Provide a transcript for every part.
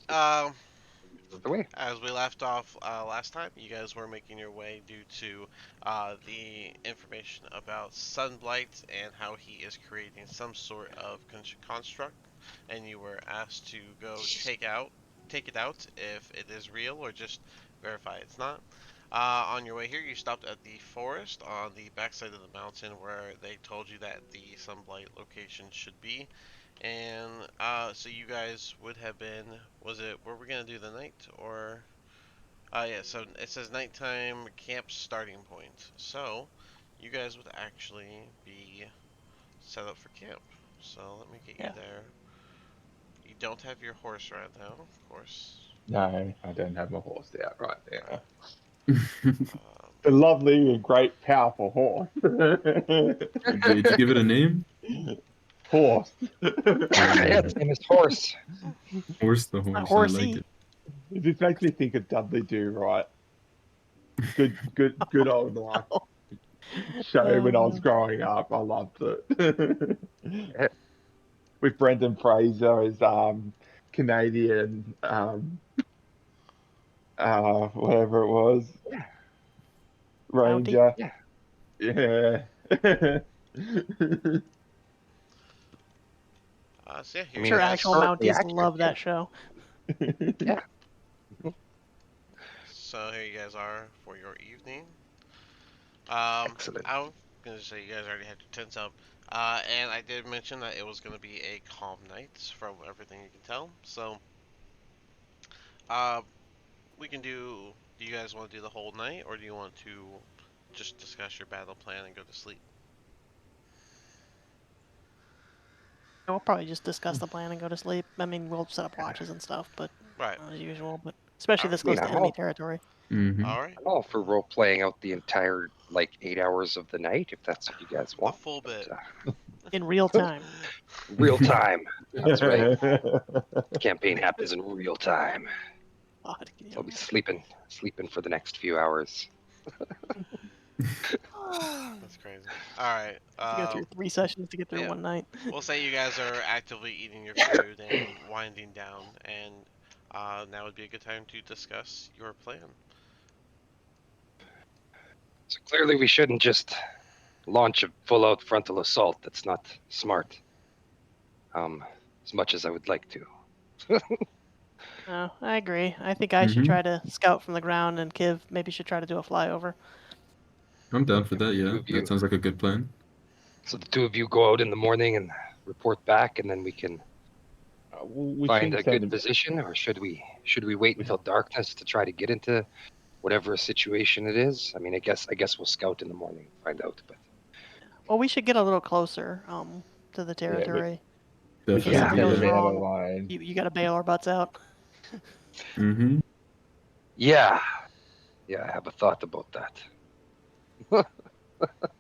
Um, The way. as we left off last time, you guys were making your way due to the information about Sunblight and how he is creating some sort of construct, and you were asked to go take it out if it is real, or just verify it's not. On your way here, you stopped at the forest on the backside of the mountain where they told you that the Sunblight location should be. And so you guys would have been, was it, were we going to do the night or? Yeah, so it says nighttime camp starting point. So you guys would actually be set up for camp. So let me get you Yeah. there. You don't have your horse right now, of course. No, I don't have my horse out right Alright. now. Um, A lovely and great, powerful horse. Did you give it a name? Horse. Yeah, its name is Horse. Horse the It's not horse. I like horsey. it. This makes me think of Dudley Do Right. Good old like show when I was growing up. I loved it. With Brendan Fraser as Canadian whatever it was. Mountie. Ranger. Yeah. Yeah. so yeah, I here I'm mean, you sure it's guys. actual historically Mounties accurate love too. that show. Yeah. So here you guys are for your evening. Excellent. I'm gonna say you guys already had your tents up. And I did mention that it was gonna be a calm night from everything you can tell. So, uh, we can do. Do you guys want to do the whole night, or do you want to just discuss your battle plan and go to sleep? We'll probably just discuss the plan and go to sleep. I mean, we'll set up watches and stuff, but Right. as usual. But especially All right. this I mean, close to enemy territory. Mm-hmm. All right. I'm all for role playing out the entire like 8 hours of the night if that's what you guys The want. full bit. In real time. Real time. That's right. Campaign happens in real time. God, can you I'll be imagine? sleeping for the next few hours. That's crazy. All right. To go through 3 sessions to get through Yeah. one night. We'll say you guys are actively eating your food and winding down, and now would be a good time to discuss your plan. So clearly we shouldn't just launch a full-out frontal assault. That's not smart. As much as I would like to. No, I agree. I think I should try to scout from the ground, and Kiv maybe should try to do a flyover. I'm down for that. Two Yeah, of you. that sounds like a good plan. So the two of you go out in the morning and report back, and then we can we find should a send good him. position, or should we wait until darkness to try to get into whatever situation it is? I mean, I guess we'll scout in the morning, find out. But Well, we should get a little closer to the territory. We In should case Yeah. something send goes him out wrong, alone. you got to bail our butts out. Mm-hmm. yeah, I have a thought about that. I'm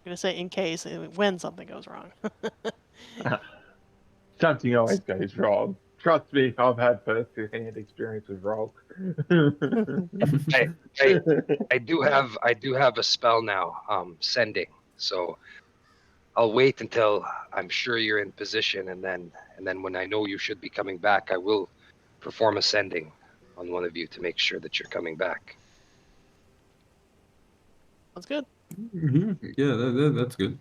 gonna say in case when something goes wrong. Something always goes wrong. Trust me, I've had first-hand experience with rogue. I do have a spell now, sending. So I'll wait until I'm sure you're in position, and then when I know you should be coming back, I will perform a sending on one of you to make sure that you're coming back. Sounds good. Mm-hmm. Yeah, that's good.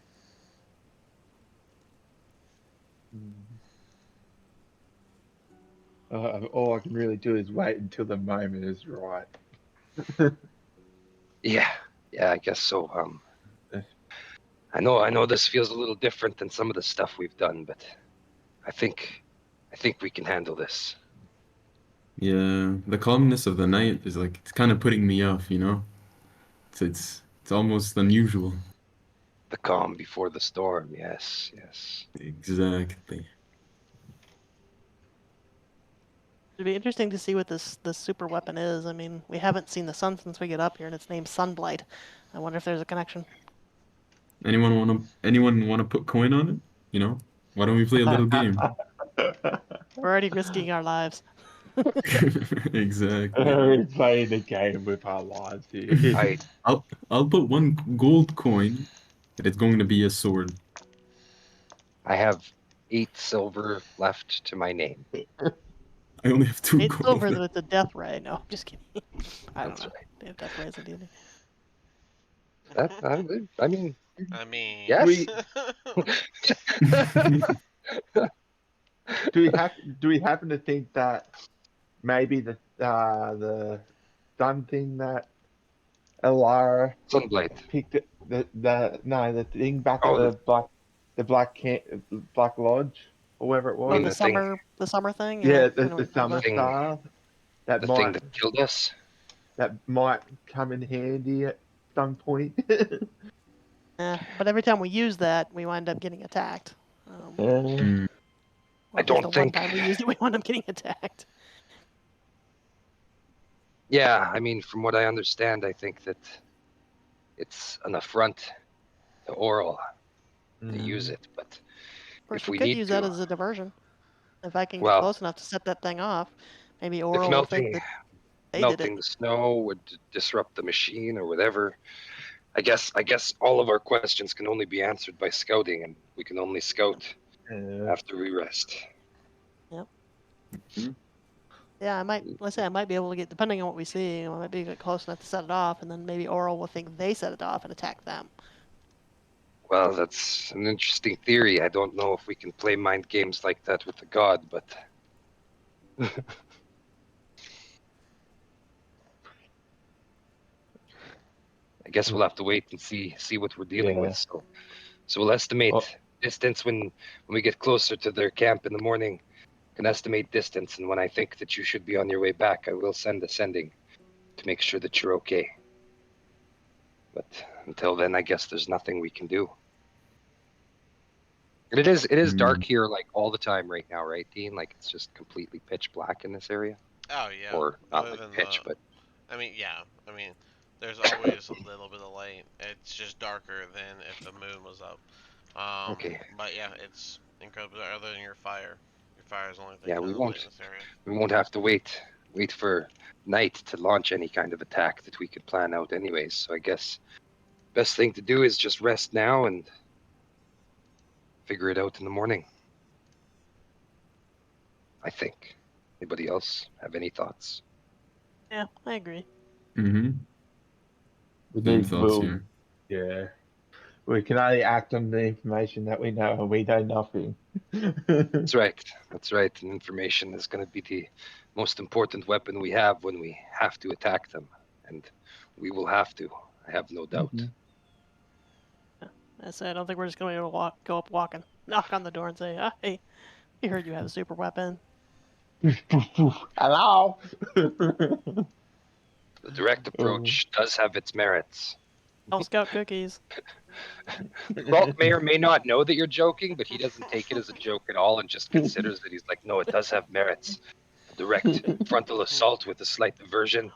All I can really do is wait until the moment is right. Yeah, I guess so. I know this feels a little different than some of the stuff we've done, but I think we can handle this. Yeah, the calmness of the night is like it's kind of putting me off. It's almost unusual. The calm before the storm. Yes. Exactly. It'd be interesting to see what this super weapon is. I mean, we haven't seen the sun since we get up here, and it's named Sunblight. I wonder if there's a connection. Anyone wanna put coin on it? You know? Why don't we play a little game? We're already risking our lives. Exactly. We're playing the game with our lives here. I'll put one gold coin, and it's going to be a sword. I have 8 silver left to my name. I only have 2 It's gold. over that it's a death ray. No, I'm just kidding. I don't That's know. They have death rays in D&D. I mean, I mean, yes. Do we happen to think that maybe the sun thing that Elara Sunblight. picked the thing back at Oh, Black Lodge or whatever it I Oh, mean was. the summer thing. Yeah, Yeah, I know what the you're talking summer about. thing, star that the thing might that killed us. come in handy at some point. Yeah, but every time we use that, we wind up getting attacked. Mm, Or I at least the don't one think. time we used it, we wound up getting attacked. Yeah, I mean, from what I understand, I think that it's an affront to Oral to use it. But Of course, if we we could need use that to, as a diversion. If I can get well, close enough to set that thing off, maybe if Oral will think melting that they did it. melting the snow would disrupt the machine or whatever, I guess all of our questions can only be answered by scouting, and we can only scout after we rest. Yep. Mhm. Yeah, let's say I might be able to get, depending on what we see, I might be get close enough to set it off, and then maybe Oral will think they set it off and attack them. Well, that's an interesting theory. I don't know if we can play mind games like that with the god, but I guess we'll have to wait and see what we're dealing Yeah. with. So we'll estimate Oh, distance when we get closer to their camp in the morning. Can estimate distance, and when I think that you should be on your way back, I will send a sending to make sure that you're okay. But until then, I guess there's nothing we can do. And it is dark mm. here like all the time right now, right, Dean? Like it's just completely pitch black in this area, oh yeah. or not Other like than pitch, but I mean, yeah. I mean, there's always a little bit of light. It's just darker than if the moon was up. okay. But yeah, it's incredible. Other than your fire, your fire is the only thing Yeah, kind we of lit in won't this area. we won't have to wait for night to launch any kind of attack that we could plan out anyways. So I guess best thing to do is just rest now and figure it out in the morning. I think. Anybody else have any thoughts? Yeah, I agree. Mm-hmm. we Same need, thoughts we'll, here. yeah. We can only act on the information that we know, and we know nothing. That's right. That's right. And information is going to be the most important weapon we have when we have to attack them. And we will have to. I have no doubt. Mhm. I say I don't think we're just going to go up walking, knock on the door, and say, "Ah, hey, we heard you have a super weapon." Hello. The direct Oh. approach does have its merits. Girl Scout cookies. Rolk may or may not know that you're joking, but he doesn't take it as a joke at all and just considers that he's like, no, it does have merits. A direct frontal assault with a slight diversion.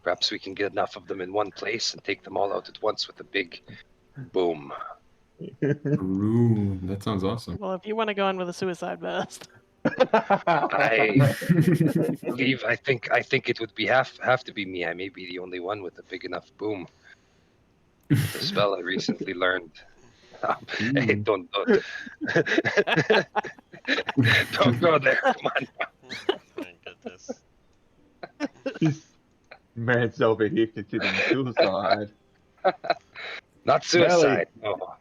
Perhaps we can get enough of them in one place and take them all out at once with a big boom. Ooh, that sounds awesome. Well, if you want to go in with a suicide vest, I believe I think it would be have to be me. I may be the only one with a big enough boom. The spell I recently learned. Hey, Ooh. don't go there. Come on. My goodness. This man's over here considering suicide. Not Melly, suicide. No.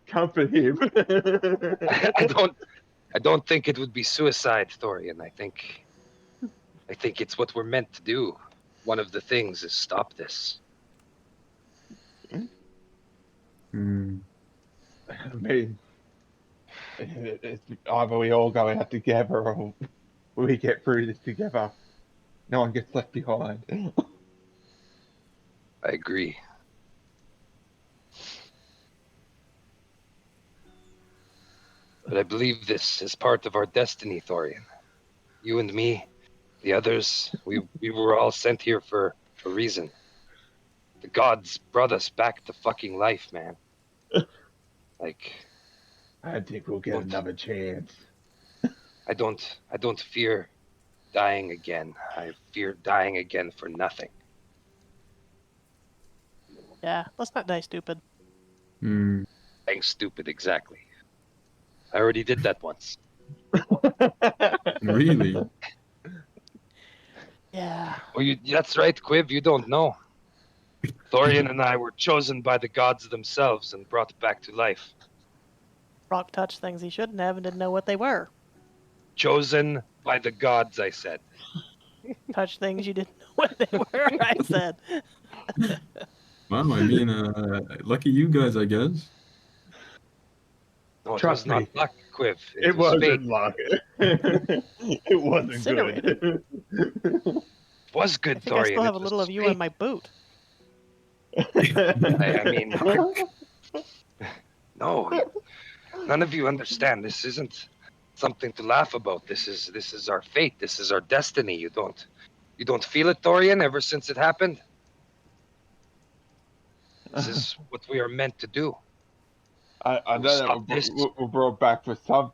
comfort him. I don't think it would be suicide, Thorian. I think it's what we're meant to do. One of the things is stop this. Mm. I mean, it's either we all go out together or we get through this together. No one gets left behind. I agree. But I believe this is part of our destiny, Thorian. You and me, the others, we were all sent here for a reason. The gods brought us back to fucking life, man. Like, I think we'll get don't another chance. I don't fear dying again. I fear dying again for nothing. yeah, let's not die stupid. Mm. Dying stupid, exactly. I already did that once. Really? Yeah. Oh, that's right, Quiv. You don't know. Thorian and I were chosen by the gods themselves and brought back to life. Rock touched things he shouldn't have and didn't know what they were. Chosen by the gods, I said. Touched things you didn't know what they were, I said. Wow, I mean, lucky you guys, I guess. No, it was Trust not me, luck, Quiv. It it was fate. wasn't luck. It wasn't Incinerated. good. It was I good, think I still Thorian. have It a was little of you on fate. my boot. I mean, no, none of you understand. This isn't something to laugh about. This is our fate. This is our destiny. You don't feel it, Thorian, ever since it happened? This is what we are meant to do. I We will know that stop this. we're brought back for some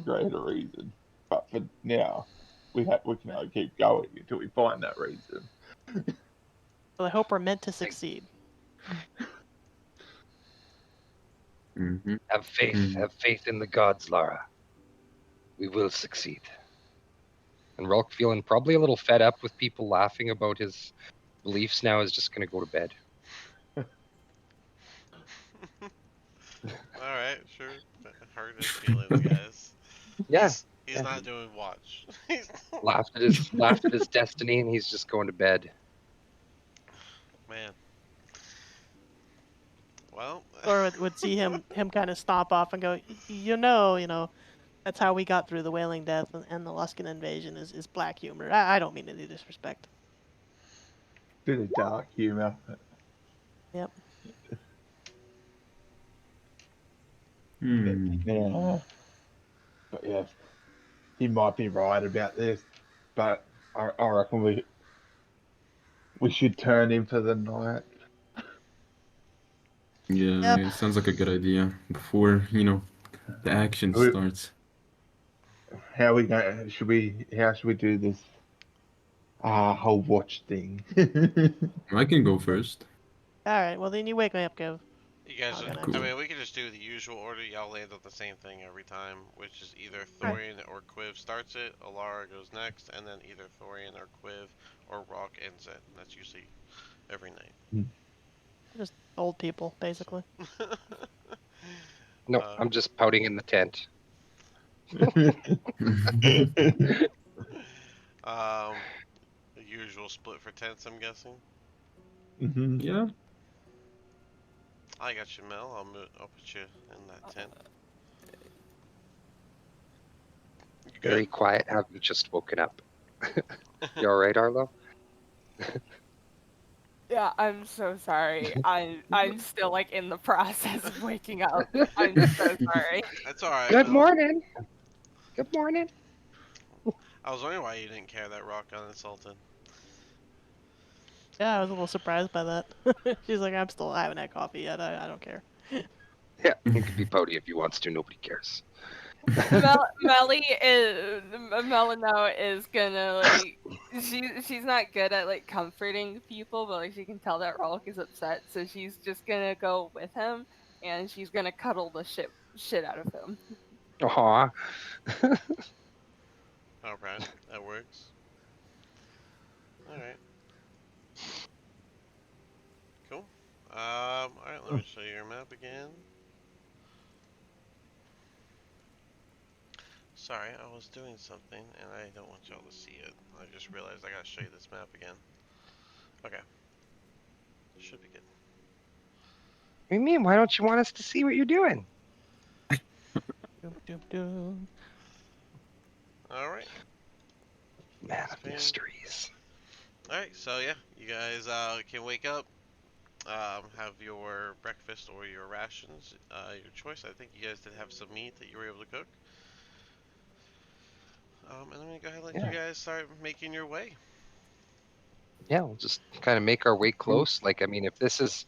greater reason, but for now, we can only keep going until we find that reason. Well, I hope we're meant to succeed. Hmm. Have faith. Hmm. Have faith in the gods, Lara. We will succeed. And Rolk, feeling probably a little fed up with people laughing about his beliefs now, is just going to go to bed. Alright, sure. Hurt his feelings, guys. Yeah, He's yeah. not doing watch. Laughed at his destiny, and he's just going to bed. Man. Well, Or would see him kind of stomp off and go, you know, that's how we got through the Wailing Death and the Luskan invasion is black humor. I don't mean any disrespect. Bit of dark humor. Yep. Hmm. Yeah, but yeah, he might be right about this, but I reckon we should turn in for the night. Yeah, Yep. it sounds like a good idea before, the action We- starts. How we going? How should we do this? Whole watch thing. I can go first. All right. Well, then you wake me up, Kev. you guys, I'll go I next. Cool. mean, we could just do the usual order. Y'all land on the same thing every time, which is either All right. Thorian or Quiv starts it, Alara goes next, and then either Thorian or Quiv or Rock ends it. That's usually every night. Just old people, basically. No, uh, I'm just pouting in the tent. the usual split for tents, I'm guessing. Mhm. Yeah. I got you, Mel. I'll put you in that tent. You good? Very quiet. Haven't just woken up. You all right, Arlo? Yeah, I'm so sorry. I'm still like in the process of waking up. I'm so sorry. That's alright. Good morning. Good morning. I was wondering why you didn't care that Rock got insulted. Yeah, I was a little surprised by that. She's like, I haven't had coffee yet. I don't care. Yeah, he can be pouty if he wants to. Nobody cares. Melino is gonna like she's not good at like comforting people, but like she can tell that Rolk is upset, so she's just gonna go with him and she's gonna cuddle the shit out of him. Aw. Alright, that works. Alright, cool. Alright, let me show you your map again. Sorry, I was doing something and I don't want y'all to see it. I just realized I gotta show you this map again. Okay. Should be good. What do you mean? Why don't you want us to see what you're doing? Doom, doom, doom. Alright. Man of Spin. mysteries. Alright, so yeah, you guys can wake up, have your breakfast or your rations, your choice. I think you guys did have some meat that you were able to cook. And I'm gonna go ahead and let you Yeah. guys start making your way. Yeah, we'll just kind of make our way close. Like, I mean, if this is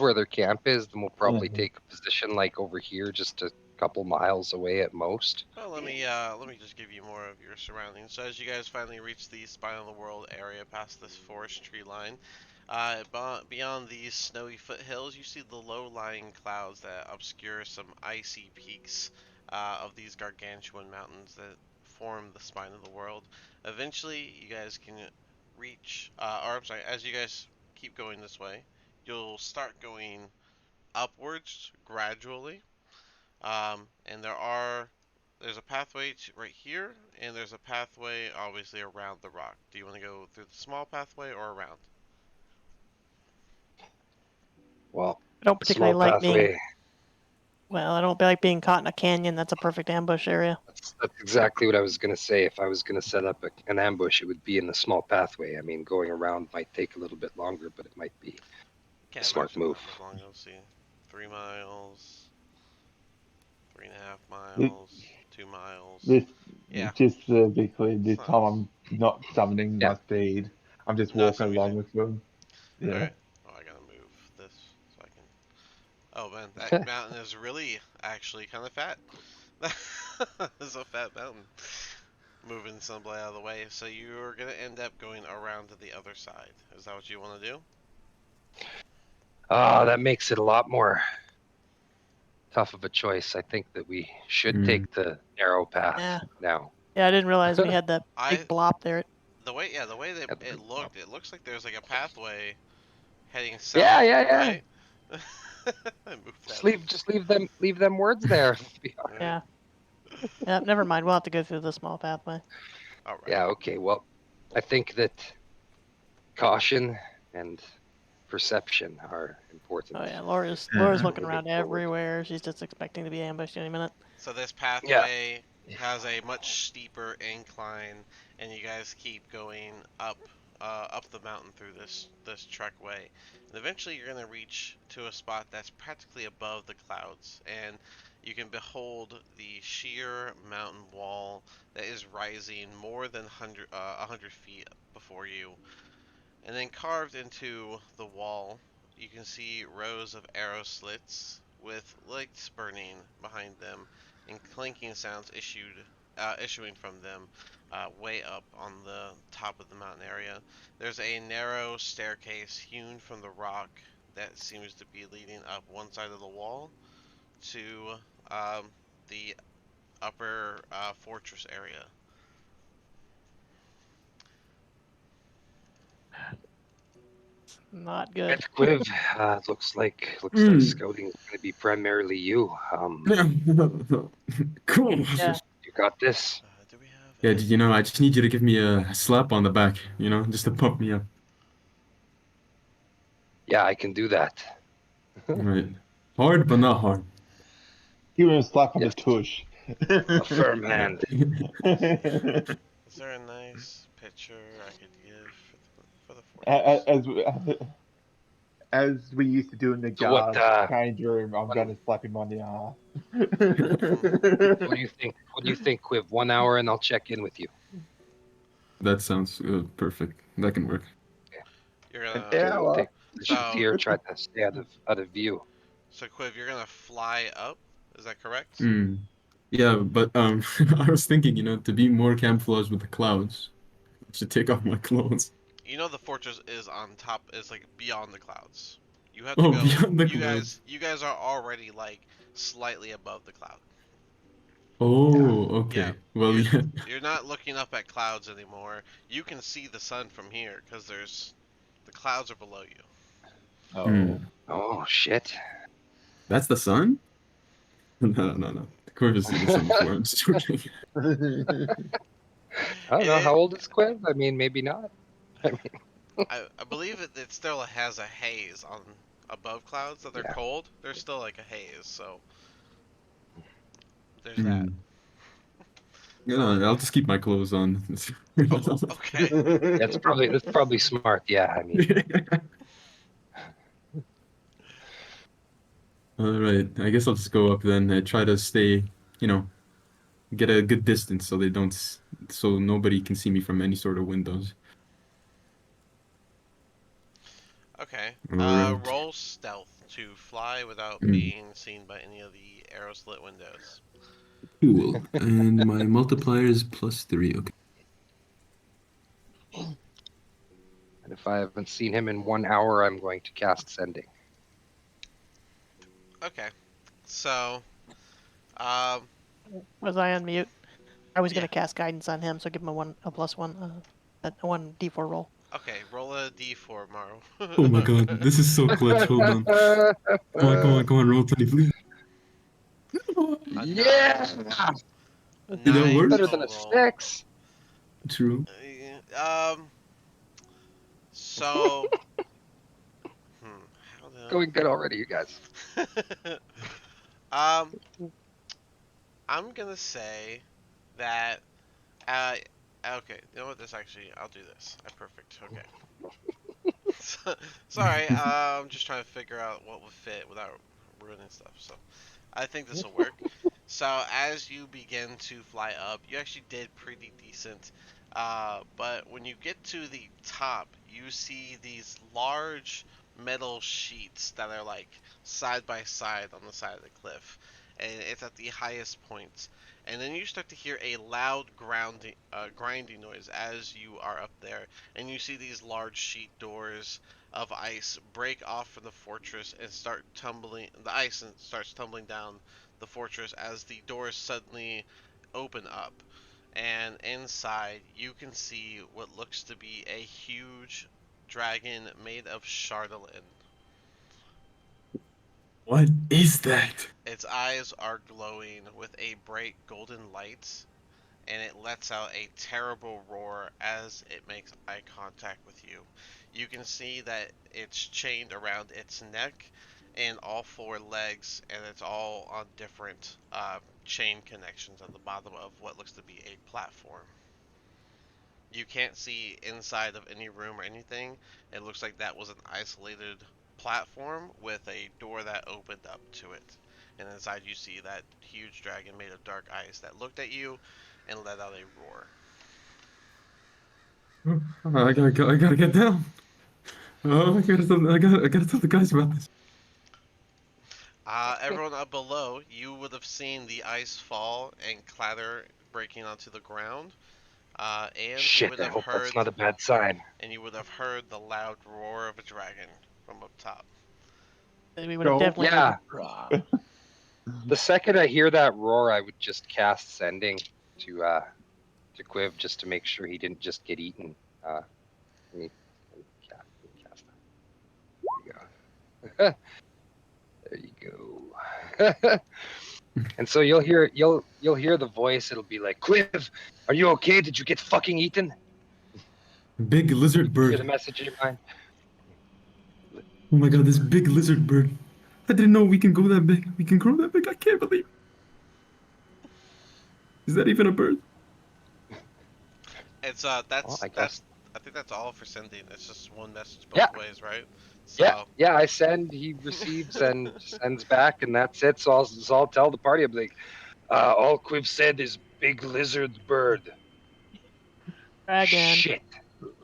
where their camp is, then we'll probably take a position like over here, just a couple miles away at most. Well, let me just give you more of your surroundings. So as you guys finally reach the Spine of the World area past this forest tree line, beyond these snowy foothills, you see the low-lying clouds that obscure some icy peaks of these gargantuan mountains that form the Spine of the World. Eventually, you guys can reach, or I'm sorry, as you guys keep going this way, you'll start going upwards gradually. And there's a pathway right here, and there's a pathway obviously around the rock. Do you want to go through the small pathway or around? Well, I don't particularly small like being. pathway. Well, I don't like being caught in a canyon. That's a perfect ambush area. That's exactly what I was going to say. If I was going to set up an ambush, it would be in the small pathway. I mean, going around might take a little bit longer, but it might be a Can't smart imagine move. that as long. Let's see, 3 miles, 3.5 This, miles, 2 miles. this Yeah, just to be clear, it's this not. time I'm not summoning Yeah. my steed. I'm just No, walking so we along do. with them. Yeah. Okay. Oh, I gotta move this so I can. Oh man, that mountain is really actually kind of fat. It's a fat mountain. Moving Sunblade out of the way, so you're gonna end up going around to the other side. Is that what you want to do? That makes it a lot more tough of a choice. I think that we should Mm. take the narrow path Yeah. now. Yeah, I didn't realize we had that I big blop there. the way that it looked, it looks like there's like a pathway heading Yeah, south, yeah, yeah. right? I moved that. Just leave them words there. Alright. Yeah. Yeah. Never mind. We'll have to go through the small pathway. Alright. Yeah, okay. Well, I think that caution and perception are important. Oh yeah, Laura's Yeah. looking Moving around forward. everywhere. She's just expecting to be ambushed any minute. So this Yeah. pathway has a much steeper incline, and you guys keep going up the mountain through this trackway, and eventually you're gonna reach to a spot that's practically above the clouds, and you can behold the sheer mountain wall that is rising more than 100 feet before you. And then carved into the wall, you can see rows of arrow slits with lights burning behind them and clinking sounds issuing from them way up on the top of the mountain area. There's a narrow staircase hewn from the rock that seems to be leading up one side of the wall to the upper fortress area. Not good. Ed Quiv, looks like scouting is going to be primarily you. Cool. Yeah. You got this. Do we have Yeah, any? you know, I just need you to give me a slap on the back, you know, just to pump me up. Yeah, I can do that. Right. Hard, but not hard. Give him a slap on the Yes. tush. A firm hand. Is there a nice picture I could give for the fortress? As we used to do in the So what? guard change room, I'm What, going to slap him on the arse. what do you think? What do you think, Quiv? 1 hour, and I'll check in with you. That sounds perfect. That can work. You're Okay, gonna we'll well, take positions so here. Try to stay out of view. so Quiv, you're gonna fly up. Is that correct? Mm. Yeah, but I was thinking, you know, to be more camouflaged with the clouds, I should take off my clothes. You know the fortress is on top. Is like beyond the clouds. You have to Oh, go. beyond the clouds. You guys are already like slightly above the cloud. Oh, Yeah, okay. Well, yeah. you're not looking up at clouds anymore. You can see the sun from here because the clouds are below you. oh. Oh shit! That's the sun? No, no, no. The Corv has seen the sun before. I'm just joking. I don't know how It, old is Quiv. I mean, maybe not. I mean, I believe it still has a haze on above clouds that they're Yeah. cold. There's still like a haze, so there's that. Hmm. Yeah, no, I'll just keep my clothes on. Oh, okay. That's probably smart. Yeah, I mean, All right. I guess I'll just go up then. I try to stay, you know, get a good distance so they don't, so nobody can see me from any sort of windows. Okay. All right. Roll stealth to fly without Mm. being seen by any of the arrow slit windows. Cool. And my multiplier is +3. Okay. and if I haven't seen him in 1 hour, I'm going to cast sending. Okay. So, um, Was I on mute? I was Yeah. gonna cast guidance on him, so give him a +1, a 1d4 roll. Okay, roll a d4, Maro. Oh my god, this is so clutch. Hold on. Come on, roll 20, please. A Yeah, 9. Did that 9 work? better than a total. 6. True. So, how Going good already, you guys. the um, I'm gonna say that okay, you know what? This actually, I'll do this. Perfect. Okay. Sorry, I'm just trying to figure out what would fit without ruining stuff. So, I think this will work. So as you begin to fly up, you actually did pretty decent. But when you get to the top, you see these large metal sheets that are like side by side on the side of the cliff, and it's at the highest point. And then you start to hear a loud grinding noise as you are up there, and you see these large sheet doors of ice break off from the fortress and start tumbling. The ice starts tumbling down the fortress as the doors suddenly open up. And inside, you can see what looks to be a huge dragon made of Chardalyn. What is that? Its eyes are glowing with a bright golden light, and it lets out a terrible roar as it makes eye contact with you. You can see that it's chained around its neck and all four legs, and it's all on different chain connections at the bottom of what looks to be a platform. You can't see inside of any room or anything. It looks like that was an isolated platform with a door that opened up to it. And inside you see that huge dragon made of dark ice that looked at you and let out a roar. I gotta get down. Oh, I gotta tell the guys about this. Everyone up below, you would have seen the ice fall and clatter breaking onto the ground. And you Shit, would I have hope that's heard not a bad sign. the loud roar of a dragon from up top. We would have Go. definitely Yeah, heard the second I hear that roar, I would just cast sending to Quiv just to make sure he didn't just get eaten. Let me cast that. There you go. And so you'll hear the voice. It'll be like, Quiv, are you okay? Did you get fucking eaten? Big lizard You hear the bird. message in your mind. Oh my god, this big lizard bird. I didn't know we can go that big. We can grow that big. I can't believe it. Is that even a bird? It's Well, I that's guess. I think that's all for sending. It's just one message Yeah, both ways, right? yeah, So yeah. I send, he receives, and sends back, and that's it. So I'll tell the party. I'll be like, all Quiv said is big lizard bird. dragon. Shit.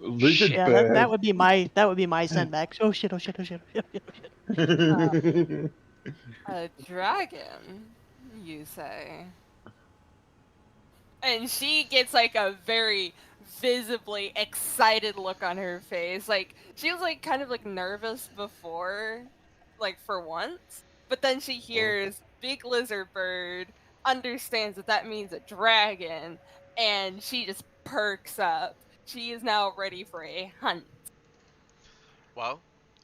Lizard Shit. Yeah, bird. that would be my send back. Oh shit! Oh shit! Oh shit! Oh shit! Oh shit! A dragon, you say? And she gets like a very visibly excited look on her face. Like she was like kind of like nervous before, like for once, but then she hears big lizard bird, understands that that means a dragon, and she just perks up. She is now ready for a hunt. well,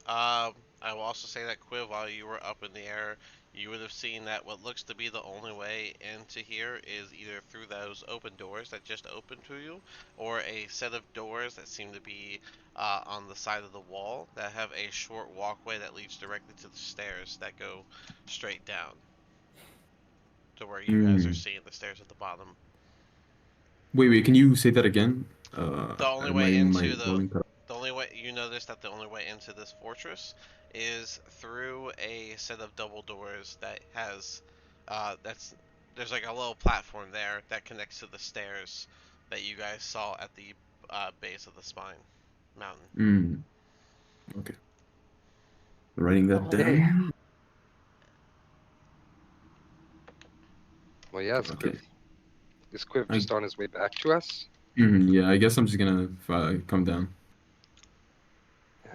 I will also say that Quiv, while you were up in the air, you would have seen that what looks to be the only way into here is either through those open doors that just opened to you, or a set of doors that seem to be on the side of the wall that have a short walkway that leads directly to the stairs that go straight down to where you guys are Hmm. seeing the stairs at the bottom. Wait, can you say that again? The only My way into volume cut. the only way you notice that the only way into this fortress is through a set of double doors that has that's there's like a little platform there that connects to the stairs that you guys saw at the base of the spine mountain. Hmm. Okay. Writing that Okay. down. Well, yeah, Okay. is Quiv I just on his way back to us? yeah, I guess I'm just gonna come down. Yeah.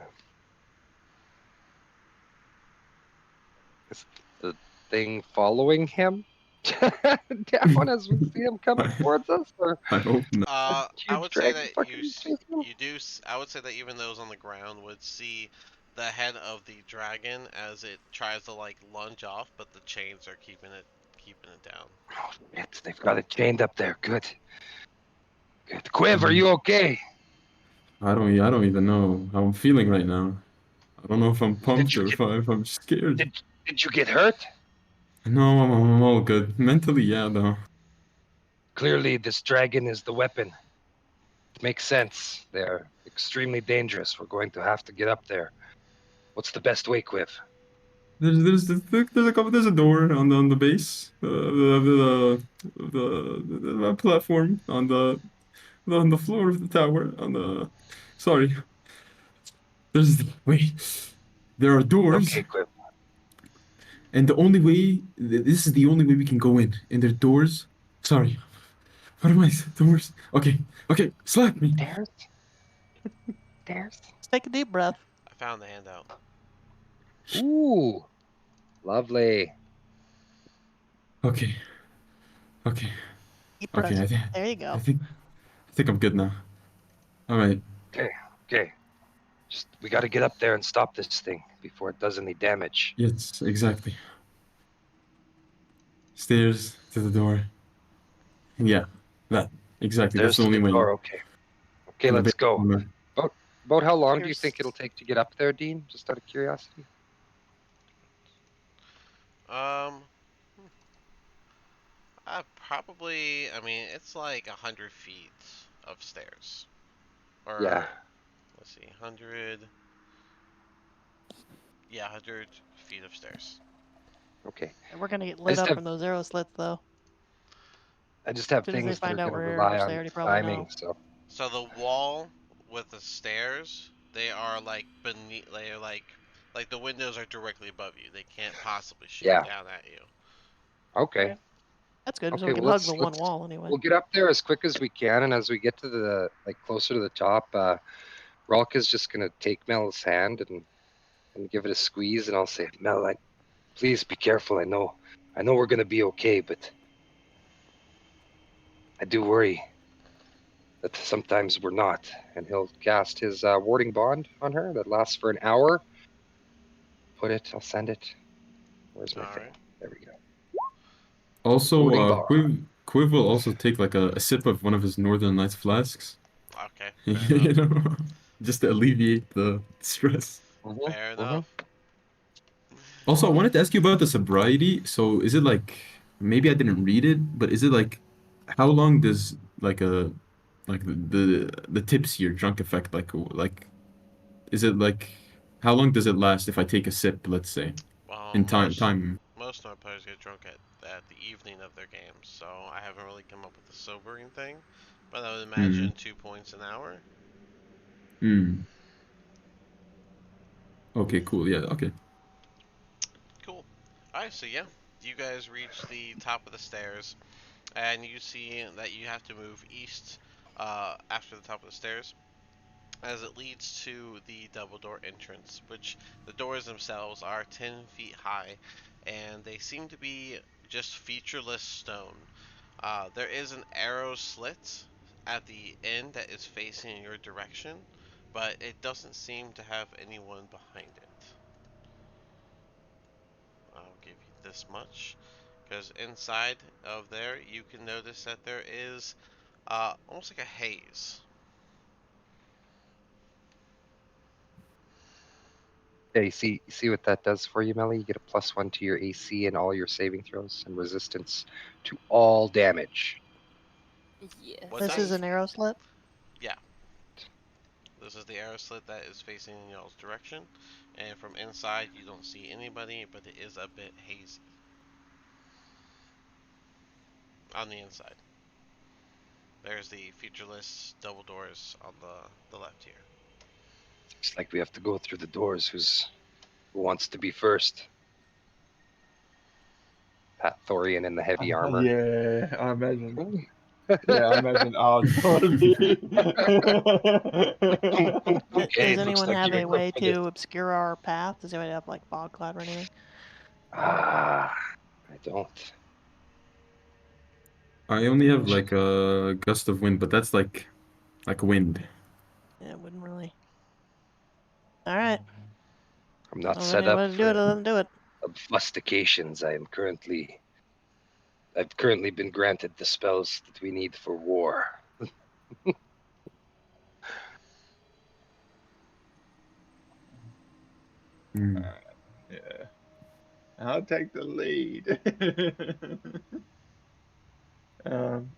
Is the thing following him? down as we see him coming towards us, or I hope not. a I huge would say dragon that fucking chasing him? I would say that even those on the ground would see the head of the dragon as it tries to like lunge off, but the chains are keeping it down. Oh, shit, they've got it chained up there. Good. Good. Quiv, are you okay? I don't even know how I'm feeling right now. I don't know if I'm Did pumped you or get if I'm scared. did you get hurt? No, I'm all good. Mentally, yeah, though. Clearly, this dragon is the weapon. It makes sense. They're extremely dangerous. We're going to have to get up there. What's the best way, Quiv? There's a door on the base, the platform on the floor of the tower on the. Sorry, wait. There are doors, Okay, Quiv. and the only way this is the only way we can go in. And there are doors. Sorry, what am I? Doors. Okay. Slap me. Stairs? Stairs? Let's take a deep breath. I found the handout. Ooh, lovely. Okay. Okay. Deep Okay. breath. There you I go. think I think I'm good now. All right. Okay. Just we got to get up there and stop this thing before it does any damage. Yes, exactly. Stairs to the door. Yeah, that exactly. That's Stairs the to only the way. door. Okay. Okay, On the let's base go. corner. About how long do you Here's- think it'll take to get up there, Dean? Just out of curiosity. Um, probably. I mean, it's like 100 feet of stairs, or Yeah. let's see, 100. Yeah, 100 feet of stairs. Okay. We're gonna get I lit just up have from those arrow slits, though. I just have As soon as they things that are find out going to we're here, rely which they on already probably timing. know. So So the wall with the stairs, they are like beneath. They are like the windows are directly above you. They can't possibly shoot yeah. down at you. Okay. Okay. That's good, so Okay. we can Well, hug the one wall anyway. we'll get up there as quick as we can, and as we get to the closer to the top, Rolk is just gonna take Mel's hand and give it a squeeze, and I'll say, Mel, please be careful. I know we're gonna be okay, but I do worry that sometimes we're not. And he'll cast his warding bond on her that lasts for an hour. I'll send it. Where's All my thing? right. There we go. Also, Warding bond. Quiv will also take like a sip of one of his Northern Lights flasks. Okay. Fair You enough. know, just to alleviate the stress. Fair enough. Also, I wanted to ask you about the sobriety. So, is it like maybe I didn't read it, but is it like how long does like the tipsy or drunk effect like is it like how long does it last if I take a sip, let's say, Well, in most time? most Nord players get drunk at the evening of their games, so I haven't really come up with a sobering thing, but I would Hmm. imagine 2 points an hour. Hmm. Okay, cool. Yeah, okay. Cool. All right, so yeah, you guys reach the top of the stairs, and you see that you have to move east after the top of the stairs, as it leads to the double door entrance, which the doors themselves are 10 feet high, and they seem to be just featureless stone. There is an arrow slit at the end that is facing your direction, but it doesn't seem to have anyone behind it. I'll give you this much, because inside of there you can notice that there is almost like a haze. Yeah, you see what that does for you, Melly? You get a +1 to your AC and all your saving throws and resistance to all damage. Yes. What This is does? an arrow slit. Yeah, this is the arrow slit that is facing in y'all's direction, and from inside you don't see anybody, but it is a bit hazy on the inside. There's the featureless double doors on the left here. It's like we have to go through the doors. Who wants to be first? Pat Thorian in the heavy armor. Yeah, I imagine. Yeah, I imagine ours gotta be. Okay, Does it looks anyone like have you're a way equipped for this. to obscure our path? Does anybody have like fog cloud or anything? Ah, I don't. I only have like a gust of wind, but that's like wind. Yeah, it wouldn't really. All right. I'm not Well, if set up anyone to do it, for let them do it. obfuscations. I've currently been granted the spells that we need for war. Hmm. Yeah. I'll take the lead. um,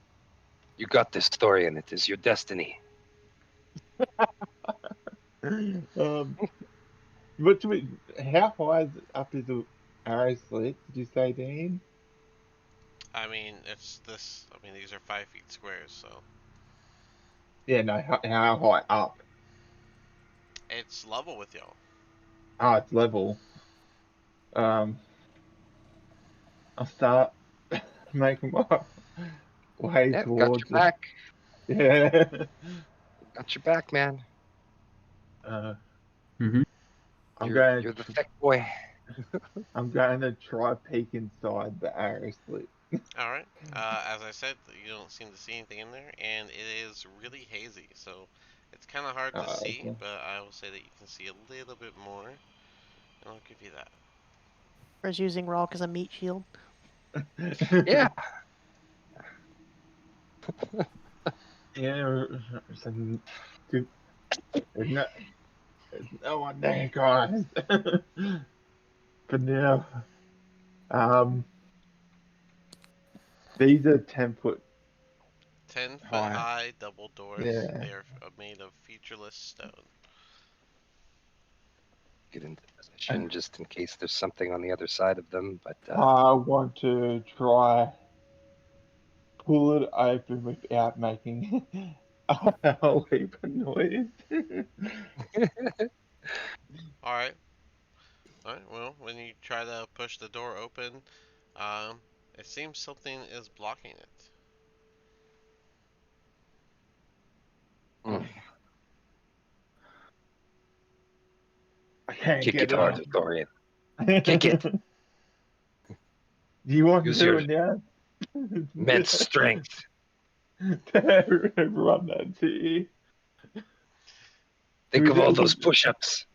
You got this, Thorian. It is your destiny. what do we? How high up is the arrow slit? Did you say, Dean? I mean, it's this. I mean, these are 5 feet squares, so Yeah, no. How high up? it's level with y'all. Oh, it's level. Um, I'll start making my way Yeah, got your towards it. back. Yeah. Got your back, man. Uh, Hmm. I'm You're going you're the to thick boy. I'm going to try peek inside the arrow slit. All right. As I said, you don't seem to see anything in there, and it is really hazy, so it's kind of hard to see. Okay. But I will say that you can see a little bit more, and I'll give you that. Whereas using Rock as a meat shield. Yeah. Yeah. So, there's no, there's no one there, guys. For now, um, these are 10 foot 10 foot high. high double doors. Yeah. They are made of featureless stone. Get into position just in case there's something on the other side of them. But I want to try pull it open without making a heap of noise. All right. All right. Well, when you try to push the door open, um, it seems something is blocking it. mm, I can't kick get it it harder, up. Thorian. Kick it. Do you want Use to your announce immense strength. to everyone that's here? Do Think we of all do those push-ups.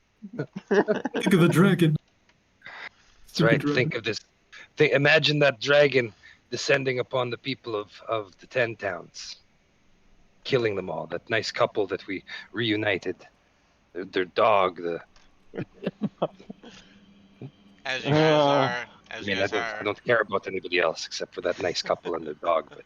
Think of the dragon. That's Stupid right. dragon. Think of this. Imagine that dragon descending upon the people of the 10 towns, killing them all. That nice couple that we reunited. Their dog. As you guys Uh, are, I as you mean, guys I are don't care about anybody else except for that nice couple and their dog. But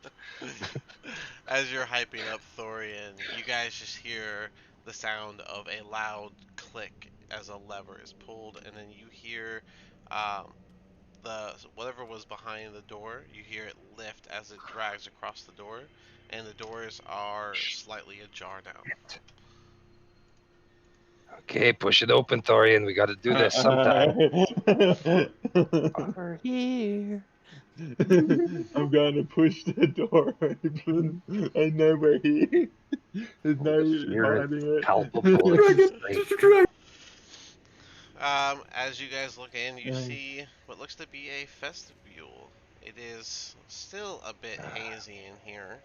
As you're hyping up Thorian, you guys just hear the sound of a loud click as a lever is pulled, and then you hear um, the whatever was behind the door. You hear it lift as it drags across the door, and the doors are slightly ajar now. okay, push it open, Thorian. We got to do this sometime. We're here. I'm going to push the door open. I know we're here. There's Oh, the no fear is hiding palpable. It's it. Dragon. strange. Dragon. As you guys look in, you Uh, see what looks to be a vestibule. It is still a bit hazy in here.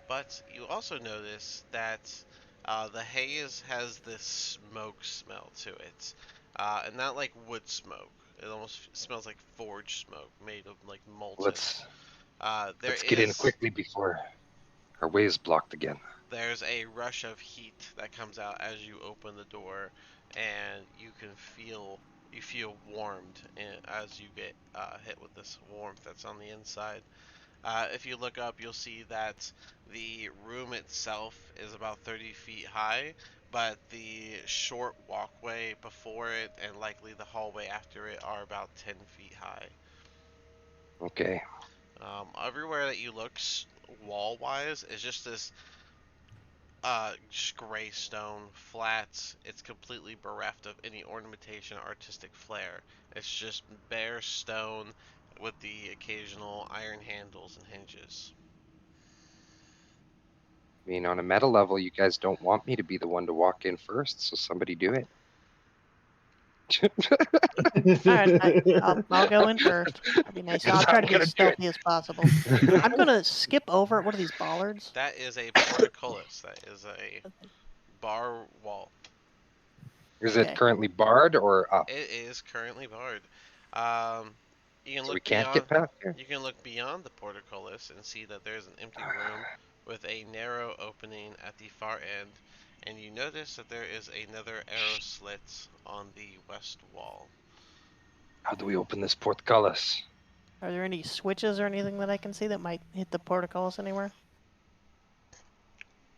But you also notice that the haze has this smoke smell to it, and not like wood smoke. It almost smells like forge smoke made of like molten. Let's There let's get in is quickly before our way is blocked again. there's a rush of heat that comes out as you open the door, and you feel warmed as you get hit with this warmth that's on the inside. If you look up, you'll see that the room itself is about 30 feet high, but the short walkway before it and likely the hallway after it are about 10 feet high. Okay. Everywhere that you look, wall wise, is just this just gray stone, flat. It's completely bereft of any ornamentation or artistic flair. It's just bare stone with the occasional iron handles and hinges. I mean, on a meta level, you guys don't want me to be the one to walk in first, so somebody do it. I'll go in first. I'll be nice. I'll try to be as stealthy as possible. I'm gonna skip over. What are these bollards? That is a portcullis. That is a bar wall. Is Okay. it currently barred or up? It is currently barred. Um, you can So we look can't beyond. get past here? You can look beyond the portcullis and see that there's an empty room with a narrow opening at the far end, and you notice that there is another arrow slit on the west wall. How do we open this portcullis? Are there any switches or anything that I can see that might hit the portcullis anywhere?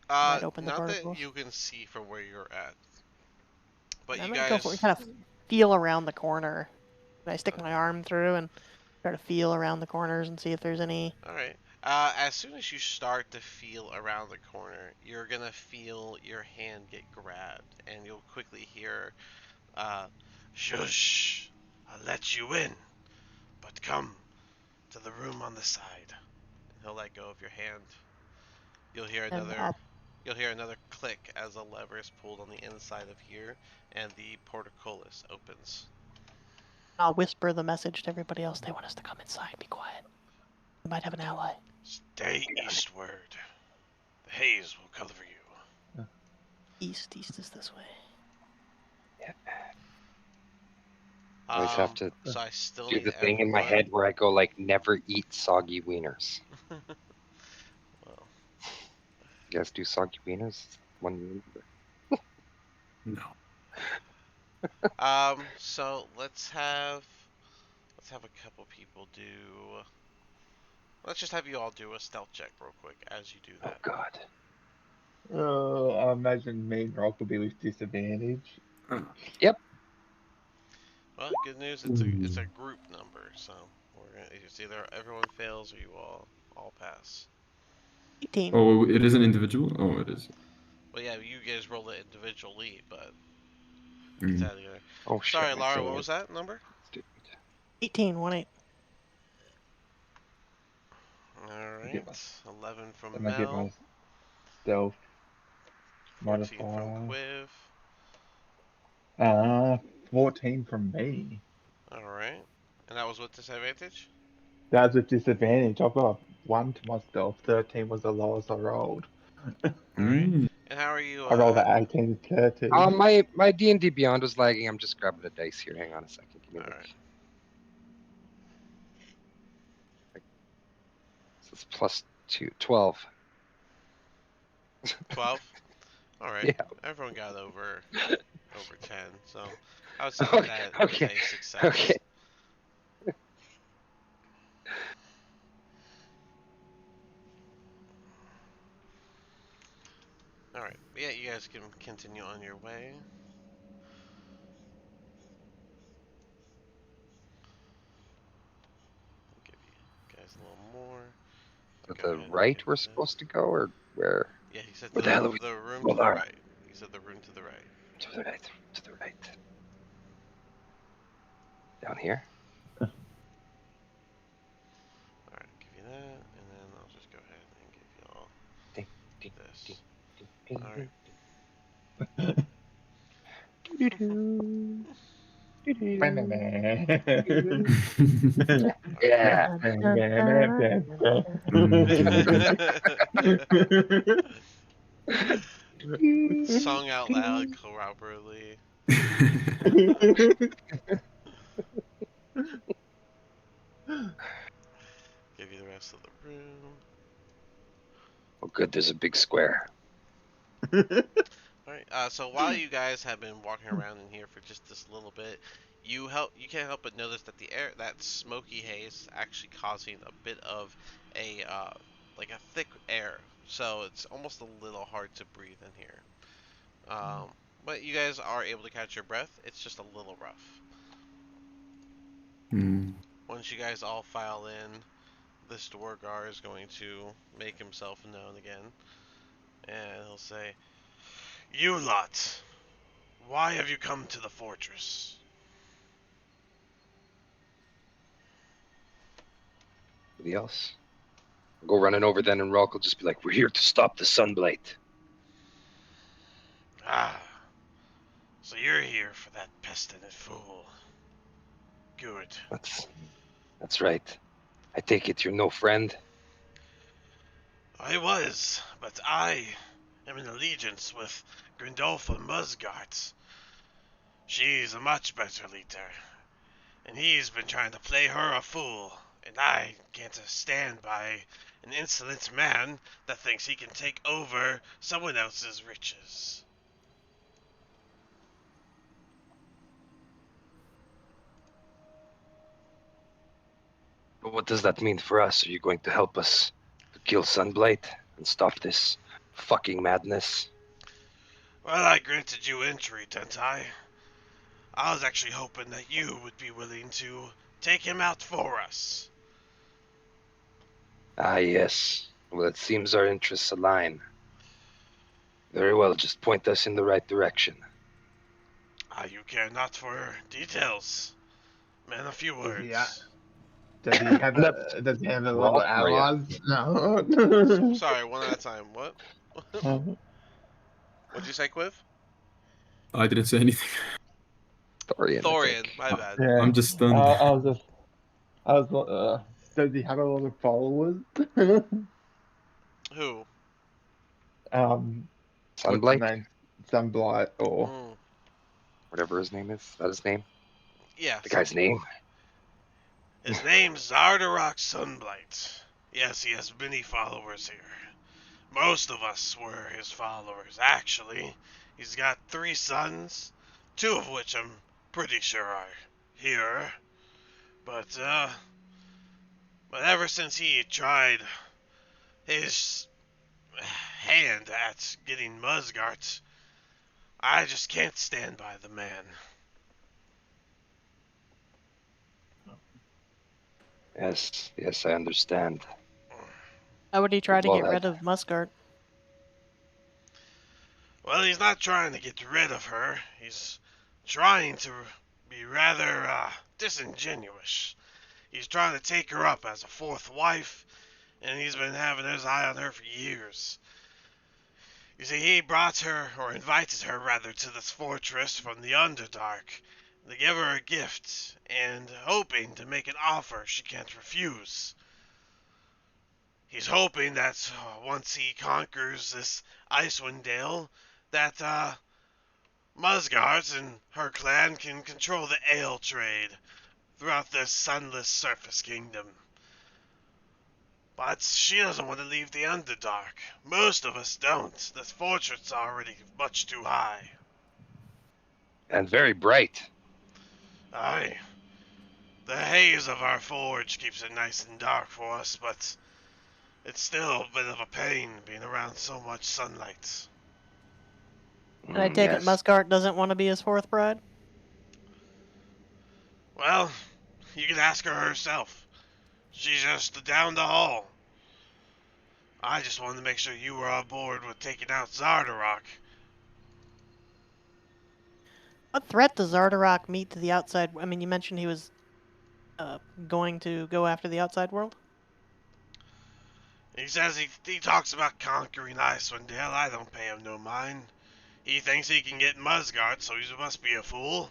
Might open the Not that portcullis. you can see from where you're at, but I you might go for it. guys. Kind of feel around the corner. I stick my arm through and try to feel around the corners and see if there's any. All right. As soon as you start to feel around the corner, you're gonna feel your hand get grabbed, and you'll quickly hear, "Shush! I'll let you in, but come to the room on the side." And he'll let go of your hand. You'll hear And another. You'll hear another click as a lever is pulled on the inside of here, and the portcullis opens. I'll whisper the message to everybody else. They want us to come inside. Be quiet. We might have an ally. Stay eastward. The haze will cover you. East is this way. I always have to So I still do need the thing in my everyone. head where I go like, never eat soggy wieners. Well, You guys do soggy wieners? One. No. So let's have a couple people do. Let's just have you all do a stealth check real quick as you do Oh that. God. I imagine me and Rock will be with disadvantage. Well, good news, it's a group number, so it's either everyone fails or you all pass. 18. Oh, it is an individual? Oh, it is. Well, yeah, you guys roll it individually, but Mm. it's out together. Oh shit. Sorry, my Lara, thing what is was that number? stupid. 18, 1 8. All I get right, 11 from And I get Mel, my stealth 14 from modifier. Quiv. 14 from me. All right, and that was with disadvantage. That's with disadvantage. I've got 1 to my stealth. 13 was the lowest I rolled. All right, Mm. and how are you? I rolled an 18 to 30. My D&D Beyond was lagging. I'm just grabbing a dice here. Hang on a second. Give me All like. right. So it's plus 2, 12. 12. All right. Yeah. Everyone got over 10, so I would say Okay, that is okay, a success. Okay. All right. Yeah, you guys can continue on your way. I'll give you guys a little more. To Go the ahead and right give we're you this. supposed to go, or where? Yeah, he said Where the hell are we? the room Well, to the alright. right. He said the room to the right. To the right. To the right. Down here. All right, give you that, and then I'll just go ahead and give you all Ding, ding, this. ding, ding, ding, All ding, right. ding. Doo-doo-doo. Doo-doo. Yeah. Song out loud, corroborately. Give you the rest of the room. Oh, good. There's a big square. Alright, so while you guys have been walking around in here for just this little bit, you can't help but notice that the air, that smoky haze, is actually causing a bit of a like a thick air, so it's almost a little hard to breathe in here. But you guys are able to catch your breath. It's just a little rough. Mm. Once you guys all file in, this Dwargar is going to make himself known again, and he'll say, "You lot, why have you come to the fortress?" Anybody else? I'll go running over then, and Rolk will just be like, "We're here to stop the Sunblight." Ah, So you're here for that pestilent fool. Good. That's right. I take it you're no friend. I was, but I am in allegiance with Grindolfa Musgart. She's a much better leader, and he's been trying to play her a fool, and I can't stand by an insolent man that thinks he can take over someone else's riches. But what does that mean for us? Are you going to help us to kill Sunblight and stop this fucking madness? Well, I granted you entry, didn't I? I was actually hoping that you would be willing to take him out for us. Ah, yes. Well, it seems our interests align. Very well, just point us in the right direction. You care not for details. Man, a few Does he, words. does he have That's does he have a we're lot all of for you. allies? No. Sorry, one at a time. What? What'd you say, Quiv? I didn't say anything. Thorian, I Thorian, think. my bad. Yeah. I'm just stunned. I was just, does he have a lot of followers? Who? um, what's his Sunblight? name? Sunblight or Mm, Whatever his name is. Is that his name? yeah, The guy's name? his name's Zardarok Sunblight. Yes, he has many followers here. Most of us were his followers, actually. He's got 3 sons, 2 of which I'm pretty sure are here. But ever since he tried his hand at getting Musgart, I just can't stand by the man. Yes, I understand. How would he try We've to all get had. rid of Musgart? Well, he's not trying to get rid of her. He's trying to be rather disingenuous. He's trying to take her up as a 4th wife, and he's been having his eye on her for years. You see, he brought her, or invited her rather, to this fortress from the Underdark to give her a gift, and hoping to make an offer she can't refuse. He's hoping that once he conquers this Icewind Dale, that Musgart and her clan can control the ale trade throughout this sunless surface kingdom. But she doesn't want to leave the Underdark. Most of us don't. This fortress is already much too high. And very bright. Aye. The haze of our forge keeps it nice and dark for us, but it's still a bit of a pain being around so much sunlight. And I take it Yes. Musgart doesn't want to be his 4th bride? Well, you can ask her herself. She's just down the hall. I just wanted to make sure you were on board with taking out Zardarok. What threat does Zardarok meet to the outside? I mean, you mentioned he was going to go after the outside world? He says he talks about conquering Icewind Dale. I don't pay him no mind. He thinks he can get Musgart, so he must be a fool.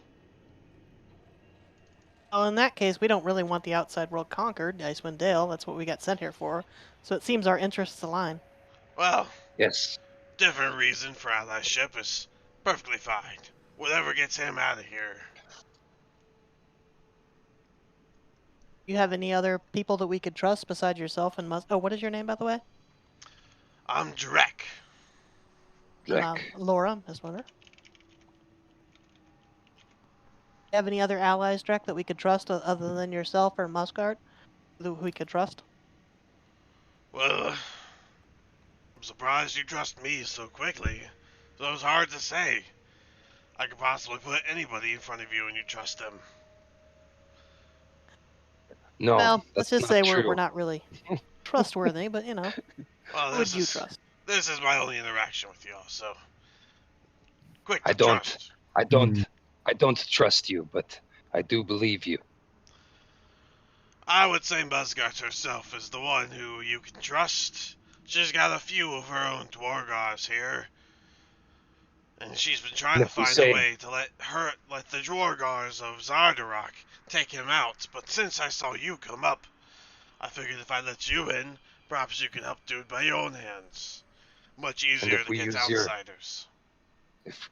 Well, in that case, we don't really want the outside world conquered, Icewind Dale. That's what we got sent here for. So it seems our interests align. Well, Yes. different reason for allyship is perfectly fine. Whatever gets him out of here. You have any other people that we could trust besides yourself and Oh, what is your name, by the way? I'm Drek. Drek. Laura, Miss Winter. You have any other allies, Drek, that we could trust other than yourself or Musgard? Who we could trust? Well, I'm surprised you trust me so quickly. So it's hard to say. I could possibly put anybody in front of you and you trust them. No, Well, let's that's just not say true. we're not really trustworthy, but Well, who would you trust? This is my only interaction with y'all, so quick I to don't. trust. I don't trust you, but I do believe you. I would say Musgart herself is the one who you can trust. She's got a few of her own Dwargars here. And she's been trying And to if we find a say, way to let the Dwargars of Zardarok take him out. But since I saw you come up, I figured if I let you in, perhaps you can help do it by your own hands. Much and easier to get outsiders.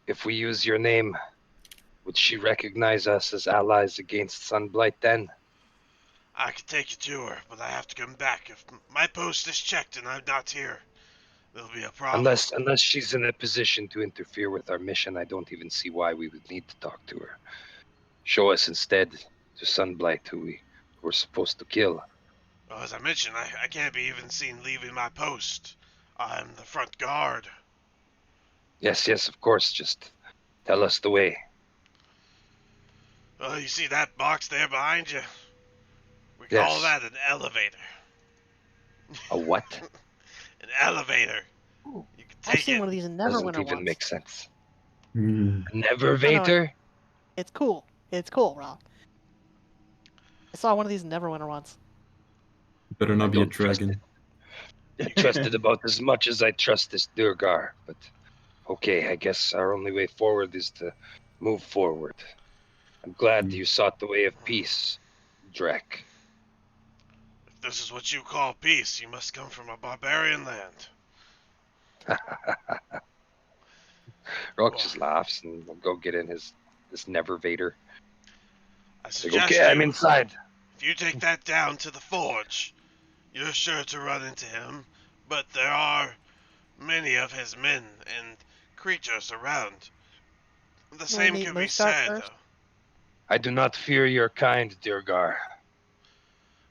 if we use your name, would she recognize us as allies against Sunblight then? I could take you to her, but I have to come back. If my post is checked and I'm not here, there'll be a problem. Unless she's in a position to interfere with our mission, I don't even see why we would need to talk to her. Show us instead to Sunblight who we're supposed to kill. Well, as I mentioned, I can't be even seen leaving my post. I'm the front guard. Yes, of course. Just tell us the way. Well, you see that box there behind you? We call Yes. that an elevator. A what? An elevator. Ooh, You can I've take seen it. one of these in Doesn't Neverwinter even once. make sense. Mm. Nevervator? It's cool. It's cool, Rock. I saw one of these in Neverwinter once. Better I not be a don't trust dragon. I trust it about as much as I trust this Durgar, but okay, I guess our only way forward is to move forward. I'm glad you sought the way of peace, Drek. If this is what you call peace, you must come from a barbarian land. Rock Well, just laughs and will go get in this Nevervator. I Like, suggest okay, I'm you, inside. if you take that down to the forge, you're sure to run into him, but there are many of his men and creatures around. The Can we same meet can be Muscart said. first? I do not fear your kind, Durgar.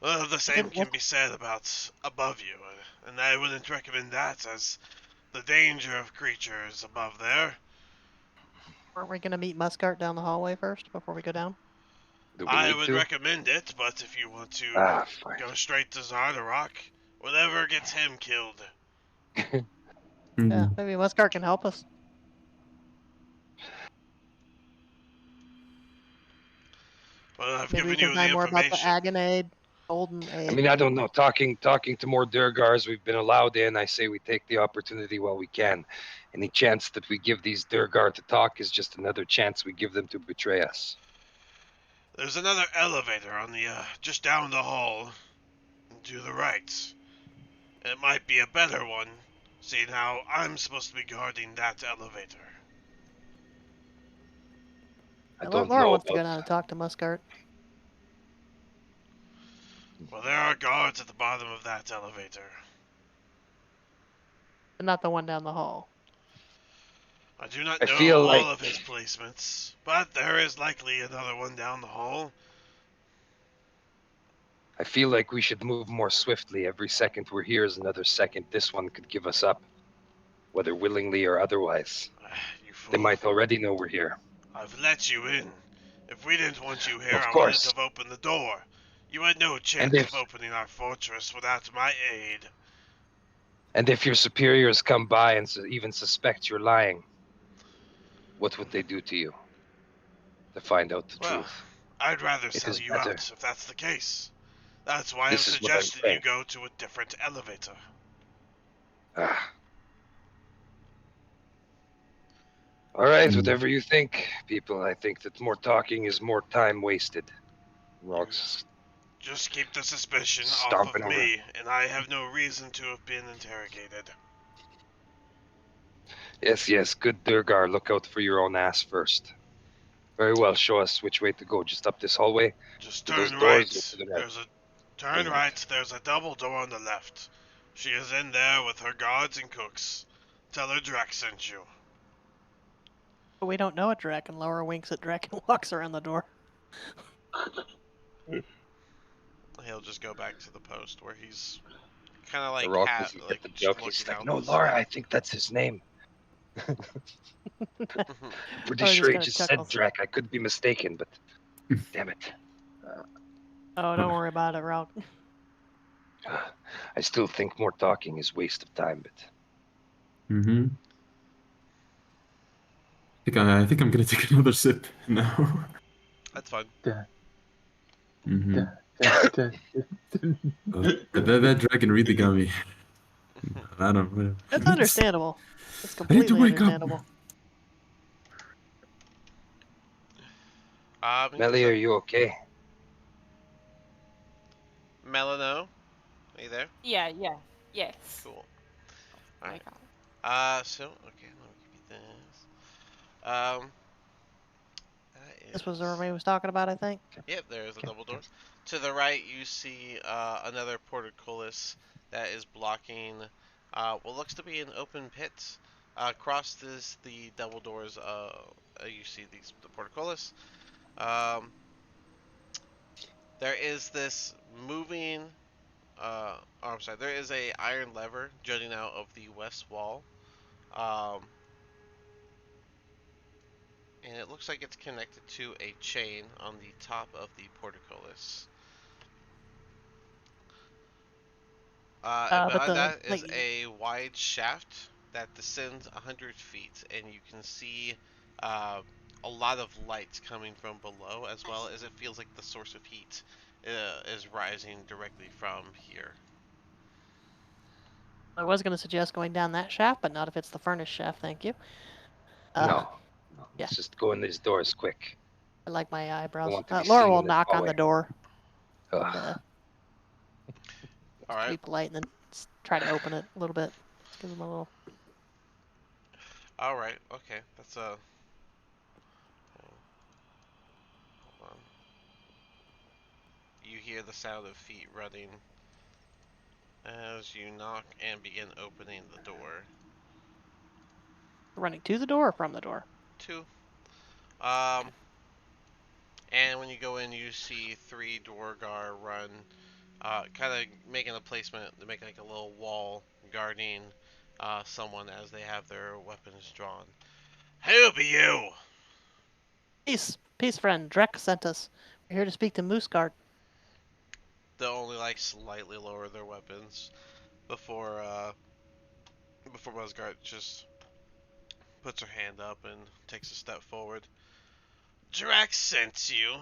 Well, the same can What? be said about above you, and I wouldn't recommend that as the danger of creatures above there. Aren't we gonna meet Muscart down the hallway first before we go down? Do we I need would to? recommend it, but if you want to Fine. go straight to Zardarok, whatever gets him killed. Yeah, maybe Muscart can help us. Well, I've Maybe we given can you the find more about the information. Agonade, Golden I Aid. mean, I don't know. Talking to more Durgars we've been allowed in, I say we take the opportunity while we can. Any chance that we give these Durgar to talk is just another chance we give them to betray us. There's another elevator on the just down the hall to the right. It might be a better one, seeing how I'm supposed to be guarding that elevator. I Laura don't know wants to go about. down and talk to Muscart. Well, there are guards at the bottom of that elevator. But not the one down the hall. I do not I know feel all like of his placements, but there is likely another one down the hall. we should move more swiftly. Every second we're here is another second this one could give us up, whether willingly or otherwise. You They fool. might already know we're here. I've let you in. If we didn't want you here, Of I wouldn't course. have opened the door. You had no And chance if of opening our fortress without my aid. your superiors come by and even suspect you're lying, what would they do to you? To find out the Well, truth. I'd rather It sell is you better. out if that's the case. That's why I've This is what I'm suggested you saying. go to a different elevator. Ah. All right, Mm. whatever you think, people. I think that more talking is more time wasted. You Rock's just keep the suspicion off stomping of over. me, and I have no reason to have been interrogated. Yes, good Durgar. Look out for your own ass first. Very well, show us which way to go. Just up this hallway? Just To those turn doors or right. to the right? Turn Right. right. There's a double door on the left. She is in there with her guards and cooks. Tell her Drax sent you. But we don't know a Drek, and Laura winks at Drek and walks around the door. He'll just go back to the post where he's kind of The like Rock doesn't get the just joke. He's looking like, out no, the Laura, side. I think that's his name. Pretty Laura sure he kinda just chuckles. said Drek. I could be mistaken, but damn it. Oh, don't worry about it, Rock. I still think more talking is waste of time, but Mm-hmm. I think I'm gonna take another sip now. That's fine. Mm-hmm. That dragon really got me. I don't know. That's understandable. It's I need to completely wake up. understandable. Yeah, Melly, so are you okay? Melano, are you there? Yeah, yeah, yes. Cool. Oh All my right. god. So okay, let me give you this. Um, that This was the is. room he was talking about, I think. Yep, there is a Okay, double door. okay. To the right, you see another portcullis that is blocking what looks to be an open pit. Across this, the double doors. You see the portcullis. Um, there is this moving. I'm sorry. There is a iron lever jutting out of the west wall. Um, and it looks like it's connected to a chain on the top of the portcullis. And But behind the that is like a wide shaft that descends 100 feet, and you can see uh, a lot of light coming from below, as well as it feels like the source of heat is rising directly from here. I was gonna suggest going down that shaft, but not if it's the furnace shaft. Thank you. No, no. Yeah. Let's just go in these doors quick. I like my I eyebrows. want to be Laura seen will in this knock on the hallway. door and Ugh. All to right, be polite, and then try to open it a little bit. Just give them a little. all right, okay. That's a. Hold on. You hear the sound of feet running as you knock and begin opening the door. Running to the door or from the door? Two. Um, and when you go in, you see three Dwargar run, kind of making a placement to make like a little wall guarding someone as they have their weapons drawn. Who be you? Peace, peace, friend. Drek sent us. We're here to speak to Mooseguard. They'll only like slightly lower their weapons before before Musgard just puts her hand up and takes a step forward. Drax sent you,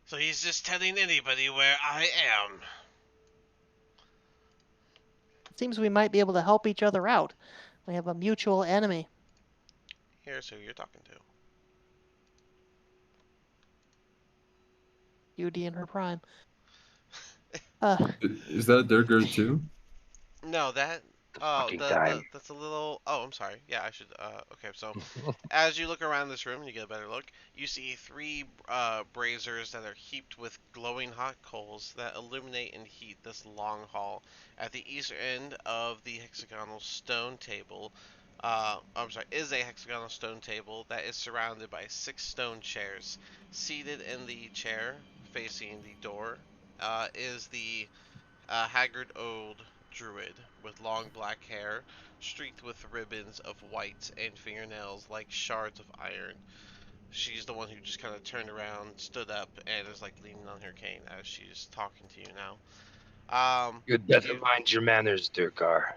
so he's just telling anybody where I am. It seems we might be able to help each other out. We have a mutual enemy. Here's who you're talking to. Beauty in her prime. Uh, Is that Durger too? No, that Fucking time. that's a little. Oh, I'm sorry. Yeah, I should. Okay, so as you look around this room, you get a better look. You see three braziers that are heaped with glowing hot coals that illuminate and heat this long hall. At the eastern end of the hexagonal stone table, I'm sorry, is a hexagonal stone table that is surrounded by six stone chairs. Seated in the chair facing the door is the haggard old druid with long black hair, streaked with ribbons of white and fingernails like shards of iron. She's the one who just kind of turned around, stood up, and is like leaning on her cane as she's talking to you now. You'd better You, mind your manners, Durgar.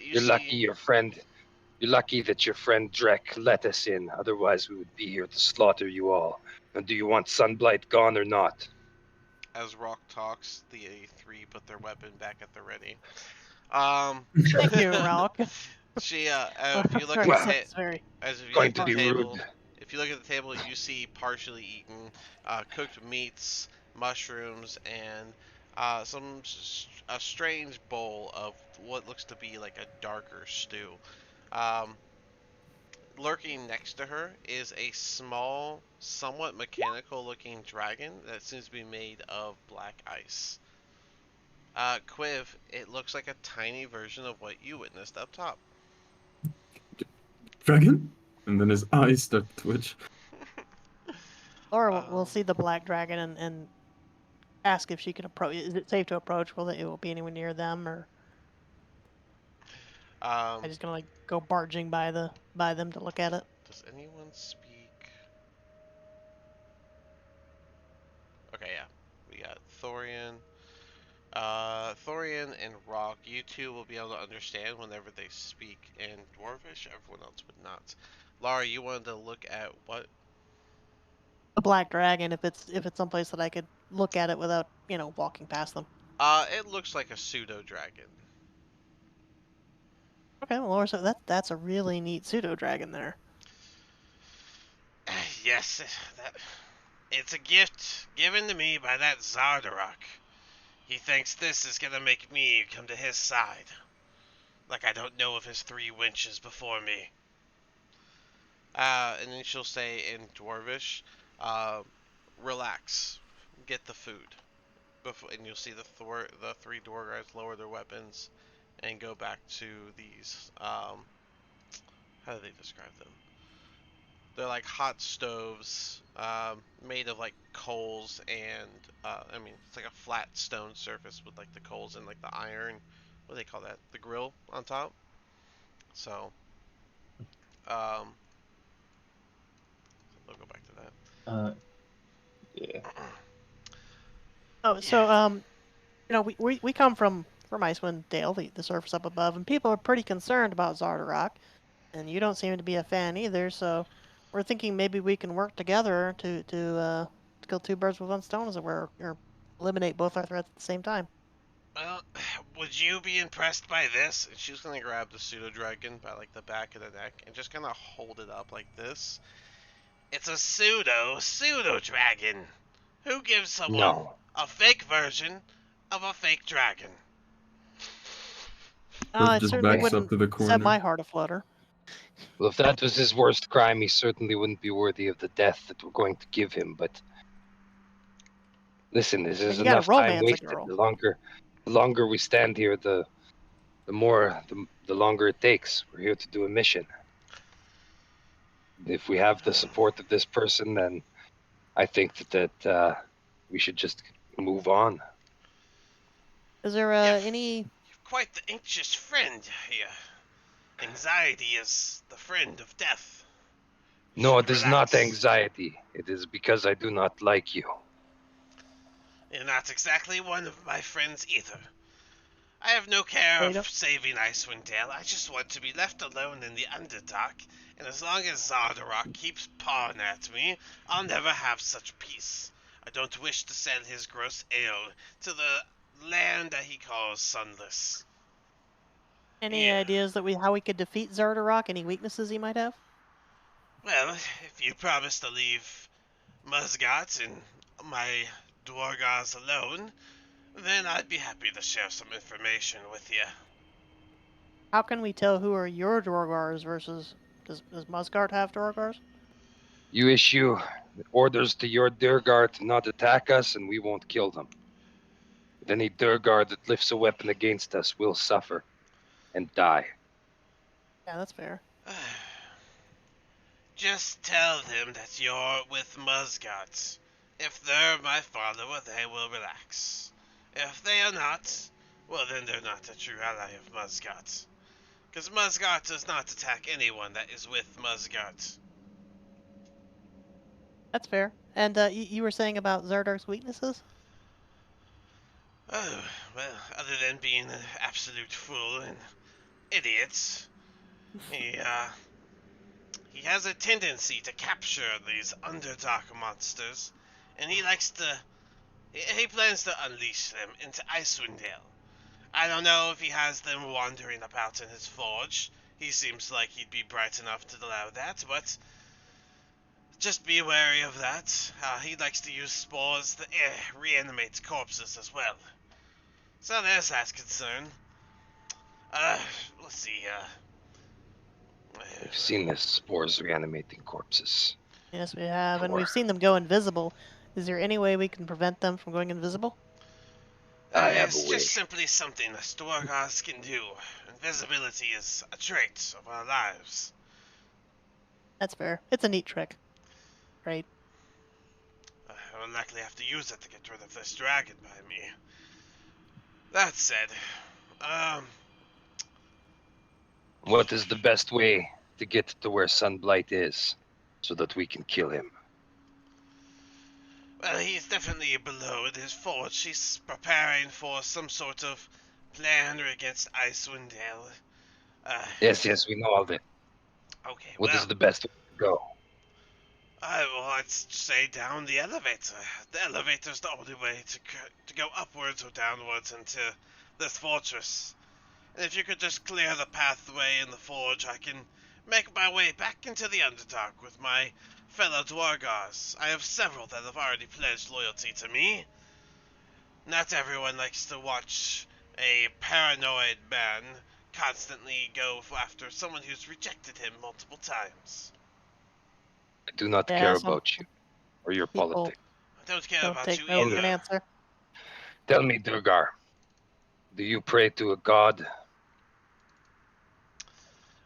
you You're lucky see, your friend. You're lucky that your friend Drek let us in. Otherwise, we would be here to slaughter you all. Now, do you want Sunblight gone or not? as Rock talks, the three put their weapon back at the ready. Um, Thank you, Ralk. if you look at the Well, It's very as if you look going at to the be harsh. rude. table, if you look at the table, you see partially eaten cooked meats, mushrooms, and a strange bowl of what looks to be like a darker stew. Um, Lurking next to her is a small, somewhat mechanical-looking dragon that seems to be made of black ice. Quiv, it looks like a tiny version of what you witnessed up top. Dragon? And then his eyes start to twitch. Laura will Um, see the black dragon and ask if she can approach. Is it safe to approach? It won't be anywhere near them, or I um, just gonna like go barging by them to look at it? does anyone speak? Okay, yeah. We got Thorian. Thorian and Rock, you two will be able to understand whenever they speak in Dwarvish. Everyone else would not. Lara, you wanted to look at what? A black dragon, if it's someplace that I could look at it without walking past them. It looks like a pseudo dragon. Okay, well, Laura, so that's a really neat pseudo dragon there. yes, it's a gift given to me by that Zardarok. He thinks this is gonna make me come to his side. Like I don't know of his 3 winches before me. And then she'll say in Dwarvish, uh, relax, get the food. And you'll see the 3 Dwarves lower their weapons and go back to these. How do they describe them? They're like hot stoves made of like coals and I mean it's like a flat stone surface with like the coals and like the iron. What do they call that? The grill on top. So um, we'll go back to that. Yeah. Oh, Yeah. so we come from Icewind Dale, the surface up above, and people are pretty concerned about Zardarok, and you don't seem to be a fan either. So we're thinking maybe we can work together to kill two birds with one stone, as it were, or eliminate both our threats at the same time. Well, would you be impressed by this? And she's gonna grab the pseudo dragon by like the back of the neck and just kind of hold it up like this. It's a pseudo dragon. Who gives someone No. a fake version of a fake dragon? Earth It just certainly backs Okay. up wouldn't to the set corner. my heart aflutter. Well, if that was his worst crime, he certainly wouldn't be worthy of the death that we're going to give him. But listen, this And is you got to enough time romance a wasted. girl. The longer we stand here, the longer it takes. We're here to do a mission. If we have the support of this person, then I think that we should just move on. Is there You've, any? you've quite the anxious friend here. Anxiety is the friend of death. You No, should it is not relax. anxiety. It is because I do not like you. You're not exactly one of my friends either. I have no care Wait of up. saving Icewind Dale. I just want to be left alone in the Underdark, and as long as Zardarok keeps pawing at me, I'll never have such peace. I don't wish to sell his gross ale to the land that he calls sunless. Any Yeah, ideas how we could defeat Zardarok? Any weaknesses he might have? well, if you promise to leave Musgat and my Dwargars alone, then I'd be happy to share some information with you. How can we tell who are your Dorgars versus does Musgard have Dorgars? You issue orders to your Durgar to not attack us, and we won't kill them. But any Durgar that lifts a weapon against us will suffer and die. Yeah, that's fair. Just tell them that you're with Musgots. If they're my follower, they will relax. If they are not, well then they're not a true ally of Musgot. Because Musgot does not attack anyone that is with Musgot. That's fair. And you were saying about Zardark's weaknesses? Oh, well, other than being an absolute fool and idiots, he, uh, he has a tendency to capture these Underdark monsters, and he plans to unleash them into Icewind Dale. I don't know if he has them wandering about in his forge. He seems like he'd be bright enough to allow that, but just be wary of that. He likes to use spores that reanimate corpses as well. So there's that concern. Uh, let's see, I've seen the spores reanimating corpses. Yes, we have, and Poor. we've seen them go invisible. Is there any way we can prevent them from going invisible? I have a it's way. just simply something us Dwargars can do. Invisibility is a trait of our lives. That's fair. It's a neat trick. Right. I will likely have to use it to get rid of this dragon by me. That said, um, What is the best way to get to where Sunblight is, so that we can kill him? well, he's definitely below in his forge. He's preparing for some sort of plan against Icewind Dale. Yes, we know all that. Okay, What well, is the best way to go? I'd say down the elevator. The elevator's the only way to go upwards or downwards into this fortress. And if you could just clear the pathway in the forge, I can make my way back into the Underdark with my Fellow Dwargars, I have several that have already pledged loyalty to me. Not everyone likes to watch a paranoid man constantly go after someone who's rejected him multiple times. I do not Yeah, care some about you or your people politics. I don't care don't about you take no for an either. answer. Tell me, Durgar, do you pray to a god?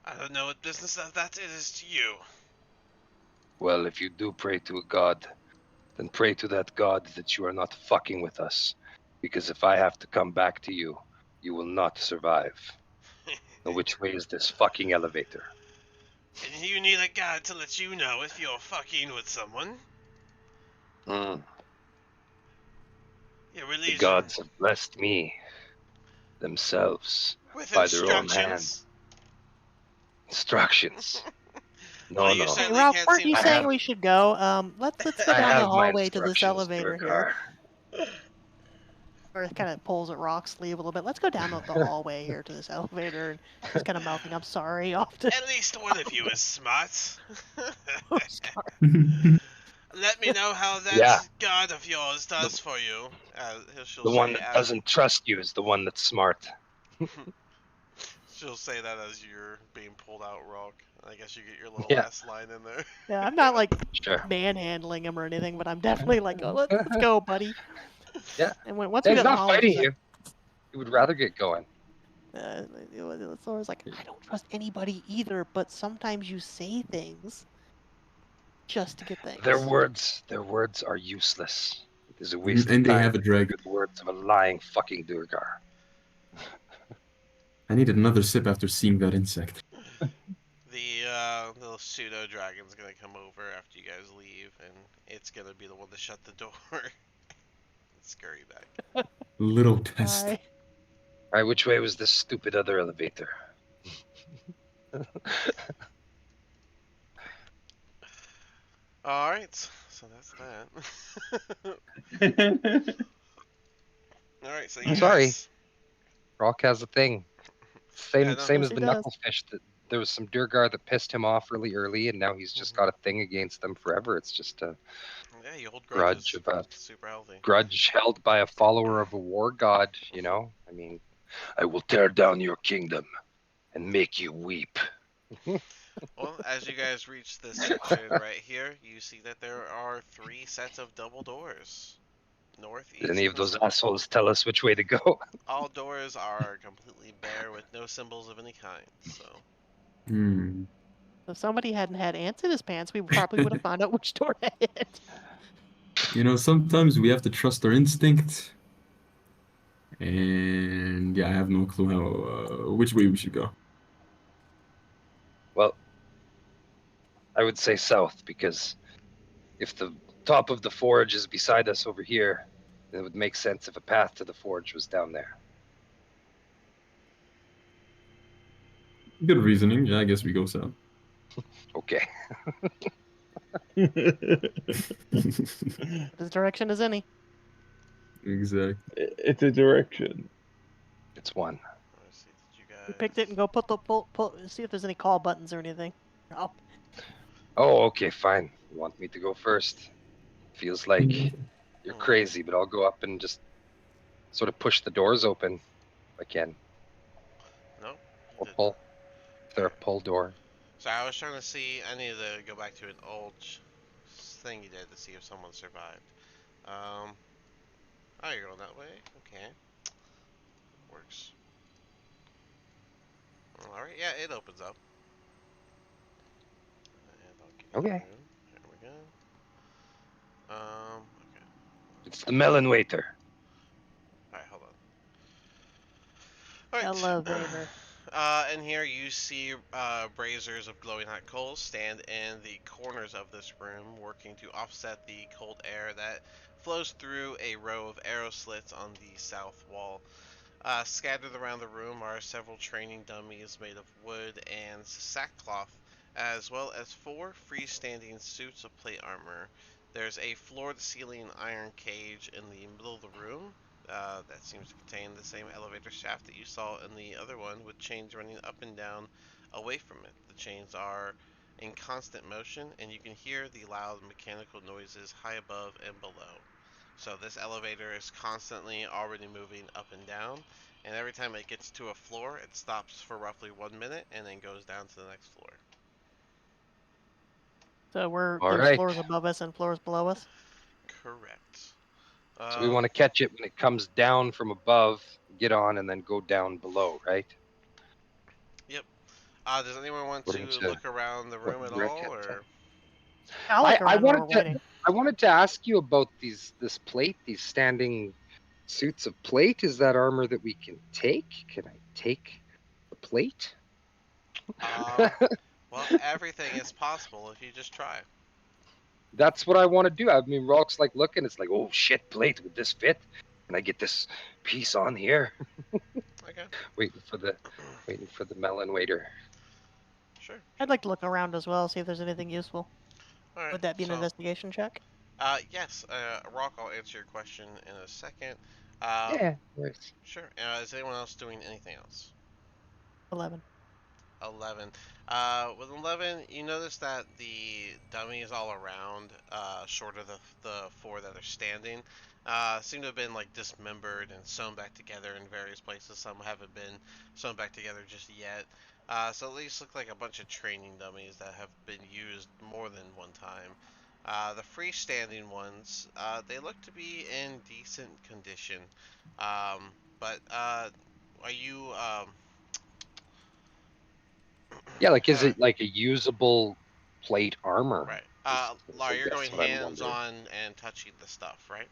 I don't know what business of that is to you. Well, if you do pray to a god, then pray to that god that you are not fucking with us. Because if I have to come back to you, you will not survive. Now, which way is this fucking elevator? And you need a god to let you know if you're fucking with someone. Mm, Your the religion. gods have blessed me themselves With by their own hand. instructions. Instructions. Well, No, you no. Hey, certainly Ralph, can't weren't seem you I to. saying have we should go? Let's go I down the have my hallway to this instructions, elevator here. Durgar. Or it kind of pulls at Rock's sleeve a little bit. Let's go down the hallway here to this elevator, and he's kind of mouthing, "I'm sorry," off to. At least one of you is smart. Let me know how Yeah, that god of yours the, does for you. She'll the one say that as doesn't trust you is the one that's smart. she'll say that as you're being pulled out, Rock. I guess you get your little Yeah, last line in there. Yeah, I'm not like sure. manhandling him or anything, but I'm definitely like, "Oh, let's go, buddy." Yeah. And once Yeah, we he's get in the not hallway, fighting she's like, you. He would rather get going. uh, Laura's like, "I don't trust anybody either, but sometimes you say things just to get Their things." words are useless. It is a waste of And they time have a to dragon. hear the words of a lying fucking Durgar. I needed another sip after seeing that insect. The little pseudo dragon's gonna come over after you guys leave, and it's gonna be the one to shut the door and scurry back. Little test. Bye. Alright, which way was this stupid other elevator? Alright, so that's that. Alright, so you Sorry, guys. Rock has a thing. Yeah, Same no. same Yes, as he the does. Knucklefish. There was some Durgar that pissed him off really early, and now he's just Mhm. got a thing against them forever. It's just a Yeah, you hold grudge grudges. of a Super healthy. grudge held by a follower of a war god, you know? I mean, I will tear down your kingdom and make you weep. Well, as you guys reach this section right here, you see that there are 3 sets of double doors. North, Did east, any and of the those south. assholes tell us which way to go? All doors are completely bare with no symbols of any kind, so. Hmm. If somebody hadn't had ants in his pants, we probably would have found out which door to hit. You know, sometimes we have to trust our instinct. And yeah, I have no clue how which way we should go. Well, I would say south, because if the top of the forge is beside us over here, then it would make sense if a path to the forge was down there. Good reasoning. Yeah, I guess we go south. Okay. As direction as any. Exactly. It's a direction. It's one. Let's see, did you We picked it and guys. go pull, see if there's any call buttons or anything. Oh, Oh, okay, fine. You want me to go first? Feels like you're Hmm, crazy, but I'll go up and just sort of push the doors open if I can. no, you Or did not. pull. Is there a Alright, pull door? so I was trying to see. I need to go back to an old thing you did to see if someone survived. Um, oh, you're going that way? Okay, works. Alright, yeah, it opens up. And I'll give you the Okay. room. Here we go. Okay. It's the melon waiter. Alright, hold on. Alright. elevator. In here you see braziers of glowing hot coals stand in the corners of this room, working to offset the cold air that flows through a row of arrow slits on the south wall. Scattered around the room are several training dummies made of wood and sackcloth, as well as 4 freestanding suits of plate armor. There's a floor-to-ceiling iron cage in the middle of the room that seems to contain the same elevator shaft that you saw in the other one, with chains running up and down away from it. The chains are in constant motion, and you can hear the loud mechanical noises high above and below. So this elevator is constantly already moving up and down, and every time it gets to a floor, it stops for roughly 1 minute and then goes down to the next floor. So All there's right. floors above us and floors below us. Correct. So we want to catch it when it comes down from above, get on, and then go down below, right? Yep. Does anyone want According to to look around the what room at you all, reckon. or I'll look I around while we're wanted to waiting. ask you about this plate, these standing suits of plate. Is that armor that we can take? Can I take the plate? um, well, everything is possible if you just try. That's what I want to do. I mean, Rock's like looking. It's like, oh shit, plate. Would this fit? Can I get this piece on here? Okay. Waiting for the melon waiter. Sure. I'd like to look around as well, see if there's anything useful. All right. Would that be an So, investigation check? yes, Rock, I'll answer your question in a second. Um, Yeah. Nice. sure. Is anyone else doing anything else? 11. 11. With 11, you notice that the dummies all around, short of the four that are standing, seem to have been like dismembered and sewn back together in various places. Some haven't been sewn back together just yet. So at least look like a bunch of training dummies that have been used more than one time. The freestanding ones, they look to be in decent condition. But are you Yeah, like is kind of it like a usable plate armor? right? I Laura, you're guess going what I'm hands wondering. on and touching the stuff, right?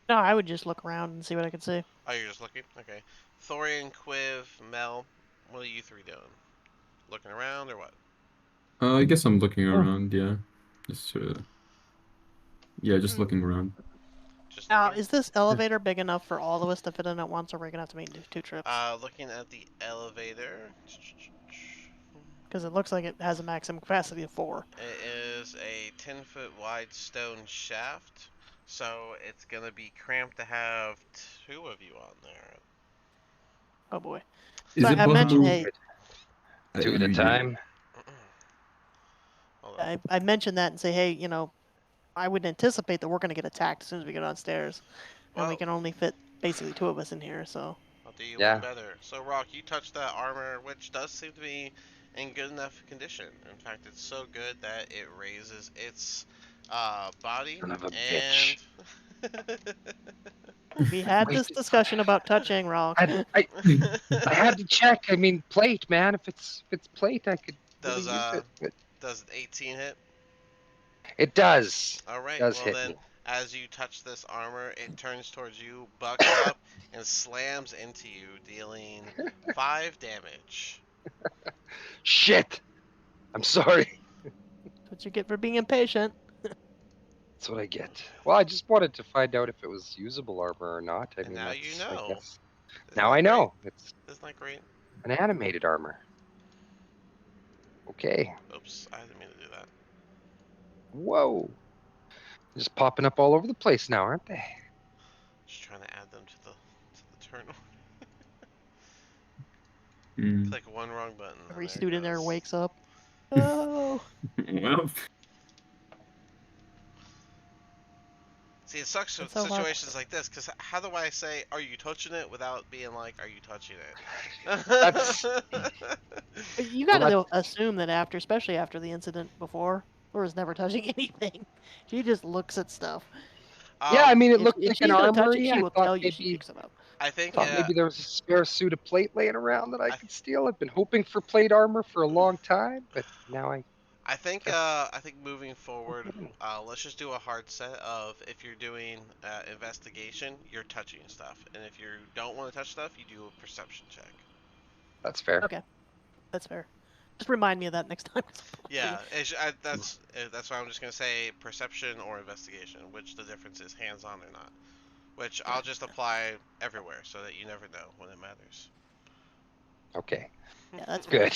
No, I would just look around and see what I could see. Oh, you're just looking? Okay. Thorian, Quiv, Mel, what are you three doing? Looking around or what? I guess I'm looking Oh. around. Yeah, just yeah, just Hmm. looking around. Just Now, looking? is this elevator big enough for all of us to fit in at once, or are we gonna have to make two trips? Looking at the elevator. Because it looks like it has a maximum capacity of 4. It is a 10-foot wide stone shaft, so it's gonna be cramped to have two of you on there. Oh boy. Is So it I mentioned, possible? hey, Two at a You time. Hold on. I mentioned that and say, hey, I would anticipate that we're gonna get attacked as soon as we get downstairs, and we Well, can only fit basically 2 of us in here. So I'll do you one Yeah. better. So, Rock, you touched that armor, which does seem to be in good enough condition. In fact, it's so good that it raises its body Son of a and. bitch. we had Wait, this discussion about touching Rock. I had to check. I mean, plate, man. If it's plate, I could really does use it. But does an 18 hit? it does. All right. Does Well hit me. then, as you touch this armor, it turns towards you, bucks up, and slams into you, dealing 5 damage. Shit. I'm sorry. That's what you get for being impatient. That's what I get. Well, I just wanted to find out if it was usable armor or not. I And mean, now you that's, I know. guess. Isn't Now that I great? know. It's Isn't that great? an animated armor. Okay. Oops, I didn't mean to do that. Whoa. Just popping up all over the place now, aren't they? Just trying to add them to the turn. Mm. Click one wrong button. Every There it student there goes. wakes up. Oh, Well, See, it sucks with it's so hard. situations like this, because how do I say, are you touching it without being like, are you touching That's it? But you well. gotta assume that after, especially after the incident before, Laura's never touching anything. She just looks at stuff. Yeah, I um, mean, it If looked like an she's gonna touch it, armory. she I will thought tell you she maybe picks it up. I think, thought maybe there was a spare suit of plate laying around that I I, could steal. I've been hoping for plate armor for a long time, but now I guess I think moving I'll forward, get in. let's just do a hard set of if you're doing investigation, you're touching stuff, and if you don't want to touch stuff, you do a perception check. That's fair. Okay, that's fair. Just remind me of that next time. Yeah, that's why I'm just gonna say perception or investigation, which the difference is hands-on or not. Which I'll just apply everywhere so that you never know when it matters. Okay, Yeah, that's fair.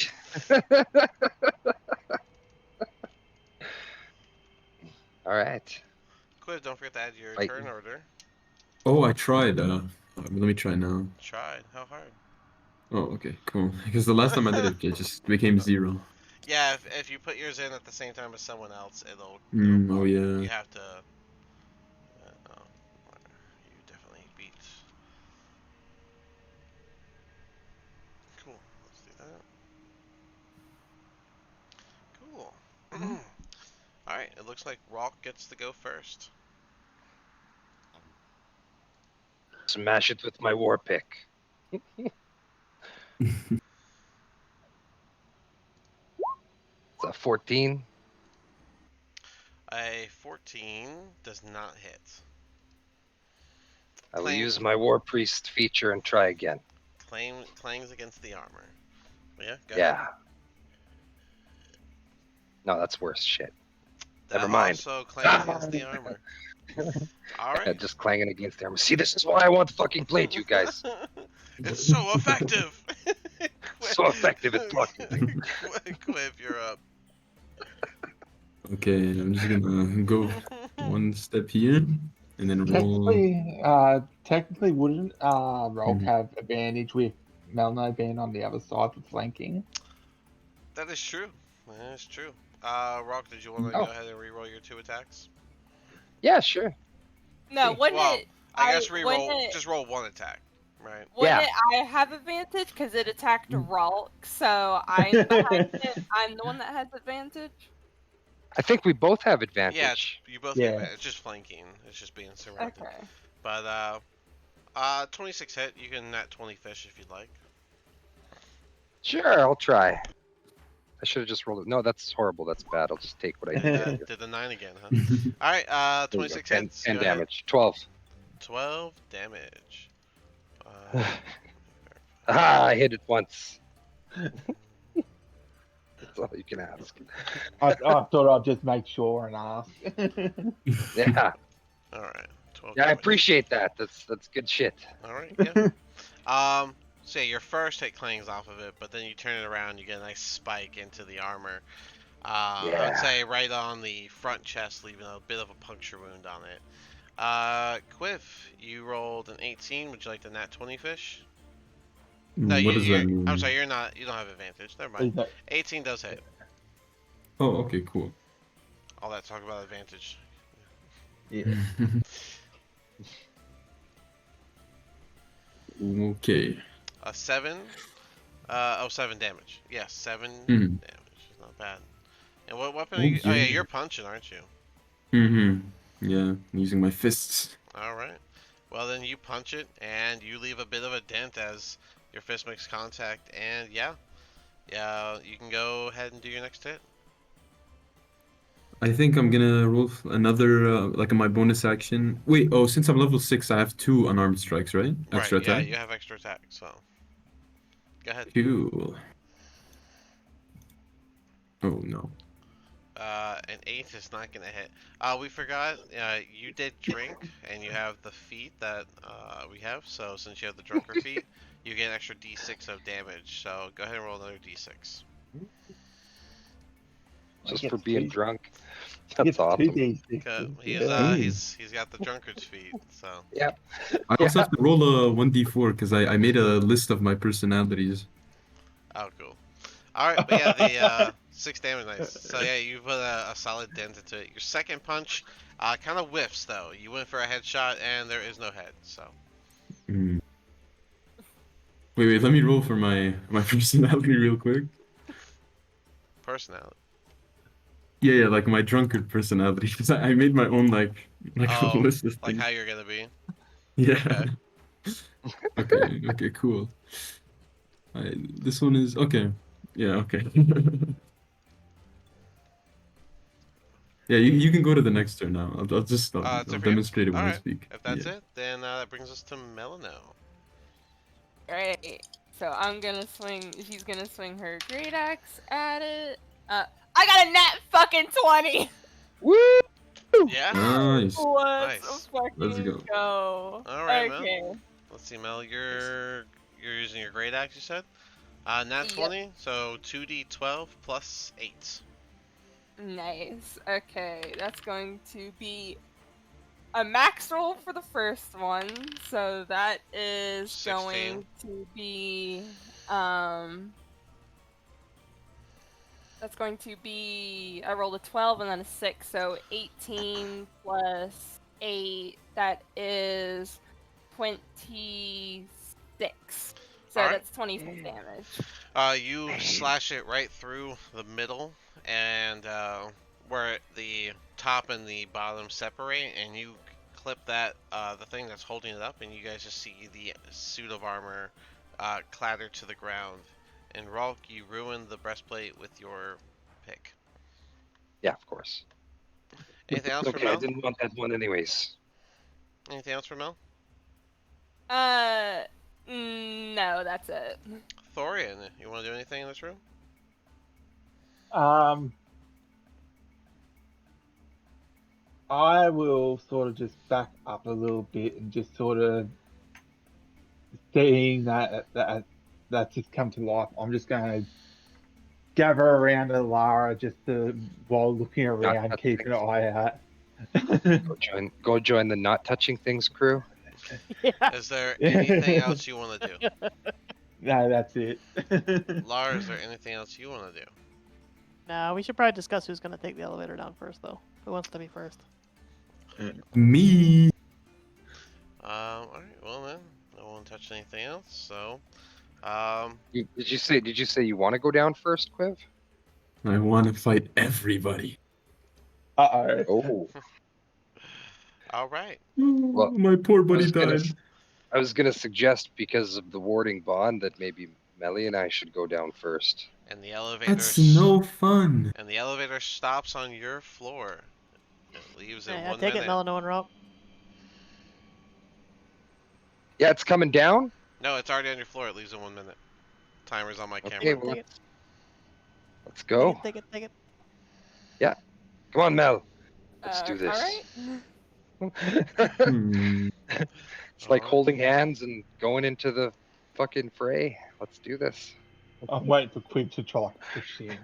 good. All right. Quiv, don't forget to add your Fight. turn order. oh, I tried. Let me try now. Tried. How hard? Oh, okay, cool. Because the last time I did it, it just became 0. Yeah, Yeah, if you put yours in at the same time as someone else, it'll Oh bump. yeah. You have to. Oh, you definitely beat. Cool. Let's do that. Cool. All right. It looks like Rock gets to go first. Smash it with my war pick. It's a 14. A 14 does not hit. I will Clang, use my war priest feature and try again. clangs against the armor. Yeah, go ahead. Yeah. No, that's worse shit. That Never mind. also clangs against the armor. All Yeah, right. just clanging against the armor. See, this is why I want to fucking play you guys. It's so effective. So effective at talking to you. Quiv, you're up. Okay, I'm just gonna go one step here and then roll. Technically, wouldn't Rolk Mhm. have advantage with Melno being on the other side for flanking? That is true. That is true. Rock, did you want to Oh. go ahead and reroll your 2 attacks? Yeah, sure. No, See. wouldn't Well, it? I guess wouldn't reroll. it? Just roll 1 attack, right? Wouldn't Yeah. it? I have advantage because it attacked Ralk, so I'm behind it. I'm the one that has advantage. I think we both have Yeah, advantage. you both Yeah. get advantage. It's just flanking. It's just being surrounded. Okay. But 26 hit. You can nat 20 fish if you'd like. Sure, I'll try. I should have just rolled it. No, that's horrible. That's bad. I'll just take what I did. Did the 9 again, huh? All right. There you go. 26 10, hits. 10 Go ahead. damage. 12. 12 damage. Ah, I hit it once. That's all you can ask. I thought I'd just make sure and ask. Yeah. All right. 12 Yeah, I damage. appreciate that. That's good shit. All right. Yeah. So yeah, your first hit clangs off of it, but then you turn it around, you get a nice spike into the armor. I would Yeah. say right on the front chest, leaving a bit of a puncture wound on it. Quiff, you rolled an 18. Would you like the nat 20 fish? No, What does that mean? I'm sorry, you're not. You don't have advantage. Never mind. 18 does hit. Oh, okay, cool. All that talk about advantage. Yeah. Okay. A 7. 7 damage. Yes, 7 Mhm. damage. Not bad. And what weapon are you? Oh yeah, Okay. you're punching, aren't you? Yeah, I'm using my fists. All right. Well, then you punch it, and you leave a bit of a dent as your fist makes contact, and yeah, you can go ahead and do your next hit. I think I'm gonna roll another like my bonus action. Wait, oh, since I'm level 6, I have 2 unarmed strikes, right? Extra Right. Yeah, attack. you have extra attack, so go ahead. Cool. Oh no. An 8 is not gonna hit. We forgot. You did drink, and you have the feat that we have. So since you have the drunker feat, you get an extra D6 of damage. So go ahead and roll another D6. Just for being drunk. He That's gets two awesome. He's got the drunkard's feat. So Yep. I also have to roll a 1d4 because I made a list of my personalities. oh cool. All right, but yeah, the 6 damage, nice. So yeah, you put a solid dent into it. Your second punch, kind of whiffs though. You went for a headshot, and there is no head. So Mm. Wait, let me roll for my personality real quick. personality. Yeah, like my drunkard personality. 'Cause I made my own like Oh, list of like things. how you're gonna be. Yeah. Okay, cool. This one is okay. Yeah, okay. Yeah, you can go to the next turn now. I'll That's I'll it for you? demonstrate it when I Alright. speak. If that's Yeah. it, then that brings us to Melano. Alright. So I'm gonna swing. She's gonna swing her great axe at it. I got a net fucking 20. Woo! Yeah? Nice. Let's Nice. fucking Let's go. go. Alright, Okay. Mel. Let's see, Mel. You're using your great axe, you said? Nat Yep. 20, so 2d12 plus 8. Nice. Okay, that's going to be a max roll for the first one. So that is 16. going to be That's going to be, I rolled a 12 and then a 6, so 18 plus 8, that is 26. All So right. that's 26 damage. You slash it right through the middle, and where the top and the bottom separate, and you clip that the thing that's holding it up, and you guys just see the suit of armor clatter to the ground. And Rolk, you ruined the breastplate with your pick. Yeah, of course. Anything else It's for okay. I Mel? didn't want that one anyways. Anything else for Mel? Uh, no, that's it. Thorian, you want to do anything in this room? I will sort of just back up a little bit and just sort of seeing that's just come to life. I'm just going to gather around Alara just to while looking Not around, touching keeping things. an eye out. Go join the not touching things crew. Yeah. Is there anything else you want to do? No, that's it. Lara, is there anything else you want to do? No, we should probably discuss who's gonna take the elevator down first, though. Who wants to be first? Me. Alright, well then, no one touched anything else, so, um, Did you say you want to go down first, Quiv? I want to fight everybody. Uh-oh. Oh, alright. well, My poor I buddy was gonna died. I was gonna suggest because of the warding bond that maybe Melly and I should go down first. And That's no fun. the elevator stops on your floor. It leaves in Yeah, 1 take it, minute. Melano and Rock. Yeah, it's coming down. No, it's already on your floor. It leaves in 1 minute. Timer's on my Okay, camera. well, Take it, let's take go. it, take it, take it. Come on, Mel. Let's do this. Alright. It's like Alright. holding hands and going into the fucking fray. Let's do this. I'm waiting for Quinn to try like push in.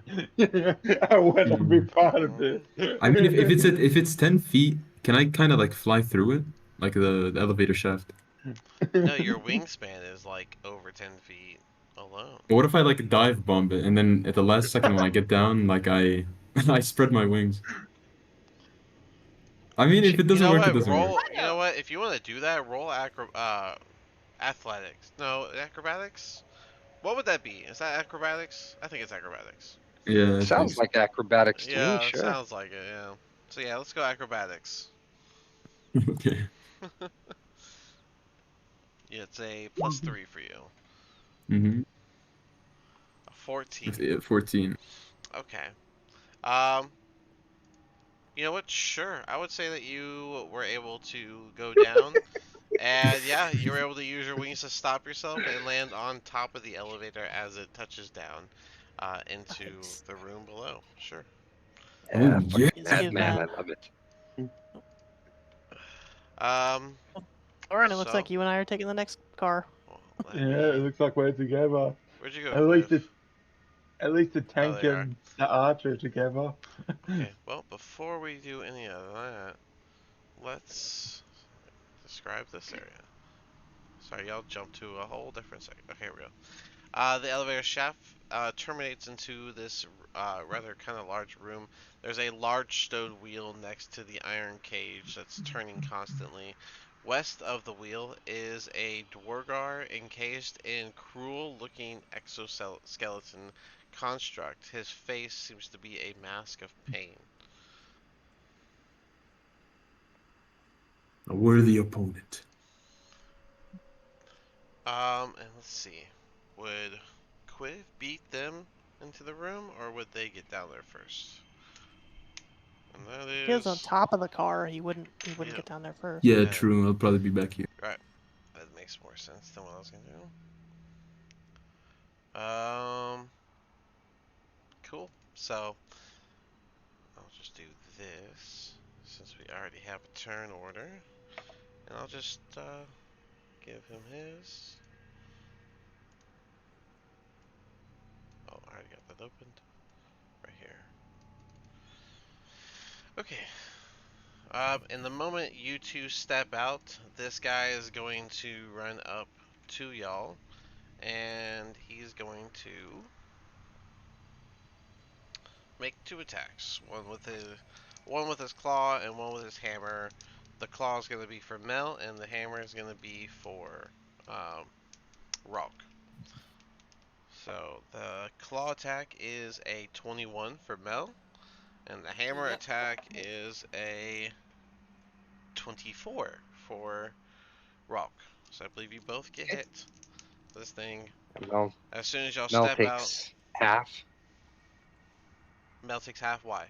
I want to be part of it. I mean, if it's 10 feet, can I kind of like fly through it, like the elevator shaft? No, your wingspan is like over 10 feet alone. But what if I like dive bomb it, and then at the last second when I get down, like I I spread my wings? I mean, if it You doesn't know work, it what? doesn't work. You know what? If you want to do that, roll athletics. No, acrobatics? What would that be? Is that acrobatics? I think it's acrobatics. Yeah, I think Sounds like acrobatics to me. Yeah, it Sure. sounds like it, yeah. So yeah, let's go acrobatics. okay. Yeah, it's a +3 for you. Mm-hmm. A 14. 14. Okay. Um, you know what? Sure. I would say that you were able to go down. And yeah, you were able to use your wings to stop yourself and land on top of the elevator as it touches down into Nice. the room below. Sure. Yeah, Oh fucking yeah. Excuse Batman. man. I love it. Um, Lauren, it looks so, like you and I are taking the next car. well, Yeah, it looks like we're together. Where'd you go, At Quiv? least it, at least the Oh, tank they are. and the archer are together. Okay, well, before we do any of that, let's describe this area. Sorry, y'all jumped to a whole different second. Okay, here we go. The elevator shaft terminates into this rather kind of large room. There's a large stone wheel next to the iron cage that's turning constantly. West of the wheel is a Dwargar encased in cruel-looking exoskeleton construct. His face seems to be a mask of pain. A worthy opponent. And let's see. Would Quiv beat them into the room, or would they get down there first? And that If he was on is... top of the car, he wouldn't Yeah, get down there first. Yeah, yeah, true. I'll probably be back here. right. That makes more sense than what I was gonna do. Cool. So, I'll just do this, since we already have a turn order. And I'll just, give him his... Oh, I already got that opened. Right here. Okay. In the moment you two step out, this guy is going to run up to y'all, and he's going to make 2 attacks. One with his claw and one with his hammer. The claw is going to be for Mel, and the hammer is going to be for Rock. So the claw attack is a 21 for Mel, and the hammer Yep. attack is a 24 for Rock. So I believe you both get hit. This thing, Mel, as soon as y'all Mel step out, takes half Mel takes half. Why?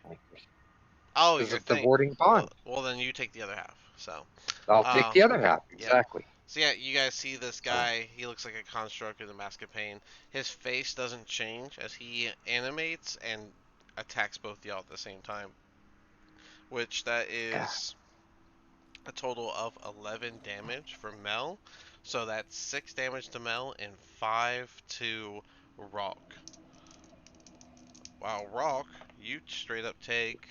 Oh, because your of the thing. warding bond. Well, then you take the other half. So, I'll take the other half. yeah. Exactly. So yeah, you guys see this guy. He looks like a construct in a mask of pain. His face doesn't change as he animates and attacks both y'all at the same time, which that Yeah. is a total of 11 damage for Mel. So that's 6 damage to Mel and 5 to Rock. While Rock, you straight up take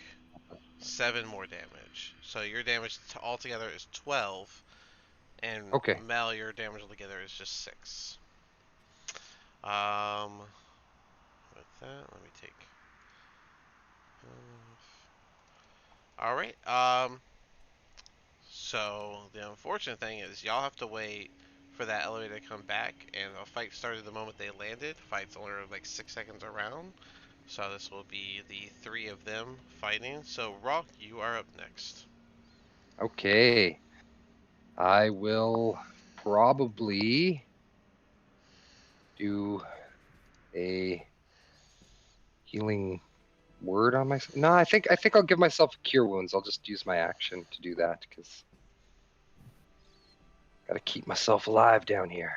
7 more damage. So your damage altogether is 12, and Okay. Mel, your damage altogether is just 6. Um, with that, let me take. All right. So the unfortunate thing is y'all have to wait for that elevator to come back, and the fight started the moment they landed. Fight's only like 6 seconds around, so this will be the 3 of them fighting. So Rock, you are up next. Okay. I will probably do a healing word on myself. No, I think I'll give myself cure wounds. I'll just use my action to do that because gotta keep myself alive down here.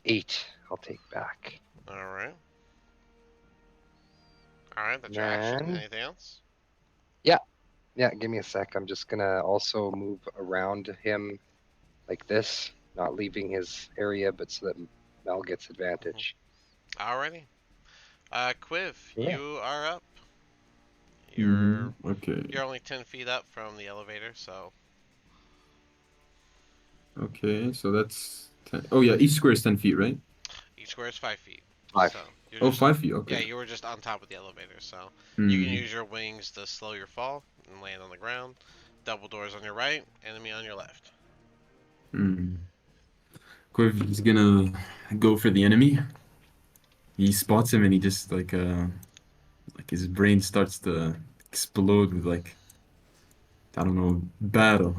8. I'll take back. All right. All right, that's your action. Then Anything else? yeah, give me a sec. I'm just gonna also move around him like this, not leaving his area, but so that Mel gets advantage. Alrighty. Quiv, Yeah. you are up. Mm-hmm. You're Okay. you're only 10 feet up from the elevator, so Okay, so that's 10. Oh yeah, each square is 10 feet, right? each square is 5 feet. 5. So you're Oh, just 5 feet. yeah, Okay. you were just on top of the elevator, so you can Hmm. use your wings to slow your fall and land on the ground. Double doors on your right, enemy on your left. Hmm. Quiv is gonna go for the enemy. He spots him and he just like his brain starts to explode with like I don't know, battle.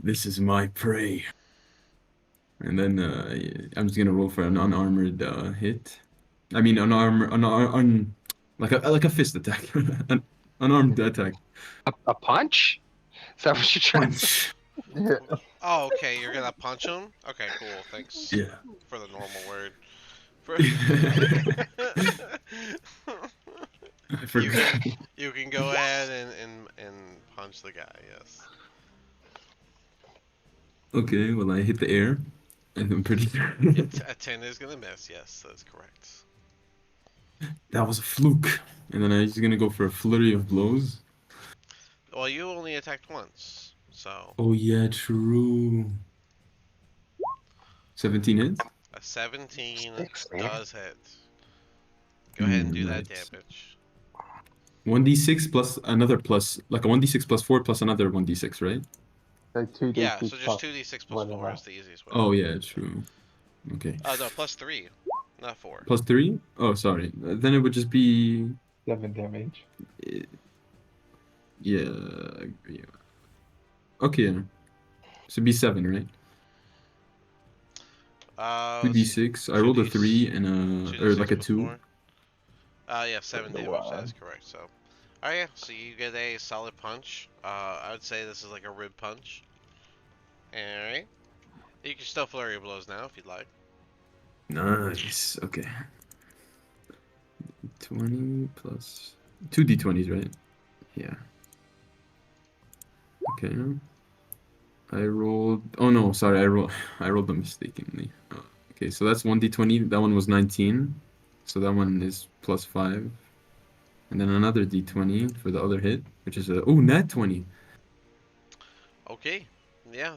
This is my prey. And then I'm just gonna roll for an unarmored hit. I mean, like a fist attack, an unarmed attack. A punch? Is that what you're trying to say? Punch. Yeah. Oh, okay, you're gonna punch him? Okay, cool. Thanks Yeah. for the normal word. For I you forgot. can you can go ahead and punch the guy. Yes. Okay, well I hit the air, and I'm pretty sure A 10 is gonna miss. Yes, that's correct. that was a fluke. And then I'm just gonna go for a flurry of blows. Well, you only attacked once, so Oh yeah, true. 17 hits. a 17 Sticks, man. does hit. Go ahead and do that Nice. damage. 1d6 plus another plus, like a 1d6 plus 4 plus another 1d6, right? So Yeah, 2d6 so just plus 2d6 plus 4 whatever. is the easiest way. Oh yeah, true. Okay. No, plus 3, not 4. Plus 3? Oh, sorry. Then it would just be 7 damage. uh, yeah. Yeah. Okay. Yeah. So it'd be 7, right? Let's see. 2d6. I rolled a 2d 3 and or 2d6 like a plus 2. 4. Yeah, 7 The damage. That one. is correct. So, alright, yeah. So you get a solid punch. I would say this is like a rib punch. Alright. You can still flurry of blows now if you'd like. Nice. Okay. 20 plus 2d20s, right? Yeah. Okay. I rolled. Oh no, sorry. I rolled them mistakenly. Okay, so that's 1d20. That one was 19. So that one is plus 5. And then another d20 for the other hit, which is a nat 20. Okay. Yeah,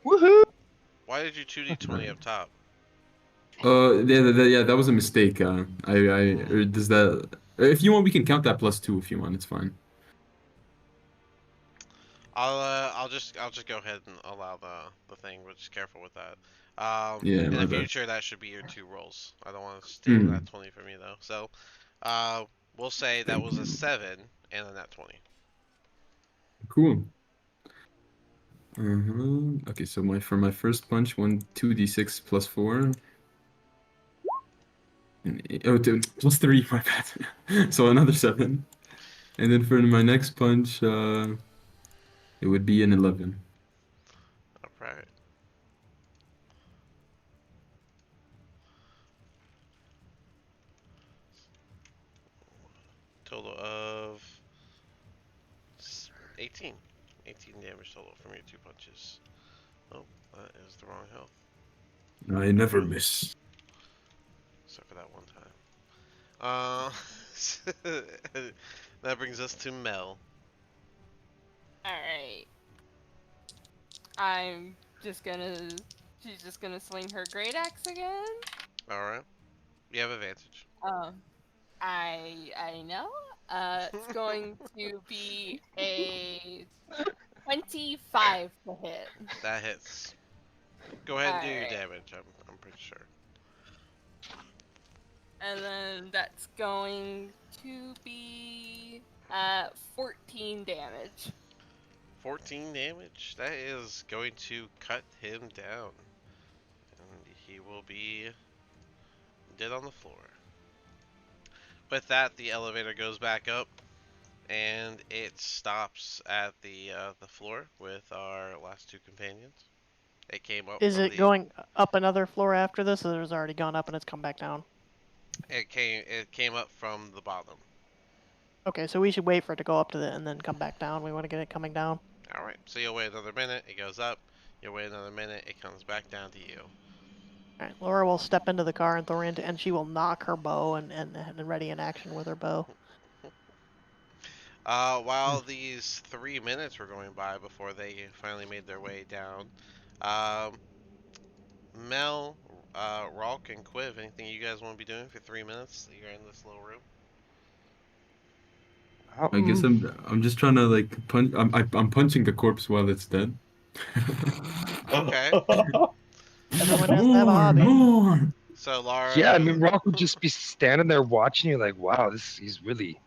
Woohoo! why did you 2d20 up top? Yeah, that was a mistake. Or does that? If you want, we can count that +2 if you want. It's fine. I'll just go ahead and allow the thing, but just careful with that. Yeah, In the my bad. future, that should be your 2 rolls. I don't want to steal that Hmm. 20 from you though. So, uh, we'll say that Thank was a you. 7 and a nat 20. Cool. Okay, so for my first punch, 2d6 +4. +3. My bad. So another 7. And then for my next punch, it would be an 11. Alright. Total of 18. 18 damage total from your 2 punches. Oh, that is the wrong health. I never miss. Except for that one time. That brings us to Mel. Alright. I'm just gonna. She's just gonna swing her great axe again. Alright. You have advantage. Um, I know. It's going to be a 25 to hit. That hits. Go ahead and do your Alright. damage. I'm pretty sure. And then that's going to be 14 damage. 14 damage. That is going to cut him down. And he will be dead on the floor. With that, the elevator goes back up, and it stops at the floor with our last 2 companions. It came up Is from it going up another floor after this, or has it already gone up and it's come back down? It came up from the bottom. Okay, so we should wait for it to go up to the and then come back down. We want to get it coming down. All right. So you'll wait another minute. It goes up. You'll wait another minute. It comes back down to you. All right, Laura will step into the car and throw her into, and she will knock her bow and ready in action with her bow. While these 3 minutes were going by before they finally made their way down, um, Mel, Rolk, and Quiv, anything you guys want to be doing for 3 minutes that you're in this little room? I guess I'm just trying to like punch. I'm punching the corpse while it's dead. Okay. Everyone has to have a More, hobby. more. So Lara, Yeah, I mean, Rock would just be standing there watching you, like, wow, he's really,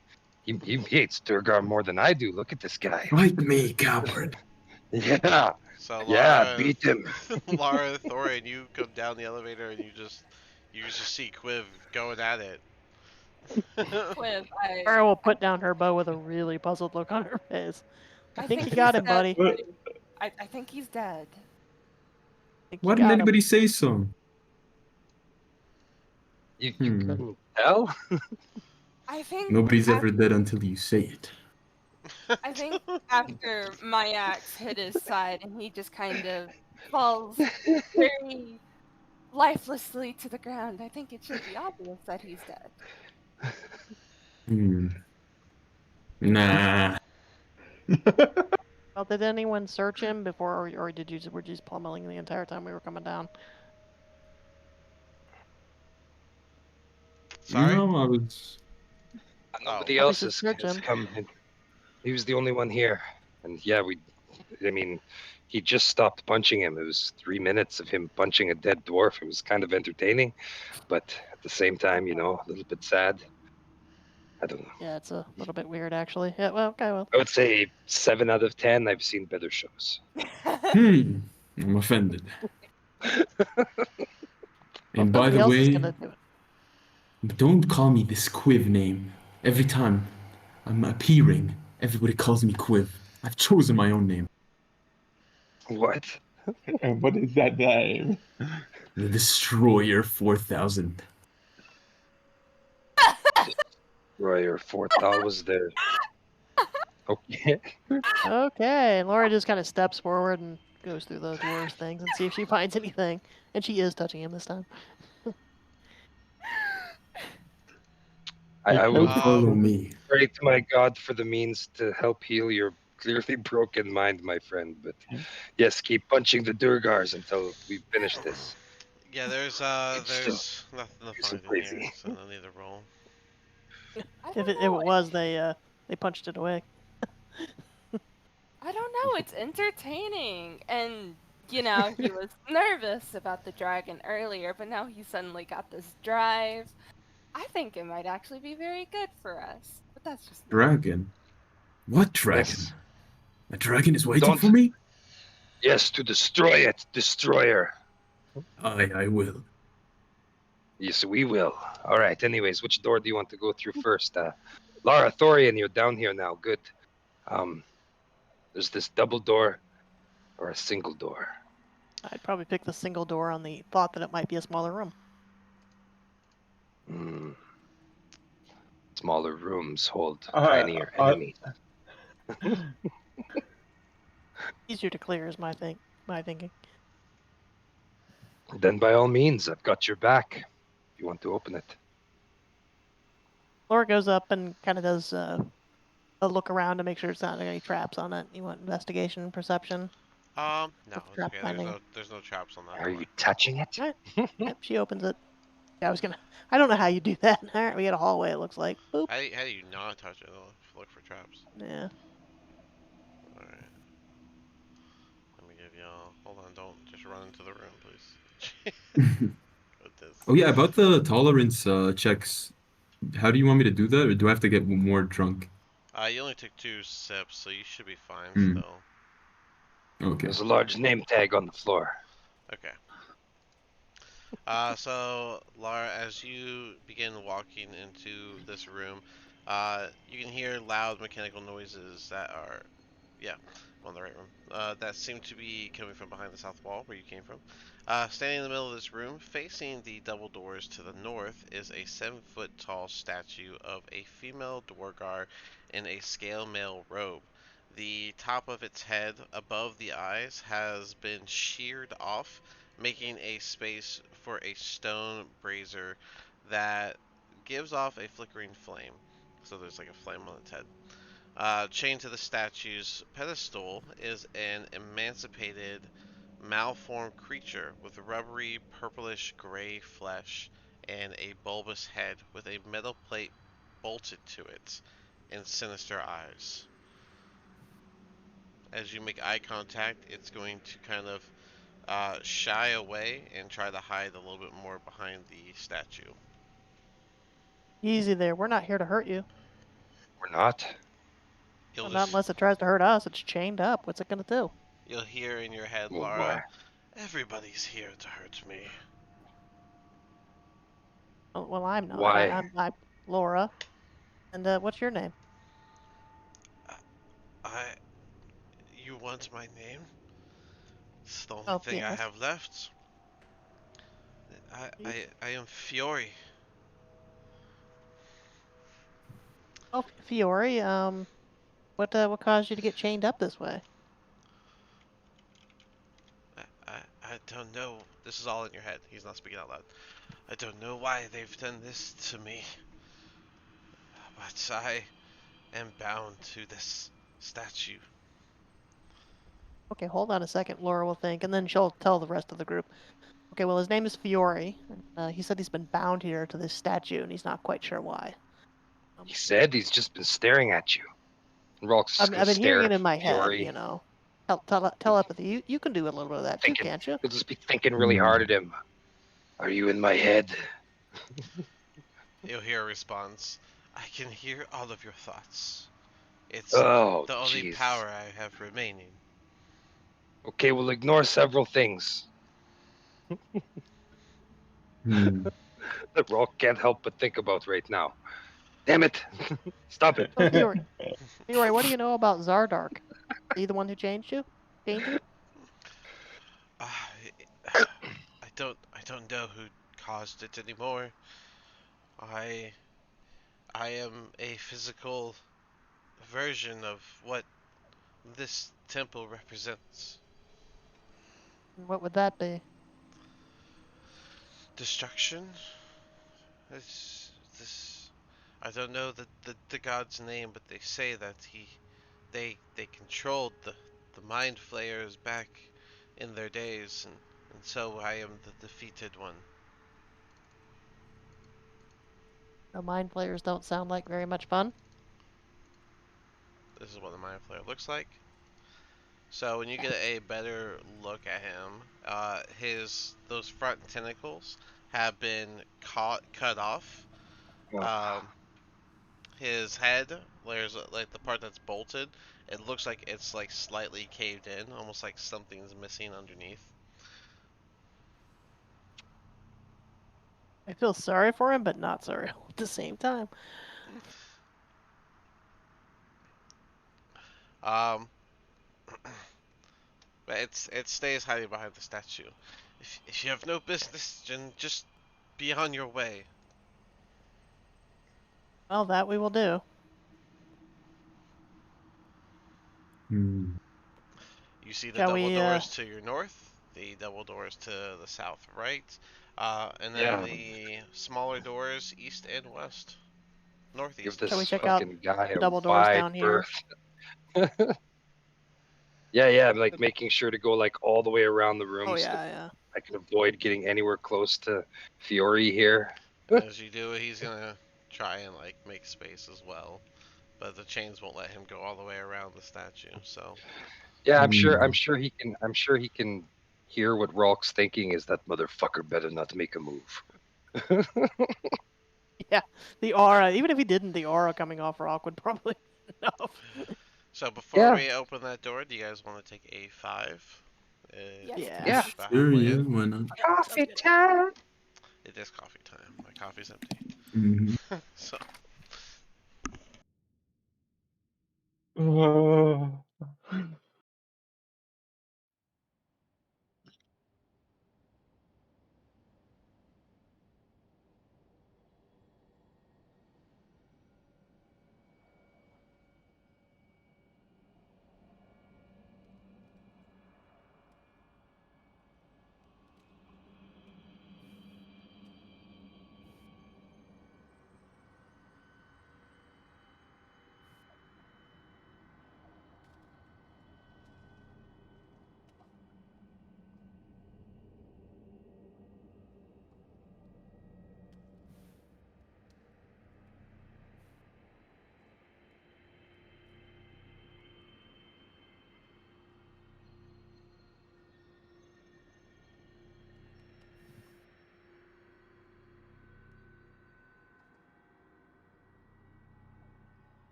he hates Durgar more than I do. Look at this guy. Fight me, coward. Yeah, so yeah, Lara, beat him. Lara, Thorian, you come down the elevator and you just see Quiv going at it. Quiv, Laura will put down her bow with a really puzzled look on her face. I think you he's got him, dead, buddy. buddy. I think he's dead. I think Why you didn't got him. anybody say so? You Hmm. couldn't tell? I think Nobody's ever dead until you say it. I think after my axe hit his side and he just kind of falls very lifelessly to the ground, I think it should be obvious that he's dead. Hmm. Nah. Well, did anyone search him before, or did you were you just pummeling the entire time we were coming down? Sorry? No, I was. Nobody Thought we else should search has him. come in. He was the only one here. And yeah, I mean, he just stopped punching him. It was 3 minutes of him punching a dead dwarf. It was kind of entertaining, but at the same time, you know, a little bit sad. I don't know. Yeah, it's a little bit weird, actually. Yeah, well, okay, well. I would say 7 out of 10. I've seen better shows. Hmm. I'm offended. Well, And if by nobody the else is way, gonna do it. don't call me this Quiv name. Every time I'm appearing, everybody calls me Quiv. I've chosen my own name. What? And what is that name? The Destroyer 4000. Royer Forthal was there. Okay. Okay, and Laura just kind of steps forward and goes through the dwarves things and see if she finds anything. And she is touching him this time. I will Follow me. pray to my God for the means to help heal your clearly broken mind, my friend. But yes, keep punching the Durgars until we finish this. Yeah, It's still there's nothing to some find in here, crazy. so no need to roll. I If don't it know. was, they punched it away. I don't know. It's entertaining, and he was nervous about the dragon earlier, but now he suddenly got this drive. I think it might actually be very good for us, but that's just me. Dragon? What Yes. dragon? A dragon is waiting Don't. for me? Yes, to destroy it, destroyer. I will. Yes, we will. All right. Anyways, which door do you want to go through first? Lara, Thorian, you're down here now. Good. Um, there's this double door or a single door. I'd probably pick the single door on the thought that it might be a smaller room. Hmm. Smaller rooms hold I, tinier I, enemies. Easier to clear is my thinking. Then, by all means, I've got your back. If you want to open it. Laura goes up and kind of does a look around to make sure it's not any traps on it. You want investigation, perception No, with it's trap okay. finding. There's no traps on that Are you door. touching it? All right. Yep, she opens it. Yeah, I was gonna. I don't know how you do that. All right, we got a hallway. It looks like. Boop. How do you not touch it? Look for traps. Yeah. All right. Let me give y'all. Hold on. Don't just run into the room, please. Goodness. Oh yeah, about the tolerance checks. How do you want me to do that, or do I have to get more drunk? You only took 2 sips, so you should be fine Hmm. still. Okay. There's a large name tag on the floor. Okay. So Lara, as you begin walking into this room, you can hear loud mechanical noises that are, yeah, on the right room. That seem to be coming from behind the south wall where you came from. Standing in the middle of this room, facing the double doors to the north, is a 7 foot tall statue of a female Dwargar in a scale mail robe. The top of its head, above the eyes, has been sheared off, making a space for a stone brazier that gives off a flickering flame. So there's like a flame on its head. Chained to the statue's pedestal is an emancipated, malformed creature with rubbery purplish gray flesh and a bulbous head with a metal plate bolted to it and sinister eyes. As you make eye contact, it's going to kind of shy away and try to hide a little bit more behind the statue. Easy there. We're not here to hurt you. We're not. You'll Well, not just unless it tries to hurt us. It's chained up. What's it gonna do? you'll hear in your head, Oh my. Lara, everybody's here to hurt me. Oh, well, I'm not. Why? I'm Laura. And what's your name? I You want my name? It's the only Oh, thing I yes. have left. I am Fiore. Oh, Fiore. What caused you to get chained up this way? I don't know. This is all in your head. He's not speaking out loud. I don't know why they've done this to me, but I am bound to this statue. Okay, hold on a second. Laura will think, and then she'll tell the rest of the group. Okay, well, his name is Fiore. And, he said he's been bound here to this statue, and he's not quite sure why. He said he's just been staring at you. And Rolk's just gonna I've been hearing stare it at in my head, Fiore, telepathy. You can do a little bit of that too, thinking can't you? he'll just be thinking really Hmm. hard at him. Are you in my head? You'll hear a response. I can hear all of your thoughts. It's Oh, the only jeez. power I have remaining. Okay, we'll ignore several things Hmm. that Rolk can't help but think about right now. Damn it! Stop it. So Fiore, what do you know about Zardark? Is he the one who changed you? Chained you? I, I don't know who caused it anymore. I I am a physical version of what this temple represents. What would that be? Destruction? It's this. I don't know the god's name, but they say that they controlled the mind flayers back in their days, and And so I am the defeated one. The mind players don't sound like very much fun. This is what the mind player looks like. So when you get a better look at him, his those front tentacles have been cut off. Oh, Um, his head, there's like the part that's bolted. It looks like it's like slightly caved in, almost like something's missing underneath. I feel sorry for him, but not sorry at the same time. Um, but it stays hiding behind the statue. If you have no business, then just be on your way. Well, that we will do. Hmm. You see the Shall double we, doors to your north, the double doors to the south, right, and then yeah. the smaller doors east and west, Give northeast and shall we this check northwest. out fucking guy the a double doors wide down here? berth. Yeah, like making sure to go like all the way around the room Oh, so that yeah. I can avoid getting anywhere close to Fiore here. As you do it, he's gonna try and like make space as well, but the chains won't let him go all the way around the statue. So Yeah, I'm Hmm. sure he can. I'm sure he can hear what Rolk's thinking. Is that motherfucker better not make a move? Yeah, the aura. Even if he didn't, the aura coming off Rock would probably be enough. so before Yeah, we open that door, do you guys want to take a five? Yes, Get Yeah. yeah. please. us about Sure, halfway yeah, in. why not? Yeah, sounds Coffee good. time. It is coffee time. My coffee's empty. Hmm. So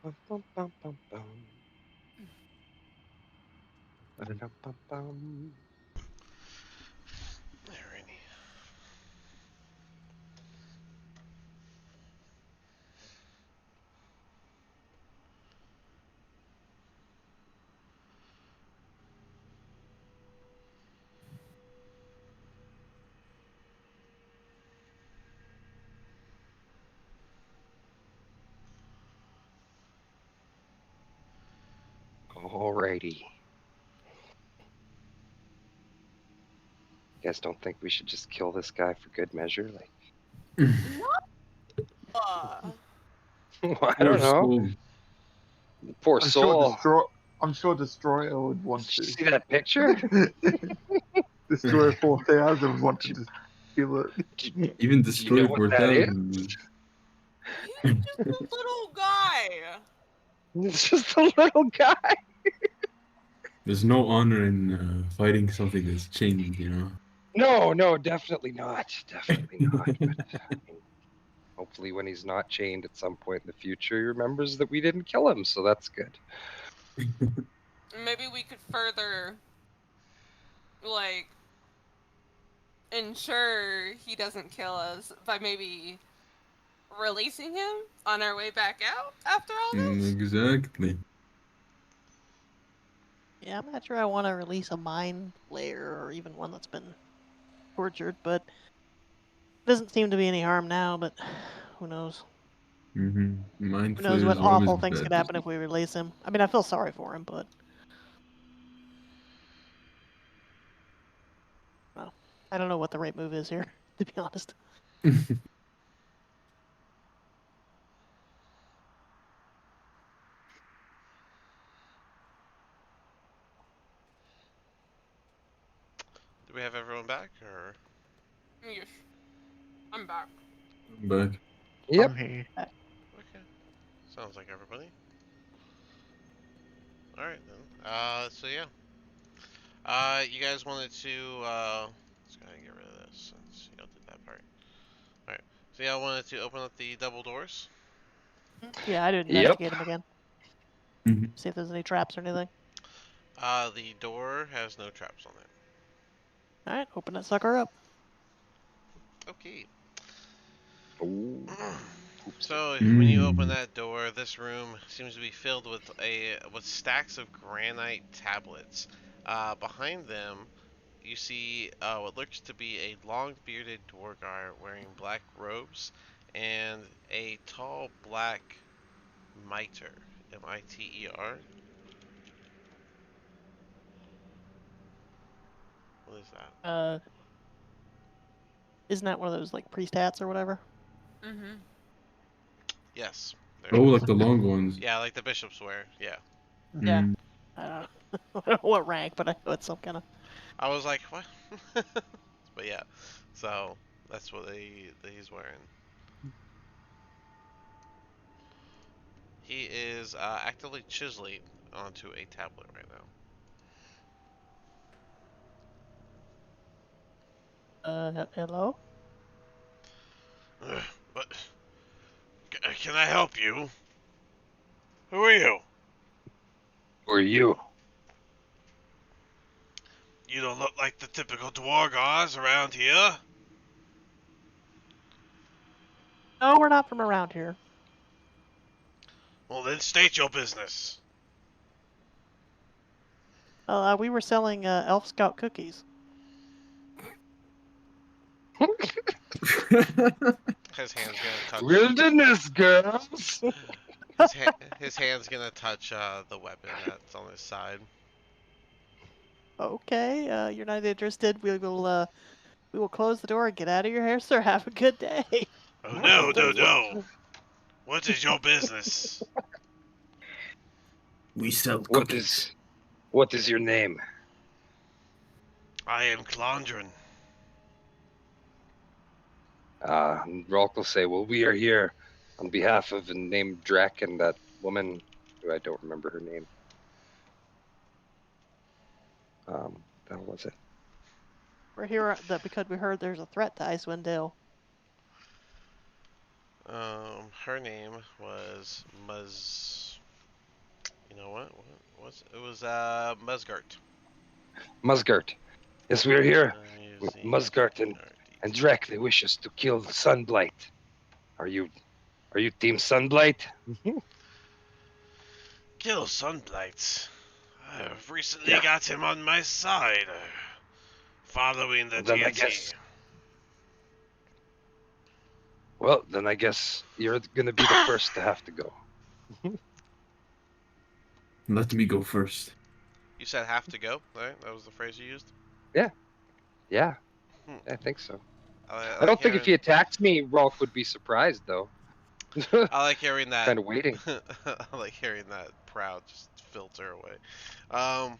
Bum, bum, bum, bum, bum. Ba-da-dum-bum-bum. alrighty. Alrighty. You guys don't think we should just kill this guy for good measure? Like, Uh, I Poor don't know. soul. Poor I'm sure soul. I'm sure Destroyer would want Did you to. see that picture? Destroyer 4000 would want to just kill it. Even Do you know Destroyer what that is? 4000. he's just a little guy. It's just a little guy. There's no honor in fighting something that's chained, you know? No, definitely not. Definitely not. But I mean, hopefully, when he's not chained at some point in the future, he remembers that we didn't kill him. So that's good. Maybe we could further, like, ensure he doesn't kill us by maybe releasing him on our way back out after all this. Exactly. Yeah, I'm not sure I want to release a mind layer or even one that's been tortured, but doesn't seem to be any harm now, but who knows? Mind Who knows what flayers are always awful things bad could happen if business. we release him. I mean, I feel sorry for him, but well, I don't know what the right move is here, to be honest. Do we have everyone back, or? Yes, I'm back. Back. Yep. I'm here. Okay, sounds like everybody. All right then. So yeah. You guys wanted to. Let's go ahead and get rid of this since y'all did that part. All right. So y'all wanted to open up the double doors. Yeah, I'd Yep. investigate him again. Mhm. See if there's any traps or anything. The door has no traps on it. Alright, open that sucker up. Okay. Ooh. So when you open Mm. that door, this room seems to be filled with stacks of granite tablets. Behind them, you see what looks to be a long bearded Dwargar wearing black robes and a tall black mitre. Miter. What is that? Isn't that one of those like priest hats or whatever? Mm-hmm. Yes, there Oh, it like is. the long ones. Yeah, like the bishops wear. Yeah. Yeah. Mm. I don't know. I don't know what rank, but I know it's some kind of. I was like, what? But yeah, so that's what he's wearing. He is actively chiseling onto a tablet right Hello? now. But can I help you? Who are you? Who are you? You don't look like the typical Dwargars around here. No, we're not from around here. Well, then state your business. We were selling Elf Scout cookies. His hand's gonna touch. Wilderness girls. His his hand's gonna touch the weapon that's on his side. Okay, you're not interested. We will close the door and get out of your hair, sir. Have a good day. Oh What no, the no, what? no! What is your business? We sell What cookies. is your name? I am Clondrin. And Rolk will say, "Well, we are here on behalf of a named Drek and that woman who I don't remember her name. The hell was it? We're here because we heard there's a threat to Icewind Dale. Her name was Muz. You know what? What was it? Was Musgart. Musgart. Yes, we are here with Using Musgart and Drek. They wish us to kill Sunblight. Are you Team Sunblight? Kill Sunblight. I've recently Yeah. got him on my side, following the Then I deity. guess. Well, then I guess you're going to be the first to have to go. Let me go first. You said have to go, right? That was the phrase you used. Yeah, Hmm. I think so. I I like don't think if hearing. he attacked me, Rolk would be surprised though. I like hearing that. Kind of waiting. I like hearing that proud just filter away. Um.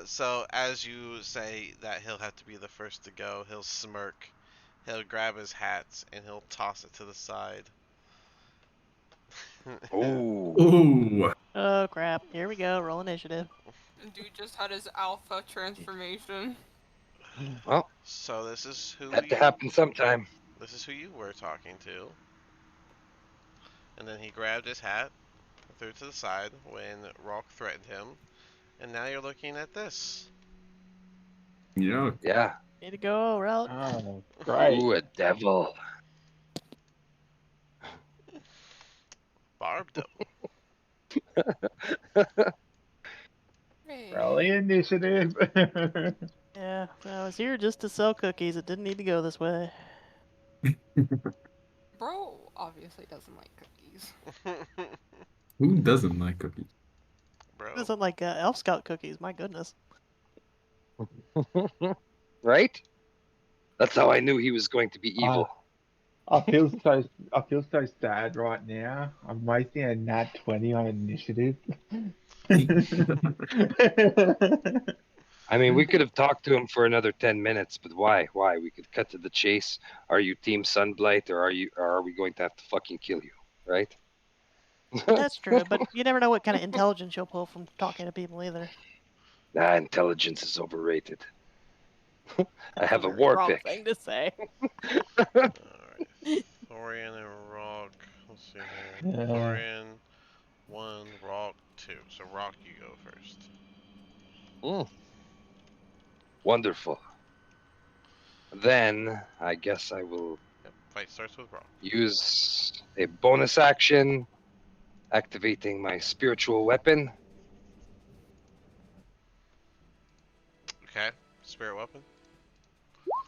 So as you say that he'll have to be the first to go, he'll smirk, he'll grab his hat, and he'll toss it to the side. Oh, Oh, Oh crap! Here we go. Roll initiative. Dude just had his alpha transformation. well, So had to happen sometime. this is who you were talking to. And then he grabbed his hat, threw it to the side when Rolk threatened him, and now you're looking at this. yeah. Yeah. Way to go, Relic. Oh, great. Ooh, a devil. Barb Devil. Hey. Rally initiative. Yeah, I was here just to sell cookies. It didn't need to go this way. Bro obviously doesn't like cookies. Who doesn't like cookies? It Bro. isn't like Elf Scout cookies. My goodness. Right? That's how I knew he was going to be I, evil. I feel so sad right now. I'm wasting a nat 20 on initiative. I mean, we could have talked to him for another 10 minutes, but why? Why? We could cut to the chase. Are you Team Sunblight, or are we going to have to fucking kill you? Right? That's true, but you never know what kind of intelligence you'll pull from talking to people either. Nah, intelligence is overrated. I That's have a very war wrong pick. thing to say. Alright. Thorian and Rock. Let's see here. Yeah. Thorian, 1, Rock, 2. So, Rock, you go first. Mm, wonderful. Then I guess I will Yep, fight starts with Rock. use a bonus action, activating my spiritual weapon. Okay, Spirit Weapon.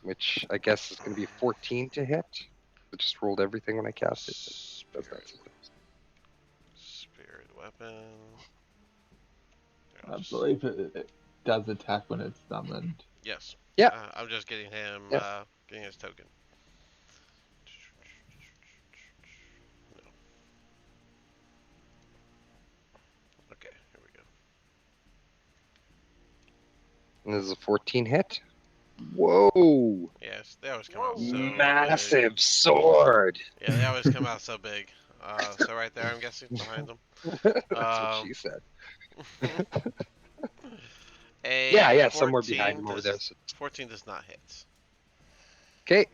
Which I guess is going to be 14 to hit. I just rolled everything when I cast it. Does that sometimes. Spirit Weapon. I believe it does attack when it's summoned. Yes. Yeah. I'm just getting him, Yeah. getting his token. No. Okay, here we go. And this is a 14 hit. Whoa! Yes, they always come out so big. Massive sword! Yeah, they always come out so big. So right there, I'm guessing, behind them. That's what she said. Yeah, somewhere behind him over there. 14 does not hit. Okay.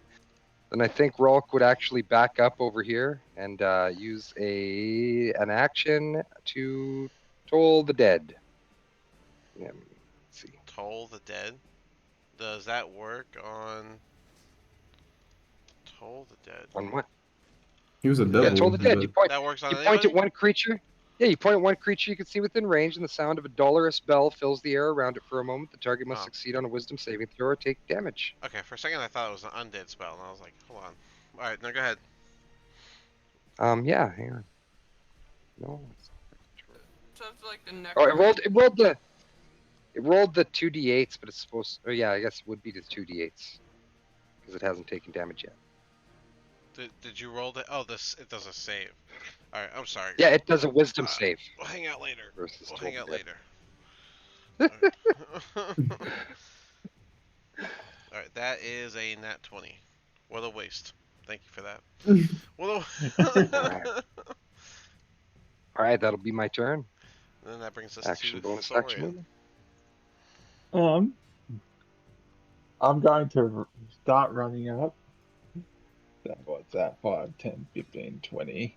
Then I think Rolk would actually back up over here and use an action to toll the dead. Let's see. Toll the Dead. Does that work on Toll the Dead? On what? He was a Yeah, devil. toll the dead. but- That works on You point anybody? at one creature. Yeah, you point at one creature you can see within range, and the sound of a dolorous bell fills the air around it for a moment. The target must Oh. succeed on a Wisdom saving throw or take damage. Okay, for a second I thought it was an undead spell, and I was like, hold on. Alright, now go ahead. Yeah, hang on. No. So it's like the next. Oh, it rolled the 2d8s, but it's supposed. Oh yeah, I guess it would be the 2d8s because it hasn't taken damage yet. Did you roll the? Oh, it does a save. Alright, I'm sorry. Yeah, it does a Wisdom save. We'll hang out later. Versus We'll Toll hang the out Dead. later. Alright, that is a nat 20. What a waste. Thank you for that. What a... All right, that'll be my turn. And then that brings us Action, to bonus Thorian. action. I'm going to start running up. So what's that? 5, 10, 15, 20.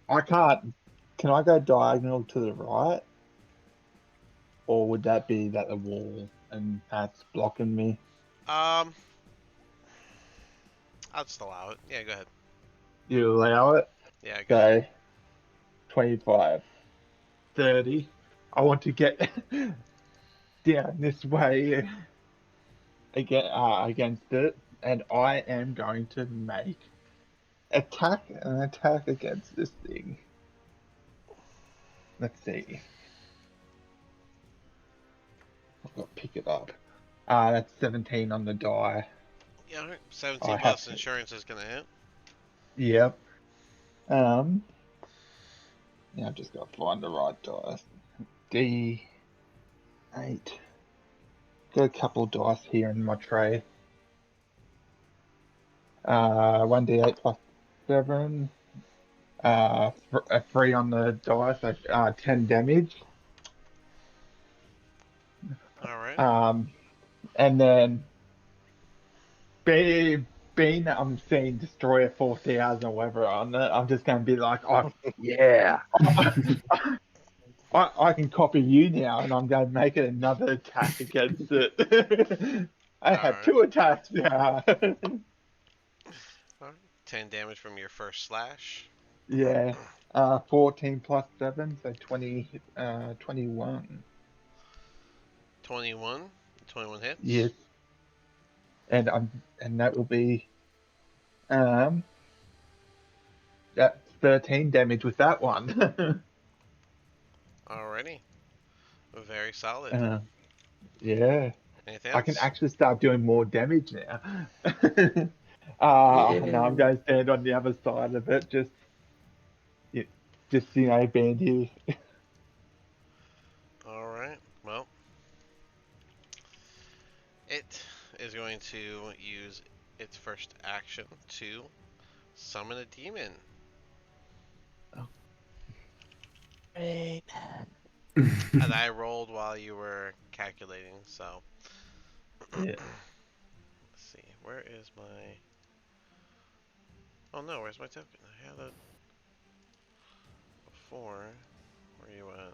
I can't. Can I go diagonal to the right? Or would that be that the wall and that's blocking me? I'll just allow it. Yeah, go ahead. You allow it? Yeah, go ahead. Okay. 25. 30. I want to get down this way against it, and I am going to make an attack against this thing. let's see. I've got to pick it up. That's 17 on the die. Yeah, alright. 17 I have plus to. insurance is gonna hit. Yep. Um. Yeah, I've just got to find the right dice. D8. Got a couple dice here in my tray. 1d8 plus 7. A 3 on the die, so 10 damage. Alright. Um, and then being that I'm seeing Destroyer 4000 or whatever on it, I'm just going to be like, Yeah. I can copy you now, and I'm going to make it another attack against it. I have Alright. 2 attacks now. Alright. 10 damage from your first slash. Yeah. 14 plus 7, so 21. 21. 21 hits. Yes. And that will be um that's 13 damage with that one. Alrighty. Very solid. uh, yeah. Anything I can else? actually start doing more damage now. Now I'm Yeah. going to stand on the other side of it, y- just band here. Alright. Well, it is going to use its first action to summon a demon. Great. And I rolled while you were calculating, so. Yeah. Let's see. Where is my. Oh no, where's my token? I had it before. Where are you at?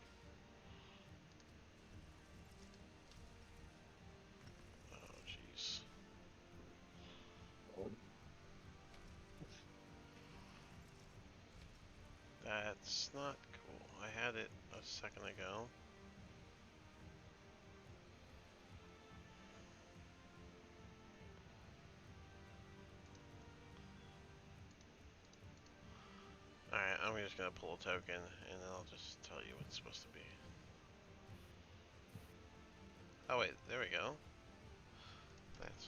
Oh, jeez. That's not cool. I had it a second ago. Alright, I'm just gonna pull a token and then I'll just tell you what it's supposed to be. Oh wait, there we go. That's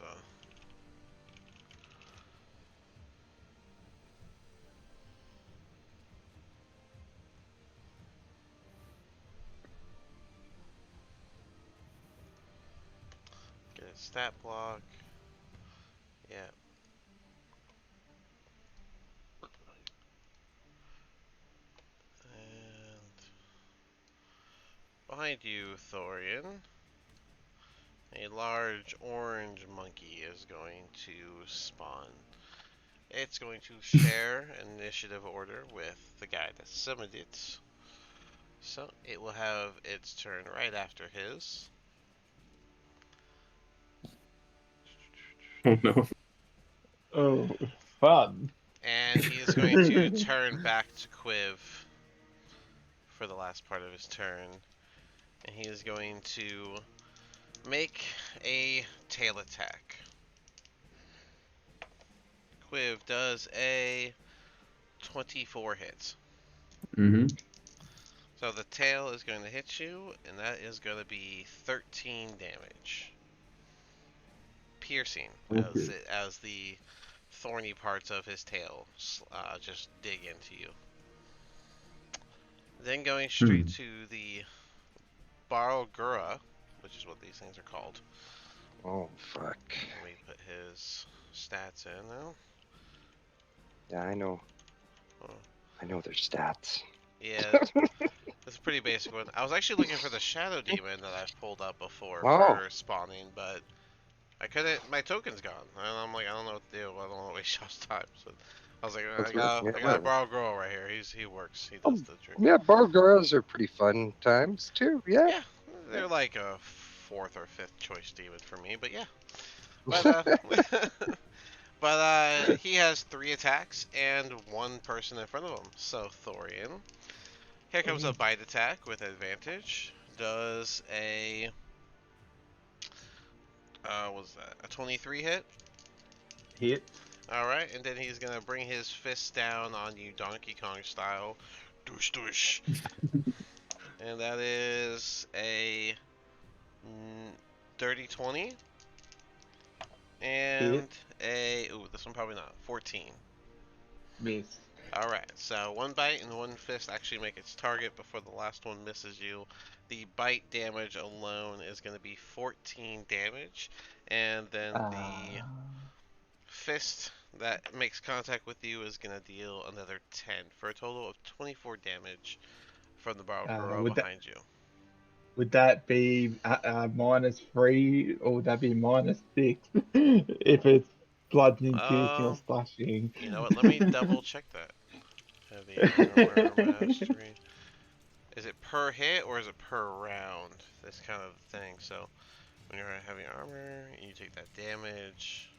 get a stat block. Yeah. And behind you, Thorian, a large orange monkey is going to spawn. It's going to share initiative order with the guy that summoned it. So it will have its turn right after his. Oh no. Oh, fun. And he is going to turn back to Quiv for the last part of his turn. And he is going to make a tail attack. Quiv does a 24 hit. Mm-hmm. So the tail is going to hit you, and that is going to be 13 damage. Piercing, Okay. as the thorny parts of his tail just dig into you. Then going straight Hmm. to the Barogura, which is what these things are called. Oh fuck. Let me put his stats in now. Yeah, I know. Oh, I know their stats. yeah, it's a pretty basic one. I was actually looking for the Shadow Demon that I've pulled up before Oh. for spawning, but I couldn't. My token's gone, and I'm like, I don't know what to do. I don't want to waste y'all's time. So I was like, That's right. Yeah, I got a whatever. Borrow Girl right here. He works. He Oh, does the trick. yeah, Bargoras are pretty fun times too. Yeah. Yeah, they're like a fourth or fifth choice demon for me, but yeah. But he has 3 attacks and 1 person in front of him. So Thorian, here comes a bite attack with advantage. Does a was that a 23 hit? Hit. All right, and then he's gonna bring his fist down on you, Donkey Kong style. Doosh doosh. And that is a dirty 20 and Hit. this one probably not, 14. Miss. Alright, so one bite and one fist actually make its target before the last one misses you. The bite damage alone is going to be 14 damage, and then the fist that makes contact with you is going to deal another 10 for a total of 24 damage from the Barbarella would that behind you. would that be -3 or would that be -6 if it's bludgeoning, piercing, or Um, slashing? you know what? Let me double check that. Heavy armor mastery. Is it per hit or is it per round? This kind of thing. So when you're in heavy armor, you take that damage.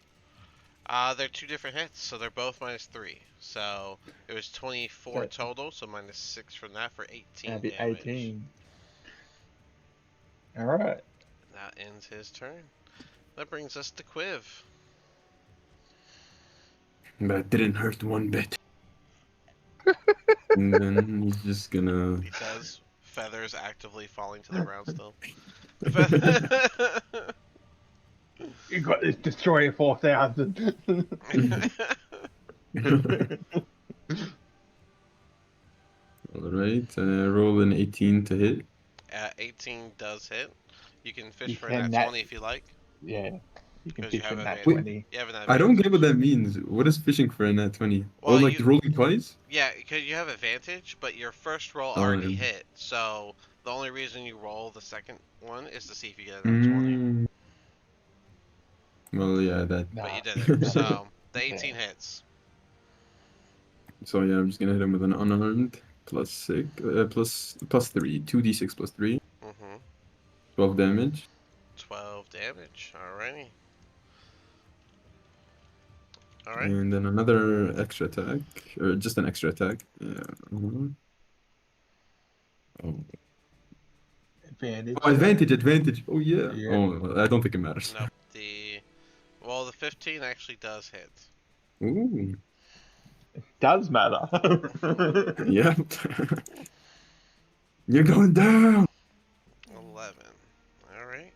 They're two different hits, so they're both -3. So it was 24 So total, so -6 from that for 18 that'd be damage. 18. All right. That ends his turn. That brings us to Quiv. That didn't hurt one bit. And then he's just gonna. He says, feathers actively falling to the ground still. You got this destroyer 4000. Alright, roll an 18 to hit. 18 does hit. You can fish You for a can nat nat 20 if you like, Yeah, you can because you fish have in that advantage. Wait, 20. You have an I don't get what advantage. that means. What is fishing for a nat 20? Oh, Well, like you rolling twice? yeah, because you have advantage, but your first roll Oh, already yeah. hit. So the only reason you roll the second one is to see if you get a nat 20. Mm, well, yeah, that. But you Nah. did it. So the Yeah. 18 hits. So yeah, I'm just gonna hit him with an unarmed +6, +3, 2d6 +3, Mm-hmm. 12 damage, 12 damage. Alrighty. Alright. and then another extra attack, or just an extra attack. Yeah. Oh. Advantage. Oh, advantage. Oh yeah. Yeah. Oh, well, I don't think it matters. Nope. The 15 actually does hit. Ooh. Does matter. Yeah. You're going down. 11. Alright.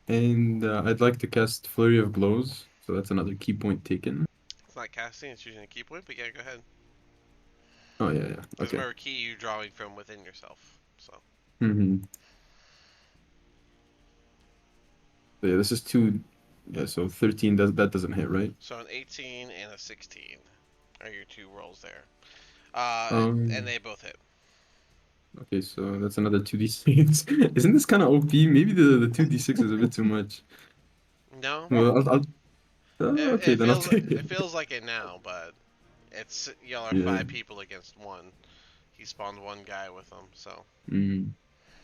And I'd like to cast Flurry of Blows, so that's another key point taken. It's not casting, it's using a key point, but yeah, go ahead. Oh yeah, yeah. Because Okay. remember, key you drawing from within yourself. So. Mm-hmm. So yeah, this is 2. Yeah, so 13 doesn't hit, right? So an 18 and a 16 are your two rolls there. And Um. they both hit. Okay, so that's another 2d6. Isn't this kind of OP? Maybe the 2d6 is a bit too much. No, Well, okay, it then I'll feels take it it. feels like it now, but y'all are Yeah. 5 people against one. He spawned one guy with him, so. Mm.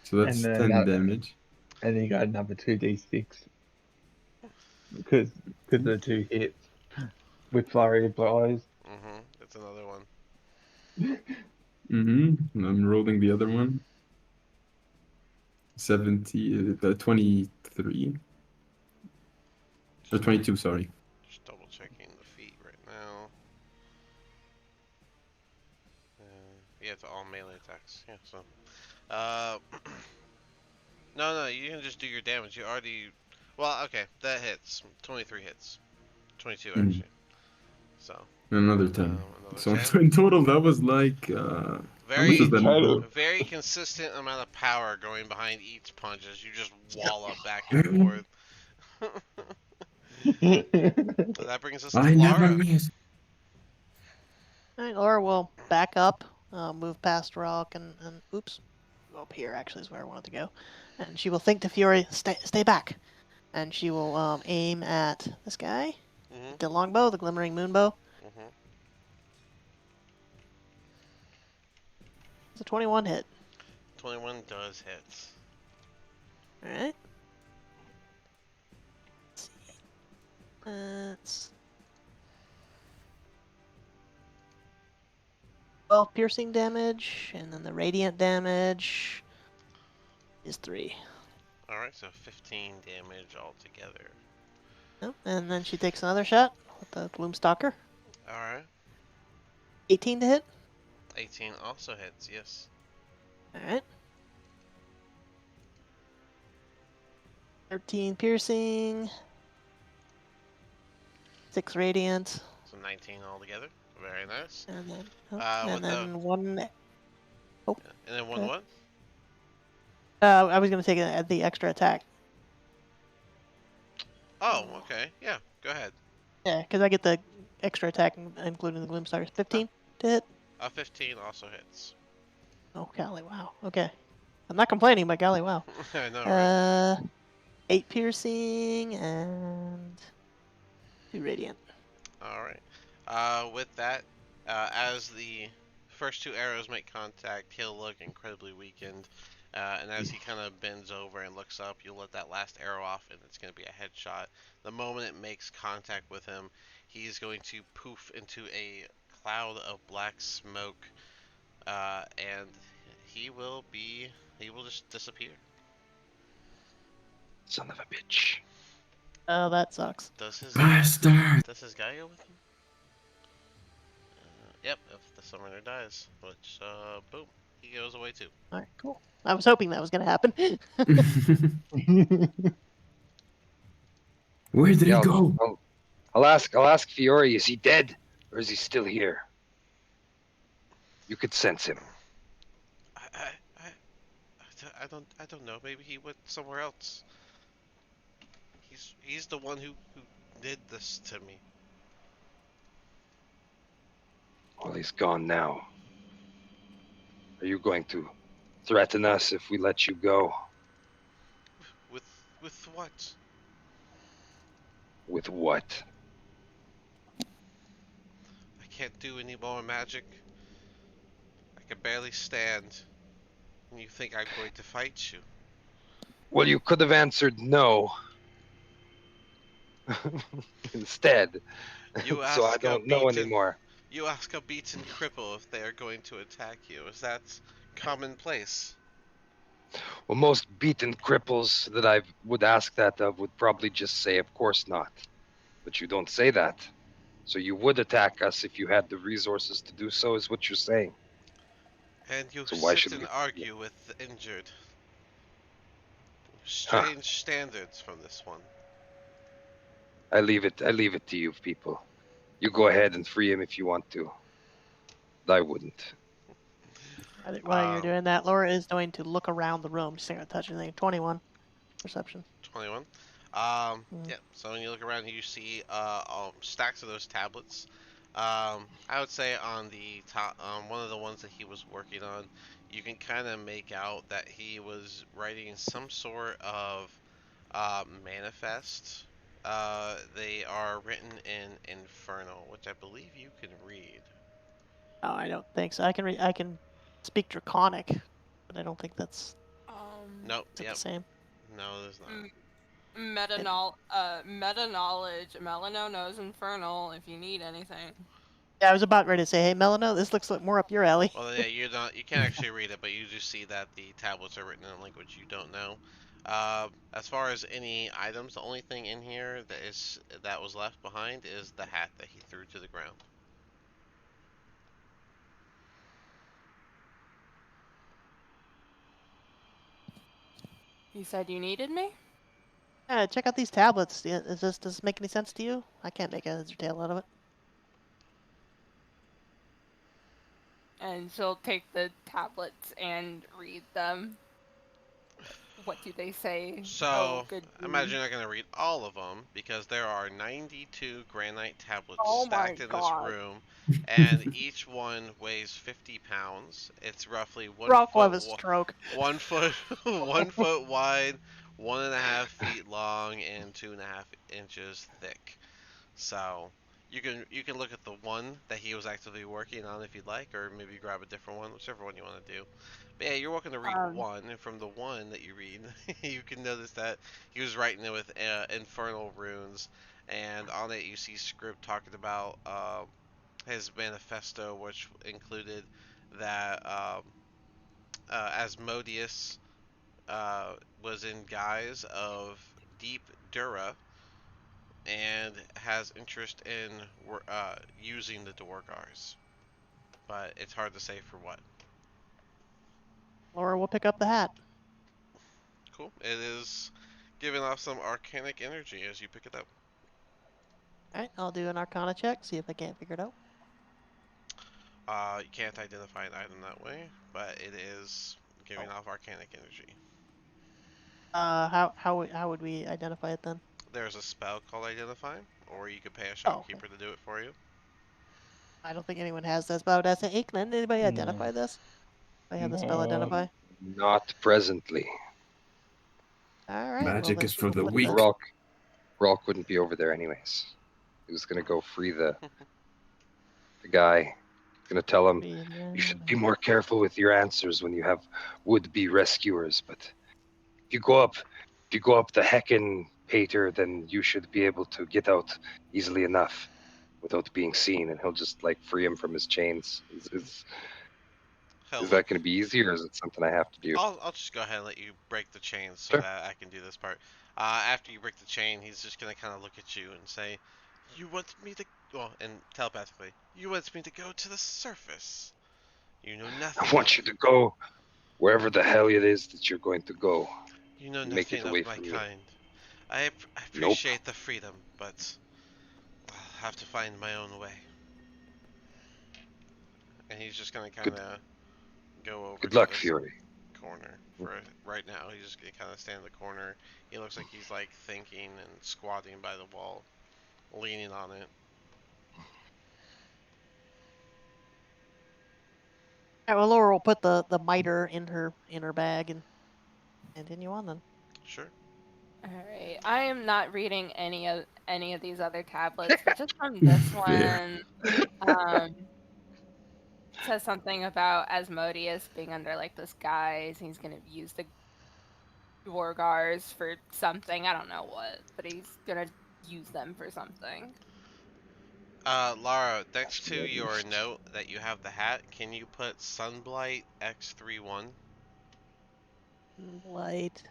So and that's then 10 damage. and then you got another 2d6 because of the 2 hits with flurry of blows. It's another one. I'm rolling the other one. 23. Or 22, sorry. Just double checking the feet right now. Yeah, it's all melee attacks. Yeah, so. No, you can just do your damage. You already. Well, okay, that hits. 23 hits. 22 Mm. actually. So. Another 10. Another So 10. in total, that was like, how much was Very, that? Total. very consistent amount of power going behind each punch as you just wallop back and forth. So that brings us to I never Lara. miss. Alright, Laura will back up, move past Rock, and oops, go up here actually is where I wanted to go. And she will think to Fury, stay back. And she will aim at this guy, Mm-hmm. the longbow, the glimmering moonbow. Mm-hmm. It's a 21 hit. 21 does hit. Alright. Let's see. That's 12 piercing damage, and then the radiant damage is 3. Alright, so 15 damage altogether. Yep. And then she takes another shot with the Gloomstalker. Alright. 18 to hit. 18 also hits, yes. All right. 13 piercing, 6 radiant, So 19 altogether. Very nice. and then With the one. Oh, and then one okay. what? I was gonna take the extra attack. Oh, okay. Yeah, go ahead. Yeah, because I get the extra attack, including the Gloom Stars. 15 to hit. 15 also hits. Oh, golly, wow. Okay. I'm not complaining, but golly, wow. I know, right? 8 piercing and 2 radiant. All right. With that, as the first two arrows make contact, he'll look incredibly weakened. And as he kind of bends over and looks up, you'll let that last arrow off, and it's going to be a headshot. The moment it makes contact with him, he's going to poof into a cloud of black smoke, and he will be he will just disappear. Son of a bitch. Oh, that sucks. Does his Bastard. does his guy go with him? Yep, if the summoner dies, which boom, he goes away too. All right, cool. I was hoping that was gonna happen. Where did he Yeah, go? I'll ask Fiore, is he dead or is he still here? You could sense him. I, I, I, I don't know. Maybe he went somewhere else. He's the one who did this to me. Well, he's gone now. Are you going to threaten us if we let you go? With with what? With what? I can't do any more magic. I can barely stand. And you think I'm going to fight you? Well, you could have answered no instead. You So I ask a don't know beaten anymore. you ask a beaten cripple if they are going to attack you. Is that commonplace? Well, most beaten cripples that I would ask that of would probably just say, of course not. But you don't say that. So you would attack us if you had the resources to do so, is what you're saying. And you So why sit should and we? argue with the injured. Huh. Strange standards from this one. I leave it to you people. You go ahead and free him if you want to. I wouldn't. While you're Um, doing that, Laura is going to look around the room. She's not gonna touch anything. 21 perception. 21. Mm. Yeah, so when you look around, you see stacks of those tablets. I would say on the top, one of the ones that he was working on, you can kind of make out that he was writing some sort of manifest. They are written in Infernal, which I believe you can read. Oh, I don't think so. I can speak Draconic, but I don't think that's Nope, is it the yep, same. no, there's not. It, Meta knowledge. Melano knows Infernal if you need anything. yeah, I was about ready to say, hey, Melano, this looks like more up your alley. Well, yeah, you can't actually read it, but you do see that the tablets are written in a language you don't know. As far as any items, the only thing in here that was left behind is the hat that he threw to the ground. You said you needed me? Yeah, check out these tablets. Yeah, does this make any sense to you? I can't make heads or tail out of it. And she'll take the tablets and read them. What do they say? Oh, So, good. I imagine you're not going to read all of them because there are 92 granite tablets Oh my stacked in this god. room, and each one weighs 50 pounds. It's roughly Rock will have a stroke. 1 foot, 1 foot wide, 1.5 feet long, and 2.5 inches thick. So you can look at the one that he was actively working on if you'd like, or maybe grab a different one, whichever one you want to do. But yeah, you're welcome to read Um, one, and from the one that you read, you can notice that he was writing it with infernal runes, and on it you see script talking about his manifesto, which included that Asmodeus was in guise of deep Dura and has interest in using the Duergars, but it's hard to say for what. Laura will pick up the hat. Cool. It is giving off some arcanic energy as you pick it up. Alright, I'll do an Arcana check, see if I can't figure it out. You can't identify an item that way, but it is giving off arcanic energy. How would we identify it then? There's a spell called Identify, or you could pay a Oh, okay. shopkeeper to do it for you. I don't think anyone has this, but I would ask Aikman, anybody identify this? I have the spell No. identify. Not presently. Alright, well Magic then is she for will the put weak. the Rock wouldn't be over there anyways. He was gonna go free the guy. Gonna tell him you should be more careful with your answers when you have would-be rescuers. But if you go up the heckin' pater, then you should be able to get out easily enough without being seen, and he'll just like free him from his chains. Hell, Is look. that gonna be easy, or is it something I have to do? I'll just go ahead and let you break the chain so Sure. that I can do this part. After you break the chain, he's just gonna kind of look at you and say, "You want me to?" Well, and telepathically, "You want me to go to the surface? You know I nothing want of. you to go wherever the hell it is that you're going to go. You know Make nothing it of away my from me. kind. I Nope. appreciate the freedom, but I'll have to find my own way." And he's just gonna kind Good of go over good to luck, this Fury. corner for right now. He's just gonna kind of stand in the corner. He looks like he's like thinking and squatting by the wall, leaning on it. Alright, well Laura will put the miter in her bag and continue on then. Sure. Alright. I am not reading any of these other tablets, but just from this Fair. one, says something about Asmodeus being under like this guise. He's gonna use the Dwargars for something. I don't know what, but he's gonna use them for something. Lara, next to your note that you have the hat, can you put Sunblight X31? Light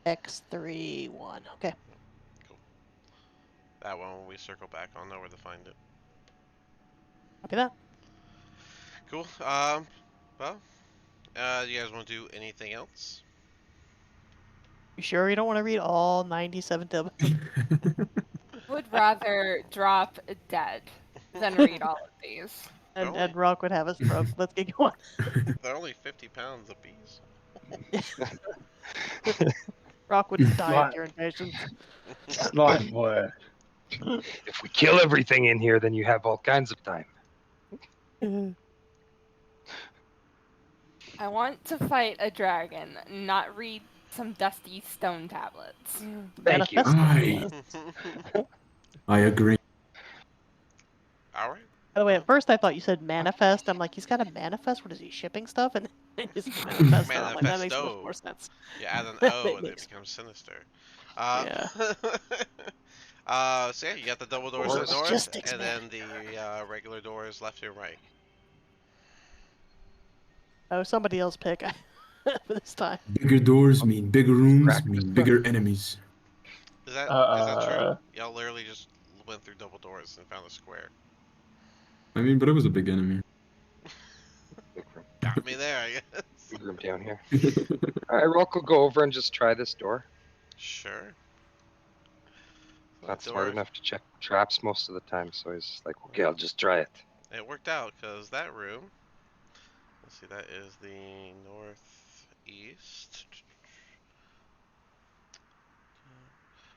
X31. Okay. Cool. That one, when we circle back, I'll know where to find it. Copy that. Cool. Well, you guys want to do anything else? You sure you don't want to read all 97 tablets? Would rather drop dead than read all of these. They're only and Rock would have a stroke. Let's get going. they're only 50 pounds apiece. Rock would die of Right. your impatience. Slight word. If we kill everything in here, then you have all kinds of time. I want to fight a dragon, not read some dusty stone tablets. Thank you. Manifesto. I agree. All right. By the way, at first I thought you said manifest. I'm like, he's got a manifest? What is he, shipping stuff? And it is manifesto. I'm like, that makes much more sense. Yeah, add an That O and it makes- becomes sinister. Yeah. So yeah, you got the double doors to the north, Logistics, and man. then the regular doors left and right. Oh, somebody else pick for this time. Bigger doors mean bigger rooms, Practice mean bigger enemies. Is that true? Uh, Y'all literally just went through double doors and found a square. I mean, but it was a big enemy. Big room. Got me there, I guess. Big room down here. All right, Rock will go over and just try this door. Sure. Not The smart door- enough to check traps most of the time, so he's just like, okay, I'll just try it. It worked out because that room. Let's see, that is the northeast.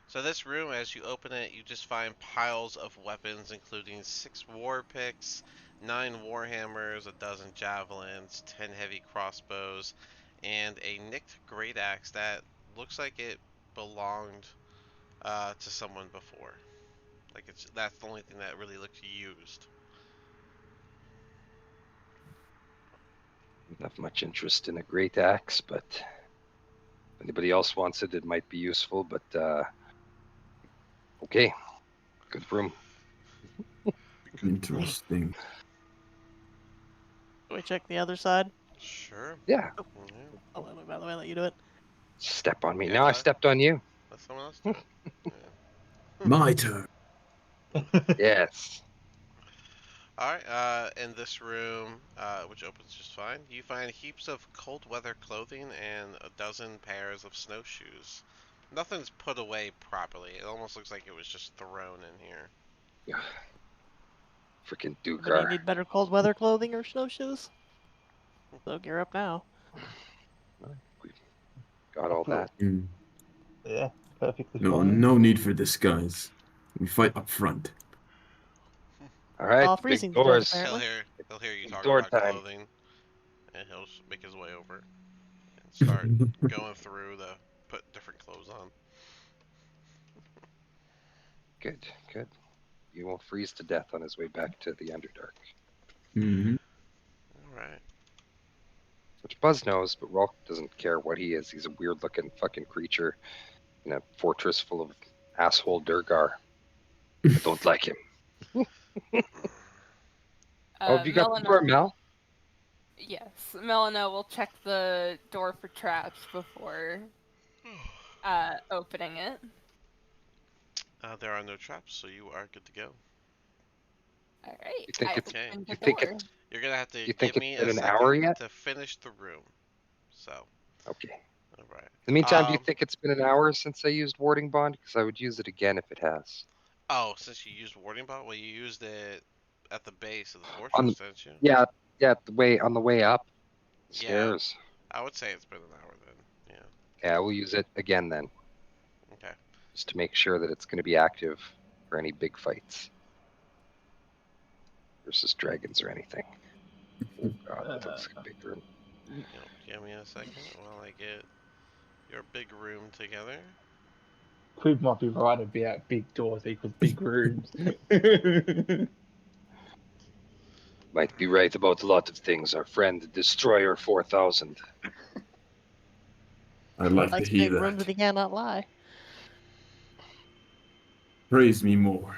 So this room, as you open it, you just find piles of weapons, including 6 war picks, 9 warhammers, a dozen javelins, 10 heavy crossbows, and a nicked great axe that looks like it belonged to someone before. Like that's the only thing that really looks used. Don't have much interest in a great axe, but if anybody else wants it, it might be useful. But okay, good room. Interesting. Can we check the other side? Sure. Yeah, Oh. Yeah. Oh, by the way, I'll let you do it. step on me. Yeah, Now I bud. stepped on you. Let someone else do it. Yeah. My turn. Yes. All right. In this room, which opens just fine, you find heaps of cold weather clothing and a dozen pairs of snowshoes. Nothing's put away properly. It almost looks like it was just thrown in here. Freaking But you Dukar. need better cold weather clothing or snowshoes? So gear up now. We've got all that. Mm. Yeah, perfectly No, fine. no need for disguise. We fight up front. All right, All the big freezing to death, doors. apparently. He'll hear you Big talking door about time. clothing, and he'll make his way over and start going through the put different clothes on. Good, good. You won't freeze to death on his way back to the Underdark. Hmm. All right. Which Buzz knows, but Rolk doesn't care what he is. He's a weird-looking fucking creature in a fortress full of asshole Durgar. I don't like him. Oh, have you got the door, Melina, Mel? yes, Melina will check the door for traps before opening it. There are no traps, so you are good to go. All right, You think I it's Okay. open you the think door. it's You're gonna have to you think give it's me a been an hour second yet? to finish the room. So, Okay. all right. In the meantime, do you think it's been an hour since I used warding bond? Because I would use it again if it has. Oh, since you used warding bot, well, you used it at the base of the On fortress, the didn't you? yeah, yeah, on the way up the Yeah, stairs. I would say it's been an hour then. Yeah. Yeah, we'll use it again then, Okay. just to make sure that it's going to be active for any big fights versus dragons or anything. Oh god, that looks like a big room. Give me a second while I get your big room together. Quib might be right about big doors equals big rooms. Might be right about a lot of things. Our friend Destroyer 4000. I'd like to Likes hear big rooms, that. but he cannot lie. Praise me more.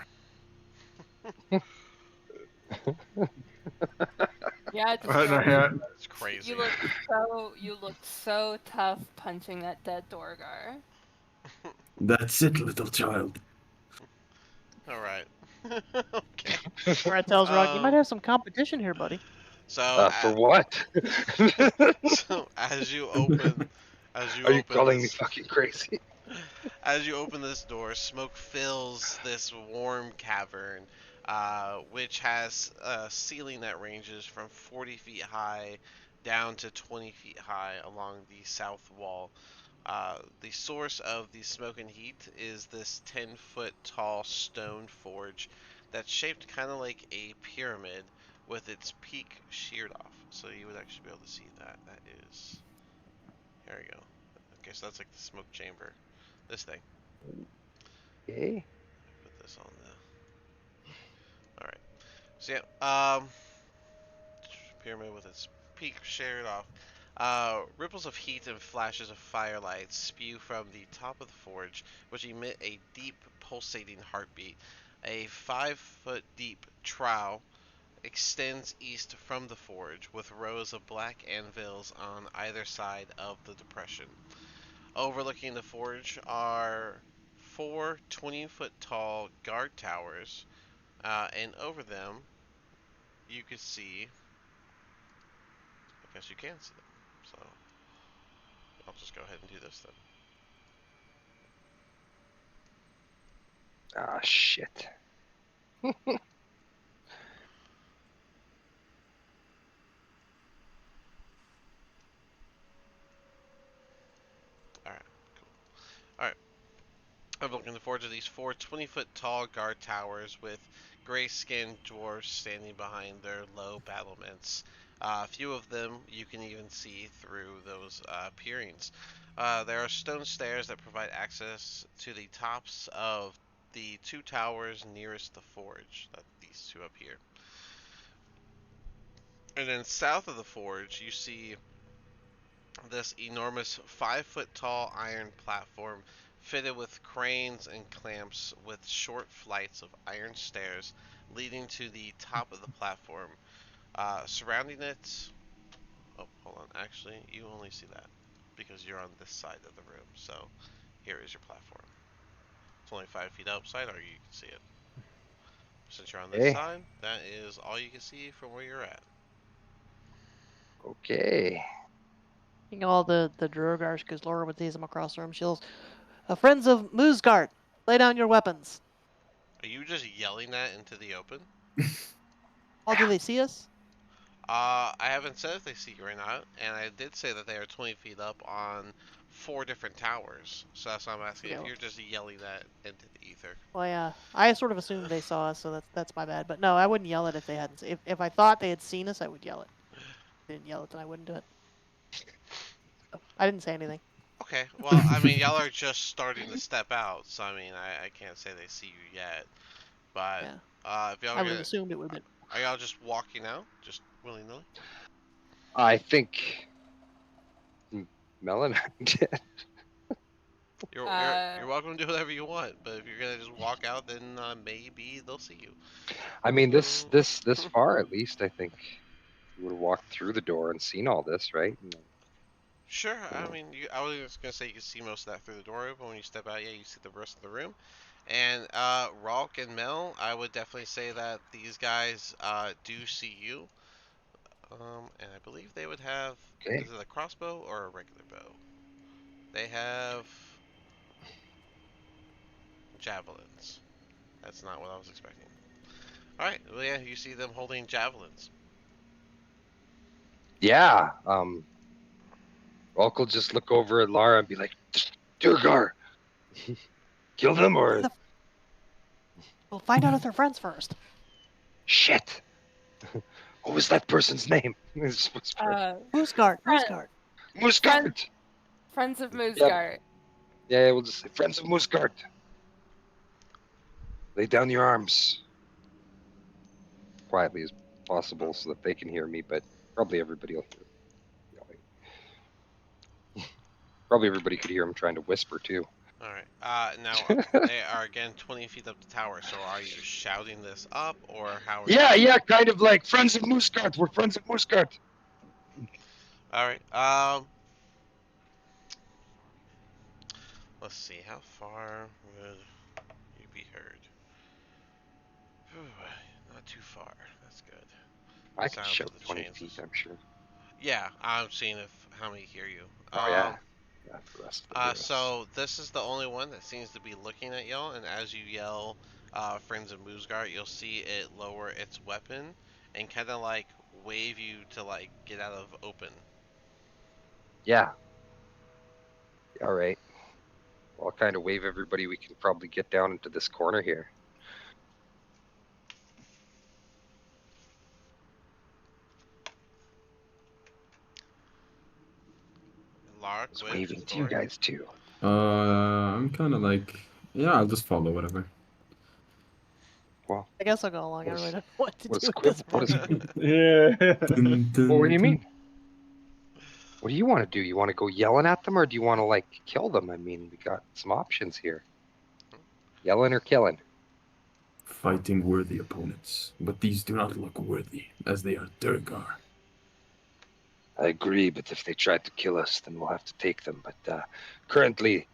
Yeah, I don't know destroyer. how. It's crazy. You look so tough punching that dead Dorgar. That's it, little child. All right. Okay. Brad tells Rock, you might Um. have some competition here, buddy. So, For what? so as you Are you open calling me this, fucking crazy? as you open this door, smoke fills this warm cavern, which has a ceiling that ranges from 40 feet high down to 20 feet high along the south wall. The source of the smoke and heat is this 10-foot tall stone forge that's shaped kind of like a pyramid with its peak sheared off. So you would actually be able to see that. That is. Here we go. Okay, so that's like the smoke chamber. This thing. Okay. Put this on the. Alright. So yeah, pyramid with its peak sheared off. Ripples of heat and flashes of firelight spew from the top of the forge, which emit a deep, pulsating heartbeat. A 5 foot deep trough extends east from the forge, with rows of black anvils on either side of the depression. Overlooking the forge are four 20-foot tall guard towers, and over them you could see. I guess you can see them. So I'll just go ahead and do this then. Ah, shit. All right, cool. All right. I'm looking forward to these four 20-foot tall guard towers with gray-skinned dwarves standing behind their low battlements. A few of them you can even see through those peerings. There are stone stairs that provide access to the tops of the two towers nearest the forge. These two up here. And then south of the forge, you see this enormous 5 foot tall iron platform fitted with cranes and clamps with short flights of iron stairs leading to the top of the platform. Surrounding it. Oh, hold on. Actually, you only see that because you're on this side of the room. So here is your platform. It's only 5 feet outside, or you can see it. Since you're on this Okay. side, that is all you can see from where you're at. Okay. All the Drogarsh, because Laura would tease them across the room. She'll, friends of Moosgard, lay down your weapons. Are you just yelling that into the open? Oh, do they see us? I haven't said if they see you or not, and I did say that they are 20 feet up on 4 different towers. So that's why I'm asking Okay, if well, you're just yelling that into the ether. well, yeah, I sort of assumed they saw us, so that's my bad. But no, I wouldn't yell it if they hadn't. If I thought they had seen us, I would yell it. If they didn't yell it, then I wouldn't do it. So, I didn't say anything. Okay, well, I mean, y'all are just starting to step out, so I mean, I can't say they see you yet. But Yeah, if y'all I are would have gonna, assumed it would have been. are y'all just walking out, just willy nilly? I think Melon. You're welcome to do whatever you want, but if you're gonna just walk out, then maybe they'll see you. I mean, this Mm, this this far at least, I think you would have walked through the door and seen all this, right? And then, Sure. I uh, mean, I was just gonna say you can see most of that through the door, but when you step out, yeah, you see the rest of the room. And Ralk and Mel, I would definitely say that these guys do see you. And I believe they would have, okay. is it a crossbow or a regular bow? They have javelins. That's not what I was expecting. All right. Well, yeah, you see them holding javelins. Yeah. Rolk will just look over at Lara and be like, Durgar, kill them or We'll find out if they're friends first. shit. What was that person's name? It's whispered. Moosgard, Fri- Moosgard. friend, Musgard. friends of Yep. Moosgard. Yeah, we'll just say friends of Musgard. Lay down your arms. Quietly as possible so that they can hear me, but probably everybody will hear me yelling. Probably everybody could hear him trying to whisper too. All right. Now they are again 20 feet up the tower. So are you shouting this up, or how are you? Yeah, kind of like friends of Musgard. We're friends of Musgard. All right. Let's see. How far would you be heard? Not too far. That's good. I could Sounds shout of the 20 feet, chances. I'm sure. Yeah, I'm seeing if how many hear you. Oh, yeah. Yeah, the rest will hear us. So this is the only one that seems to be looking at y'all, and as you yell, "Friends of Moosgard," you'll see it lower its weapon and kind of like wave you to like get out of open. Yeah. All right. Well, I'll kind of wave everybody. We can probably get down into this corner here. Lark I was with waving to you Dory. guys too. I'm kind of like, yeah, I'll just follow whatever. Well, I guess I'll go along. I what really is don't know what to what do is at Quib? this What point. is Quib? Yeah. Dun, Well, what do dun, you dun. mean? What do you want to do? You want to go yelling at them, or do you want to like kill them? I mean, we got some options here: yelling or killing. Fighting worthy opponents, but these do not look worthy, as they are Durgar. I agree, but if they try to kill us, then we'll have to take them. But currently,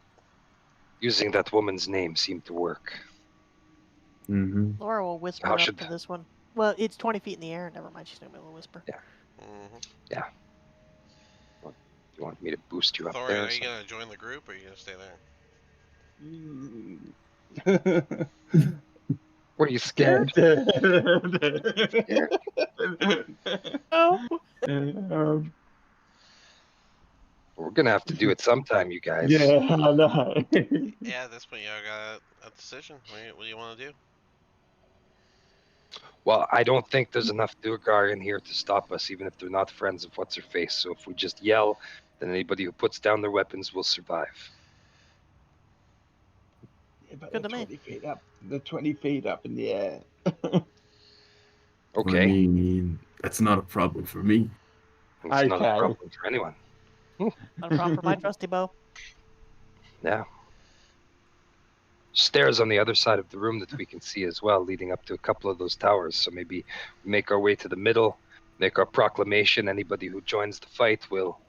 using that woman's name seemed to work. Mm-hmm. Laura will How whisper up should? to this one. Well, it's 20 feet in the air. Never mind. She's going to be able to whisper. Yeah, Mm-hmm. yeah. You want me to boost you up Thorian, there or are you something? gonna join the group or are you gonna stay there? Were you scared? Scared? Oh. We're gonna have to do it sometime, you guys. Yeah, I know. Yeah, at this point, y'all got a decision. What do you want to do? Well, I don't think there's enough Duergar in here to stop us, even if they're not friends of what's her face. So if we just yell, then anybody who puts down their weapons will survive. Yeah, but Good they're to me. 20 feet up. They're 20 feet up in the air. I Okay, mean, that's not a problem for me. it's not a Okay. problem for anyone. Not a problem for my trusty bow. Yeah. Stairs on the other side of the room that we can see as well, leading up to a couple of those towers. So maybe we make our way to the middle, make our proclamation. Anybody who joins the fight will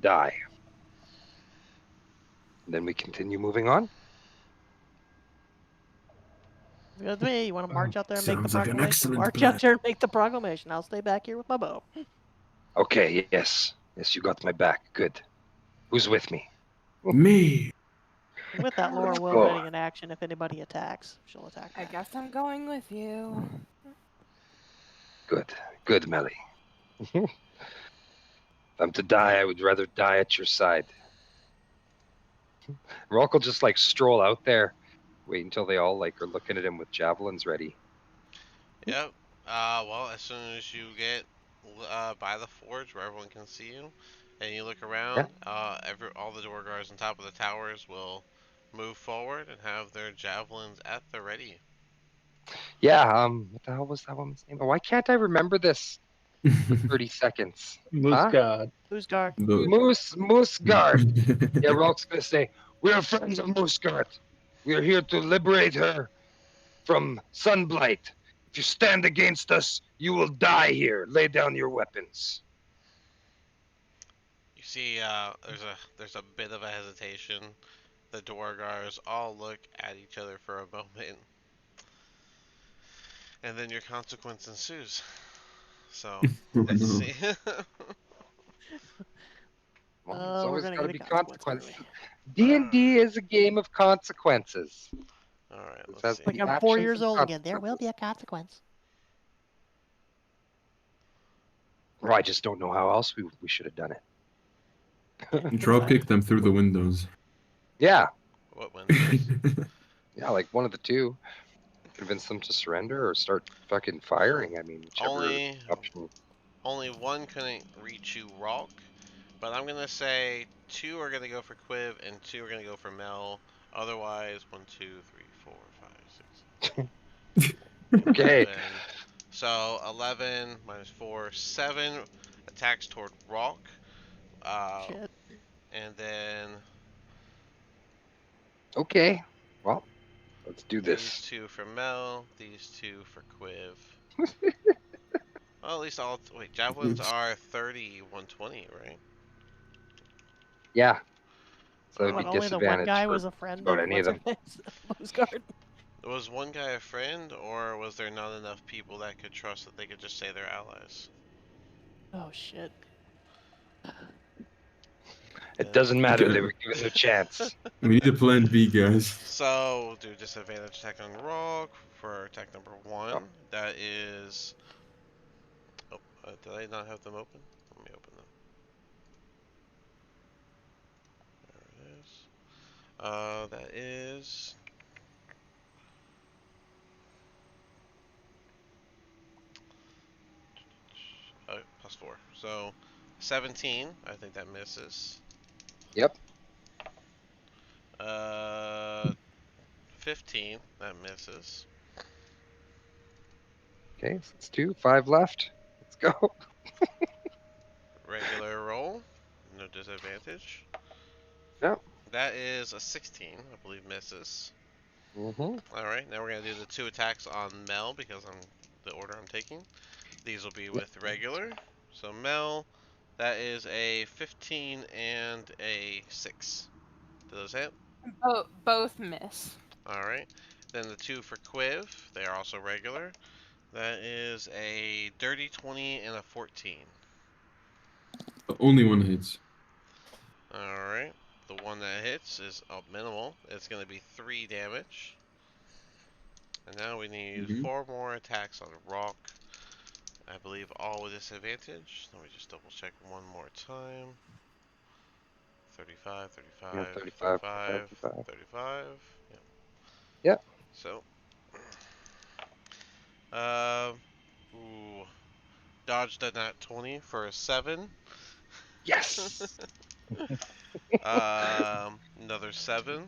die. And then we continue moving on. Good with me. You want to march out there and make the Sounds like an proclamation? excellent March plan. out there and make the proclamation. I'll stay back here with my bow. Okay, yes. Yes, you got my back. Good. Who's with me? Me. And with that, Laura Let's will go. ready in action if anybody attacks. She'll attack I back. guess I'm going with you. Good. Good, Melly. If I'm to die, I would rather die at your side. Rock will just like stroll out there, wait until they all like are looking at him with javelins ready. Yep. Well, as soon as you get by the forge where everyone can see you, and you look Yeah. around, all the door guards on top of the towers will move forward and have their javelins at the ready. Yeah, what the hell was that woman's name? Why can't I remember this for 30 seconds? Huh? Muscard. Who's guard? Look. Moose Guard. Yeah, Rock's gonna say, we are friends of Moose Guard. We are here to liberate her from Sunblight. If you stand against us, you will die here. Lay down your weapons. You see, there's a bit of a hesitation. The door guards all look at each other for a moment, and then your consequence ensues. So Oh, let's no. see. Well, there's We're always gonna got to get a be consequence, aren't consequences. we? D&D is a game of consequences. All right, It let's has see. Like the I'm 4 actions years and old again. There will be consequences. a consequence. Or I just don't know how else we should have done it. Drop kick them through the windows. Yeah, What windows? yeah, like one of the two. Convince them to surrender or start fucking firing. I mean, whichever Only option. only one couldn't reach you, Rolk. But I'm gonna say two are gonna go for Quiv and two are gonna go for Mel. Otherwise, 1, 2, 3, 4, 5, 6, Okay. 11. So 11 minus 4, 7 attacks toward Rolk. Uh, Shit. and then Okay. Well, let's do these this. two for Mel. These two for Quiv. Well, at least all. Wait, javelins are 30, 120, right? Yeah. So it'd Oh. be But only the one disadvantage guy for was a friend about of any of what's her them. name's Moose guard. Was one guy a friend, or was there not enough people that could trust that they could just say they're allies? Oh shit. It doesn't matter. They Okay. were given their chance. We need a plan B, guys. So, do disadvantage attack on Rock for attack number Oh, 1. That is. Oh, did I not have them open? Let me open them. There it is. That is. Plus 4. So, 17. I think that misses. yep. Uh, 15. That misses. Okay, so it's 2, 5 left. Let's go. Regular roll. No disadvantage. Yep. That is a 16. I believe misses. Mm-hmm. Alright, now we're going to do the 2 attacks on Mel because I'm the order I'm taking. These will be Yep. with regular. So Mel, that is a 15 and a 6. Do those hit? Both miss. Alright. Then the 2 for Quiv, they are also regular. That is a dirty 20 and a 14. Only one hits. Alright. The one that hits is minimal. It's going to be 3 damage. And now we need Mhm. 4 more attacks on Rock. I believe all with disadvantage. Let me just double check one more time. 35, Yeah, 35, 35, 35, 35, 35. 35. Yep. Yep. So, uh, ooh, dodged a nat 20 for a 7. Yes. Another 7.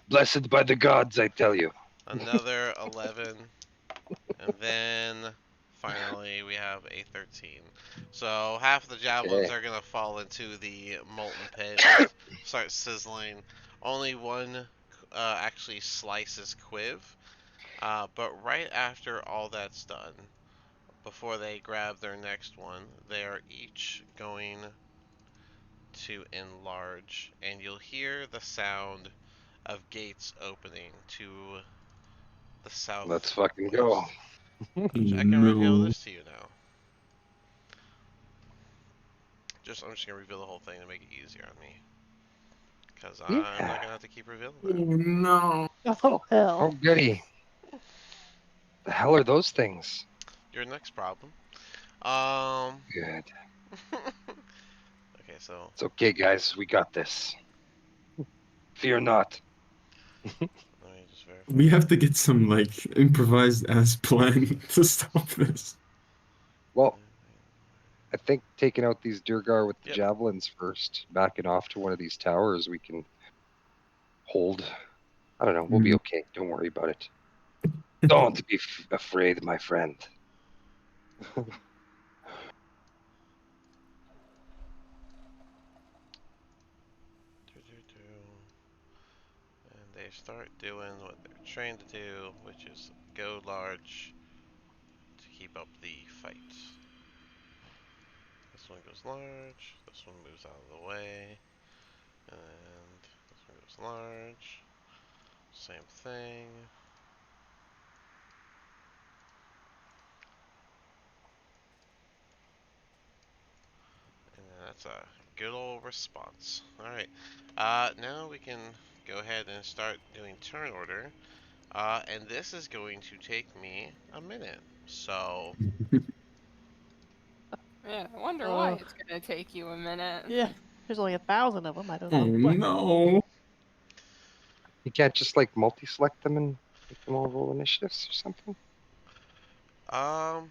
Blessed by the gods, I tell you. Another 11. And then finally we have a 13. So half the javelins Okay. are going to fall into the molten pit and start sizzling. Only one actually slices Quiv. But right after all that's done, before they grab their next one, they are each going to enlarge. And you'll hear the sound of gates opening to the south. Let's fucking go. Which I can reveal No. this to you now. I'm just gonna reveal the whole thing to make it easier on me. Because I'm not Yeah. gonna have to keep revealing Oh that. no. Oh hell. Oh, goody. The hell are those things? Your next problem. Um. Good. Okay, so It's okay, guys. We got this. Fear not. let me just verify. We have to get some like improvised ass plan to stop this. Well, I think taking out these Durgar with the Yep. javelins first, backing off to one of these towers, we can hold. I don't know. We'll be okay. Don't worry about it. Don't be afraid, my friend. And they start doing what they're trained to do, which is go large to keep up the fight. This one goes large, this one moves out of the way, and this one goes large. Same thing. And that's a good old response. Alright, now we can go ahead and start doing turn order. And this is going to take me a minute. So, Man, I wonder why Uh, it's gonna take you a minute. yeah. There's only 1,000 of them. I don't Oh know. What? no. You can't just like multi-select them and make them all roll initiatives or something? well,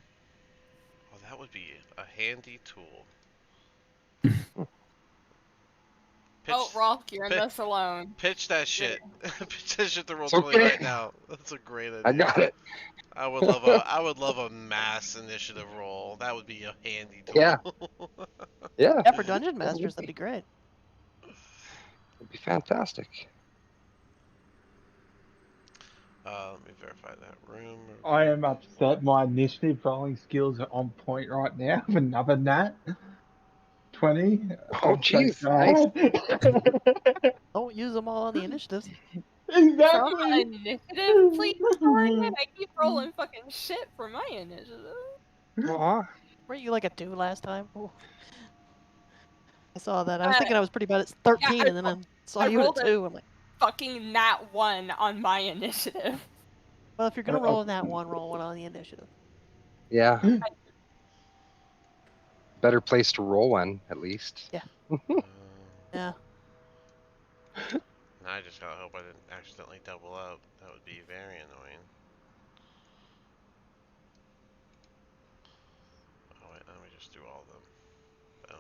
that would be a handy tool. Pitch, Oh, Rolk, you're in pi- this alone. pitch that You're- shit. Pitch that shit to roll It's 20 okay. right now. That's a great I idea. got it. I would love a mass initiative roll. That would be a handy Yeah. tool. Yeah. Yeah, for dungeon It masters, would that'd be great. It'd be fantastic. Let me verify that room. I am upset. My initiative rolling skills are on point right now. With another nat 20. Oh, I'm so geez. Nice. sad. Don't use them all on the initiatives. Some Exactly. initiative, please, Morgan. I keep rolling fucking shit for my initiative. Aw. Were you like a 2 last time? Ooh, I saw that. I was Uh, thinking I was pretty bad at yeah, 13, and then I saw I you at a rolled a 2. I'm like, fucking nat 1 on my initiative. well, if you're gonna roll in that one, roll one on the initiative. Yeah. Better place to roll one, at least. Yeah. Um, Yeah. I just gotta hope I didn't accidentally double up. That would be very annoying. Oh wait, let me just do all of them. Boom.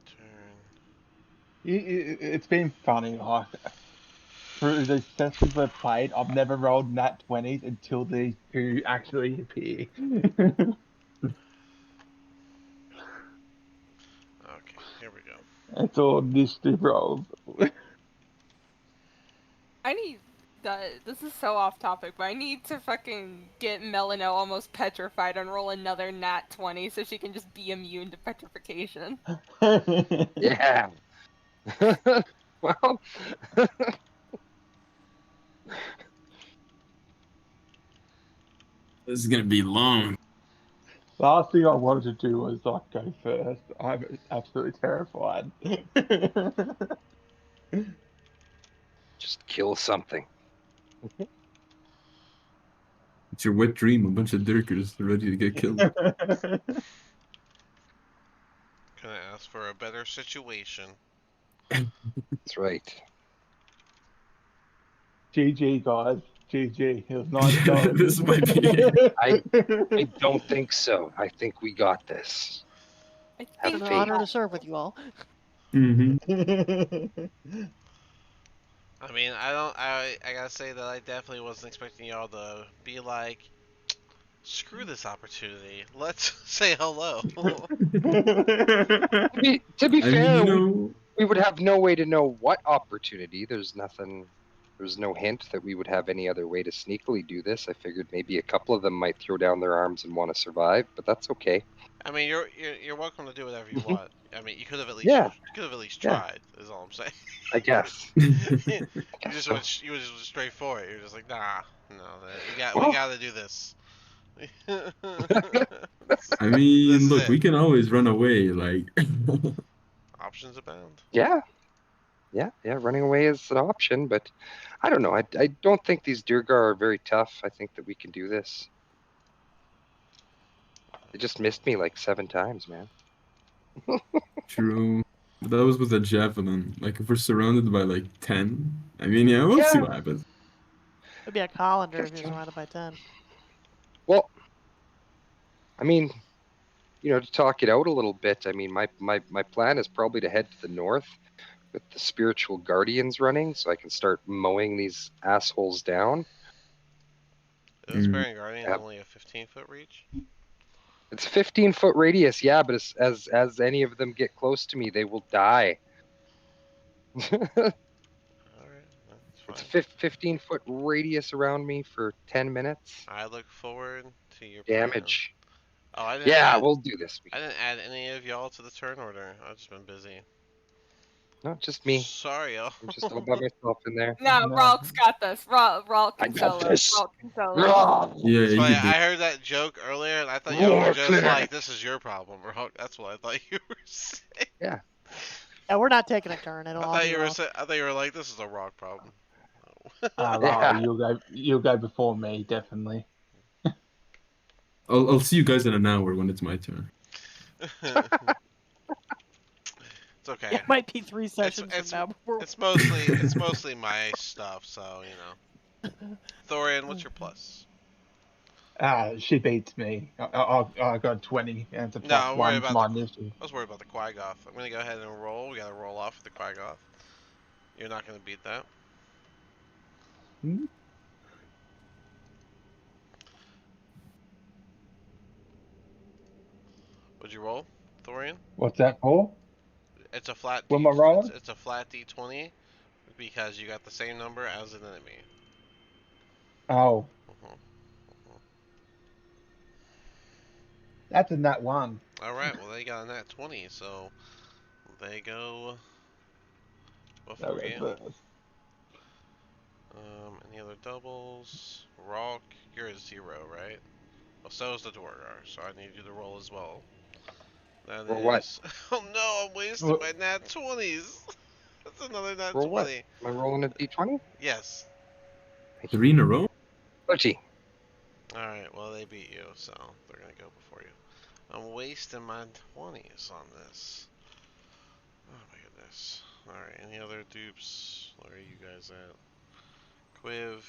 Turn. It's been funny, like through the sessions I've played, I've never rolled nat 20s until these two actually appear. Okay, here we go. It's all initiative rolls. I need this is so off topic, but I need to fucking get Melino almost petrified and roll another nat 20 so she can just be immune to petrification. Yeah. Well, This is gonna be long. Last thing I wanted to do was like go first. I'm absolutely terrified. just kill something. It's your wet dream, a bunch of dirkers ready to get killed. Can I ask for a better situation? That's right. GG guys, GG. It was nice going. This might be it. I don't think so. I think we got this. I Have It's an think faith. honor to serve with you all. Mm-hmm. I mean, I gotta say that I definitely wasn't expecting y'all to be like, screw this opportunity. Let's say hello. To be I mean, fair, you we know, we would have no way to know what opportunity. There's nothing. There's no hint that we would have any other way to sneakily do this. I figured maybe a couple of them might throw down their arms and want to survive, but that's okay. I mean, you're welcome to do whatever you Mhm. want. I mean, Yeah, you could have at least yeah, tried. Is all I'm saying. I guess. you I guess just so. you just went straight for it. You're just like, nah, no, we Well, got to do this. I mean, This is look, it. we can always run away. Like, Options abound. yeah, yeah. Running away is an option, but I don't know. I don't think these Durgar are very tough. I think that we can do this. They just missed me like 7 times, man. true. But that was with a javelin. Like, if we're surrounded by like 10, I mean, yeah, we'll see Yeah, what happens. It'd be a colander if you're 15. surrounded by 10. Well, I mean, to talk it out a little bit, I mean, my plan is probably to head to the north with the spiritual guardians running, so I can start mowing these assholes down. Isn't Mm. Sparing Guardians Yeah. only a 15-foot reach? It's a 15-foot radius, yeah, but as any of them get close to me, they will die. All right, that's It's fine. a 15-foot radius around me for 10 minutes. I look forward to your plan. Damage. Oh, Yeah, we'll do this. I didn't add any of y'all to the turn order. I've just been busy. Not just me. Sorry, y'all. I'm just all by myself in there. No, No. Rolk's got this. Rolk I can got solo. this. Rolk can solo. Yeah, It's you funny. could do. I heard that joke earlier, and I thought y'all were War just like, clinic. "This is your problem," or that's what I thought you were saying. Yeah. Yeah, we're not taking a turn. It'll all be wrong. I thought you were like, "This is a rock problem." Lara, Yeah. you'll go before me, definitely. I'll see you guys in an hour when it's my turn. It's okay. It might be 3 It's sessions from it's now before. it's mostly my stuff, so you know. Thorian, what's your plus? She beats me. I got 20, and it's a No, plus I'm worried one to about the. my initiative. I was worried about the Quagoth. I'm gonna go ahead and roll. We gotta roll off with the Quagoth. You're not gonna beat that. Hmm? Would you roll, Thorian? What's that for? It's a flat What D. am I rolling? It's a flat D20 because you got the same number as an enemy. Oh, Mhm. that's a nat one. All right. Well, they got a nat 20, so they go That before goes you. first. Any other doubles? Rock, you're a 0, right? Well, so is the Dwargar, so I need you to roll as well. That Roll what? is. Oh no, I'm wasting What? my nat 20s. That's another nat Roll what? 20. Am I rolling a d20? Yes. Thank you. 3 in a row? 30. Alright, well, they beat you, so they're gonna go before you. I'm wasting my 20s on this. Oh my goodness. Alright, any other dupes? Where are you guys at? Quiv.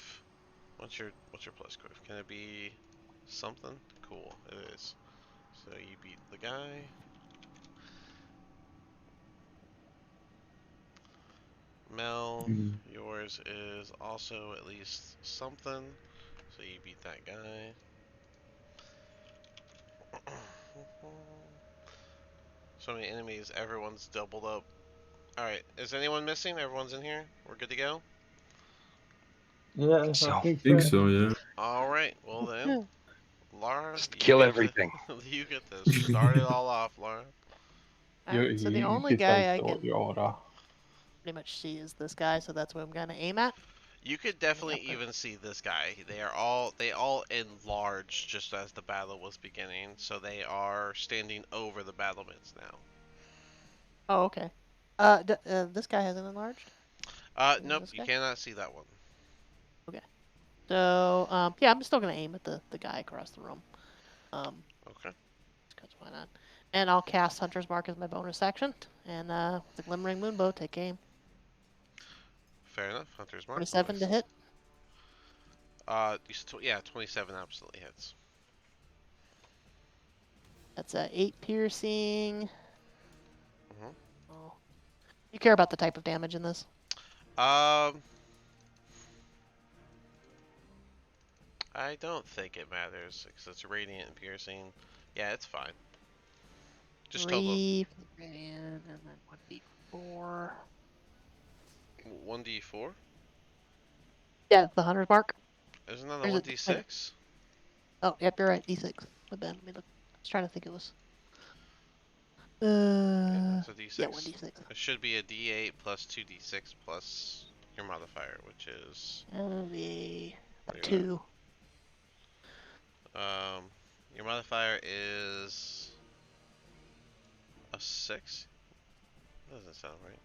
What's your plus, Quiv? Can it be something? Cool, it is. So you beat the guy. Mel, Mm. yours is also at least something. So you beat that guy. So many enemies, everyone's doubled up. Alright, is anyone missing? Everyone's in here? We're good to go? Yeah, Think I so. think Think so. so, yeah. Alright, well then, Lara, Just you kill get to everything. you get to start it all off, Lara. Alright, so the You only could say guy I sort can the order. pretty much see is this guy, so that's what I'm gonna aim at. You could Let me definitely upgrade. even see this guy. They all enlarged just as the battle was beginning, so they are standing over the battlements now. Oh, okay. This guy hasn't enlarged. Nope, This you guy. cannot see that one. Okay. So, yeah, I'm still gonna aim at the guy across the room. Okay. Because why not? And I'll cast Hunter's Mark as my bonus action, and with the Glimmering Moonbow, take aim. Fair enough. Hunter's Mark. 27 to Nice. hit. Yeah, 27 absolutely hits. That's a 8 piercing. Mhm. Oh. You care about the type of damage in this? I don't think it matters because it's radiant and piercing. Yeah, it's fine. Just total 3 for the radiant, and then 1d4. 1d4. Yeah, the Hunter's Mark. Isn't that a Or is it? 1d6? Oh, yep, you're right. D6. My bad. Let me look. I was trying to think it was. It's a Yeah, D6. 1d6. It should be a D8 plus 2d6 plus your modifier, which is That'll be what a do you 2. got? Your modifier is a 6. That doesn't sound right.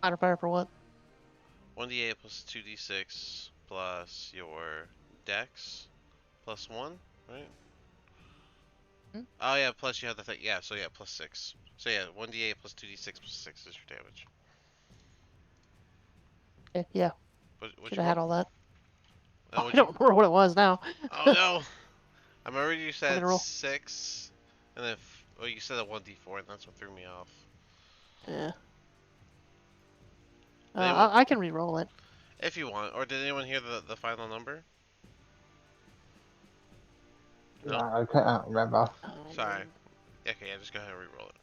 Modifier for what? 1d8 plus 2d6 plus your dex plus 1, right? Hmm? Oh yeah, plus you have the thing. Yeah, so yeah, plus 6. So yeah, 1d8 plus 2d6 plus 6 is your damage. Yeah, What'd should you have roll? had all that. Oh, Oh, I what'd you? don't remember what it was now. Oh no! I remember you Want me said to roll? 6, and then well, you said a 1d4, and that's what threw me off. Yeah. Did anyone, I can re-roll it. if you want, or did anyone hear the final number? No, No. I can't remember. Sorry. Okay, yeah, just go ahead and re-roll it.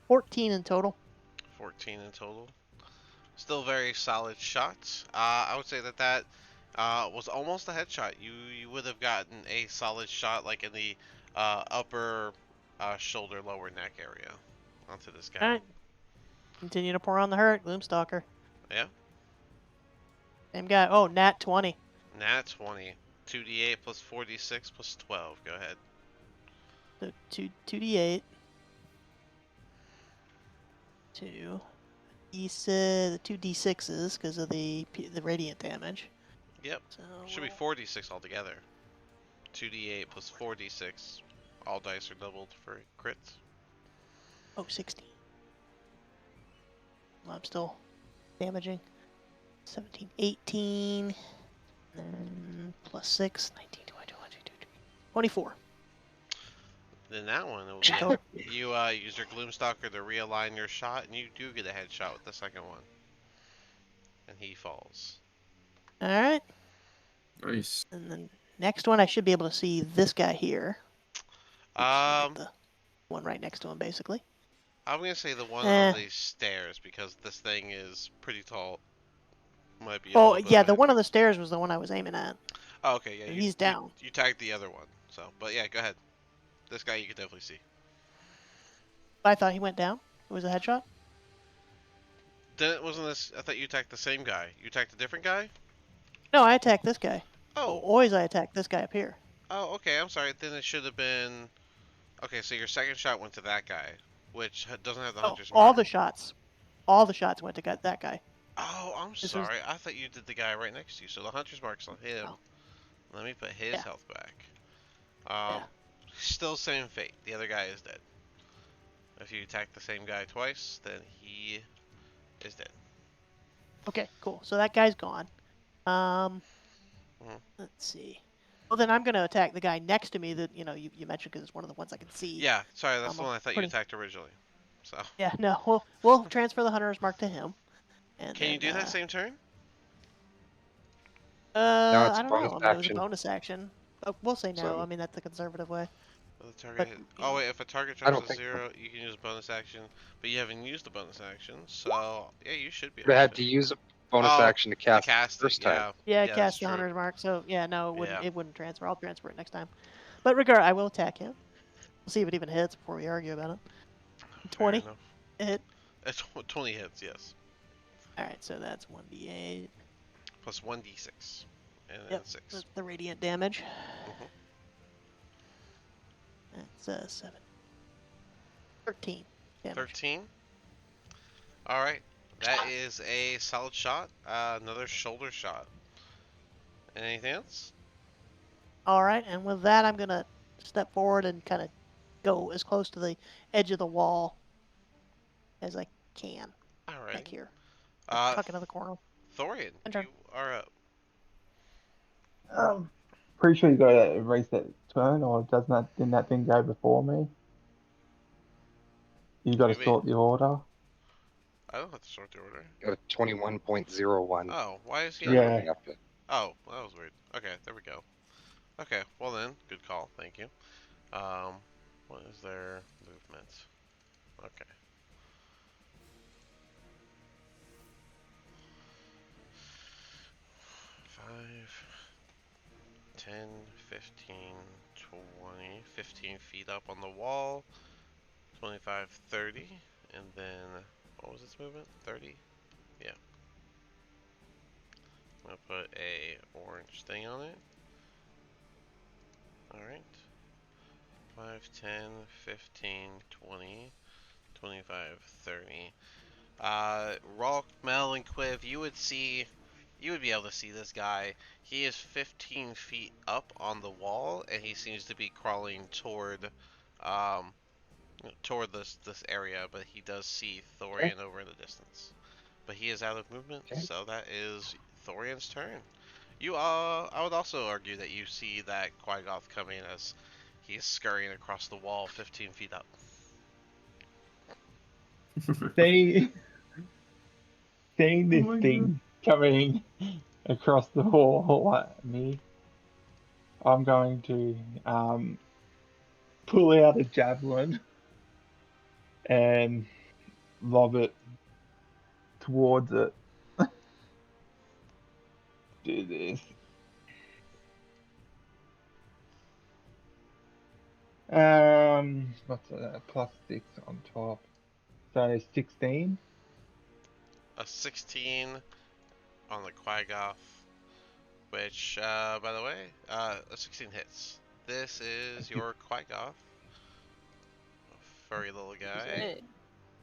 14 in total. 14 in total. Still very solid shots. I would say that was almost a headshot. You would have gotten a solid shot like in the upper shoulder, lower neck area onto this guy. All right. Continue to pour on the hurt. Gloomstalker. Yeah. Same guy. Oh, nat 20. Nat 20. 2d8 plus 4d6 plus 12. Go ahead. So 2d8. 2. The 2d6s because of the radiant damage. Yep. So Should be 4d6 altogether. 2d8 plus 4d6. All dice are doubled for crits. Oh, 16. Well, I'm still damaging. 17, 18. Then plus 6, 19, 20, 24. Then that one, it will Total. be you use your Gloomstalker to realign your shot, and you do get a headshot with the second one. And he falls. Alright. Nice. And then next one, I should be able to see this guy here. Get the one right next to him, basically. I'm gonna say the one on Eh. the stairs because this thing is pretty tall. Might be a Oh, little bit yeah, of a the one on the headwind. stairs was the one I was aiming at. Oh, okay, yeah, And he's down. You tagged the other one, so but yeah, go ahead. This guy you can definitely see. I thought he went down. It was a headshot. Then wasn't this? I thought you attacked the same guy. You attacked a different guy. No, I attacked this guy. Oh, Always I attack this guy up here. oh, okay. I'm sorry. Then it should have been. Okay, so your second shot went to that guy, which doesn't have the Oh, hunter's all mark. the shots. All the shots went to that guy. Oh, I'm This was- sorry. I thought you did the guy right next to you. So the hunter's mark's on him. Oh. Let me put his Yeah. health back. Yeah. Still same fate. The other guy is dead. If you attack the same guy twice, then he is dead. Okay, cool. So that guy's gone. Mhm. Let's see. Well, then I'm going to attack the guy next to me that, you mentioned because it's one of the ones I can see. Yeah, sorry, that's I'm the one I thought you putting- attacked originally. So Yeah, no. We'll transfer the hunter's mark to him. And can you then, do that same turn? No, it's I a don't bonus know. I mean, it was a action. bonus action. We'll say no. So- I mean, that's the conservative way. The target But, hit. you Oh know- wait, if a target I drops don't to think so. 0, you can use a bonus action, but you haven't used the bonus action, so yeah, you should be But I able had to. to use a bonus Oh, action to cast, cast the first it, time. Yeah, yeah, cast that's the true. hunter's mark. So, yeah, no, Yeah. it wouldn't transfer. I'll transfer it next time. But I will attack him. We'll see if it even hits before we argue about it. Fair 20. enough. It. It's 20 hits, yes. Alright, so that's 1d8. Plus 1d6. And then Yep, 6. that's the radiant damage. Mhm. That's 7. 13 damage. 13. Alright. That is a solid shot. Another shoulder shot. Anything else? Alright, and with that, I'm going to step forward and kind of go as close to the edge of the wall as I can. Back Alright. here. Uh, Tuck into the corner. Thorian, My turn. you are up. Pretty sure you got to erase that turn, or didn't that thing go before me? You got to Wait. sort the order. I don't have to sort the order. Got a 21.01. Oh, why is he? Yeah. Oh, well, that was weird. Okay, there we go. Okay, well then, good call. Thank you. What is their movement? Okay. Five, 10, 15, 20, 15 feet up on the wall. 25, 30. And then, what was its movement? 30? Yeah. I'm going to put a orange thing on it. Alright. 5, 10, 15, 20, 25, 30. Rolk, Mel, and Quiv, you would be able to see this guy. He is 15 feet up on the wall, and he seems to be crawling um, toward this area. But he does see Okay. Thorian over in the distance. But he is out of movement, Okay. so that is Thorian's turn. I would also argue that you see that Quagoth coming as he's scurrying across the wall, 15 feet up. Seeing this my thing coming across the hall at me, I'm going to pull out a javelin and lob it towards it. Do this. What's that? +6 on top. So 16. A 16 on the Quagoth, which, by the way, a 16 hits. This is your Quagoth, furry little guy. Shit.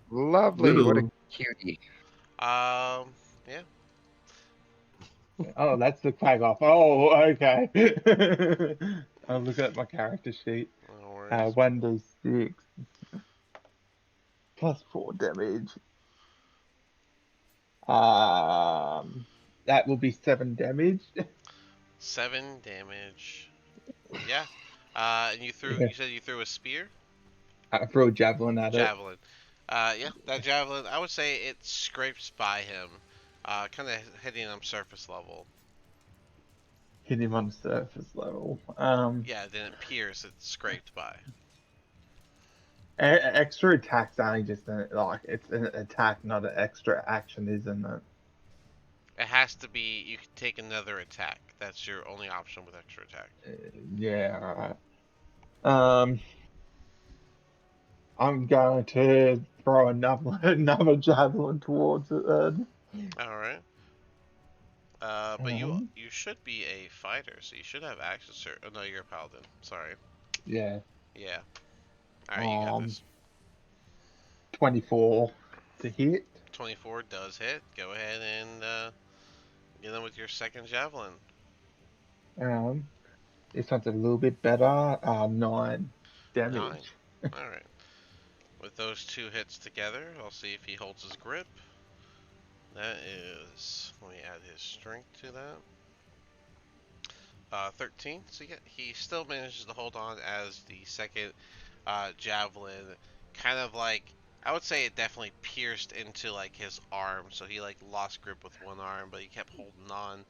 Lovely. What a Little. cutie. Yeah, Oh, that's the quag off. Oh, okay. I'll look at my character sheet. no worries. 1d6 +4 damage. That will be 7 damage. 7 damage. Yeah. And Yeah. you said you threw a spear? I throw a javelin at it. Javelin. Yeah, that javelin, I would say it scrapes by him, kind of hitting him surface level. Hit him on surface level. Yeah, then it pierced, it scraped by. Extra attack's only just it's an attack, not an extra action, isn't it? It has to be, you can take another attack. That's your only option with extra attack. Yeah, alright. I'm going to throw another javelin towards it then. Alright. But you should be a fighter, so you should have access to. Oh no, you're a paladin. Sorry. Yeah. Yeah. Alright, you got this. 24 to hit. 24 does hit. Go ahead and get him with your second javelin. This one's a little bit better. 9 damage. 9. Alright. With those two hits together, I'll see if he holds his grip. That is, let me add his strength to that. 13. So yeah, he still manages to hold on as the second javelin kind of like, I would say it definitely pierced into like his arm, so he like lost grip with one arm, but he kept holding on,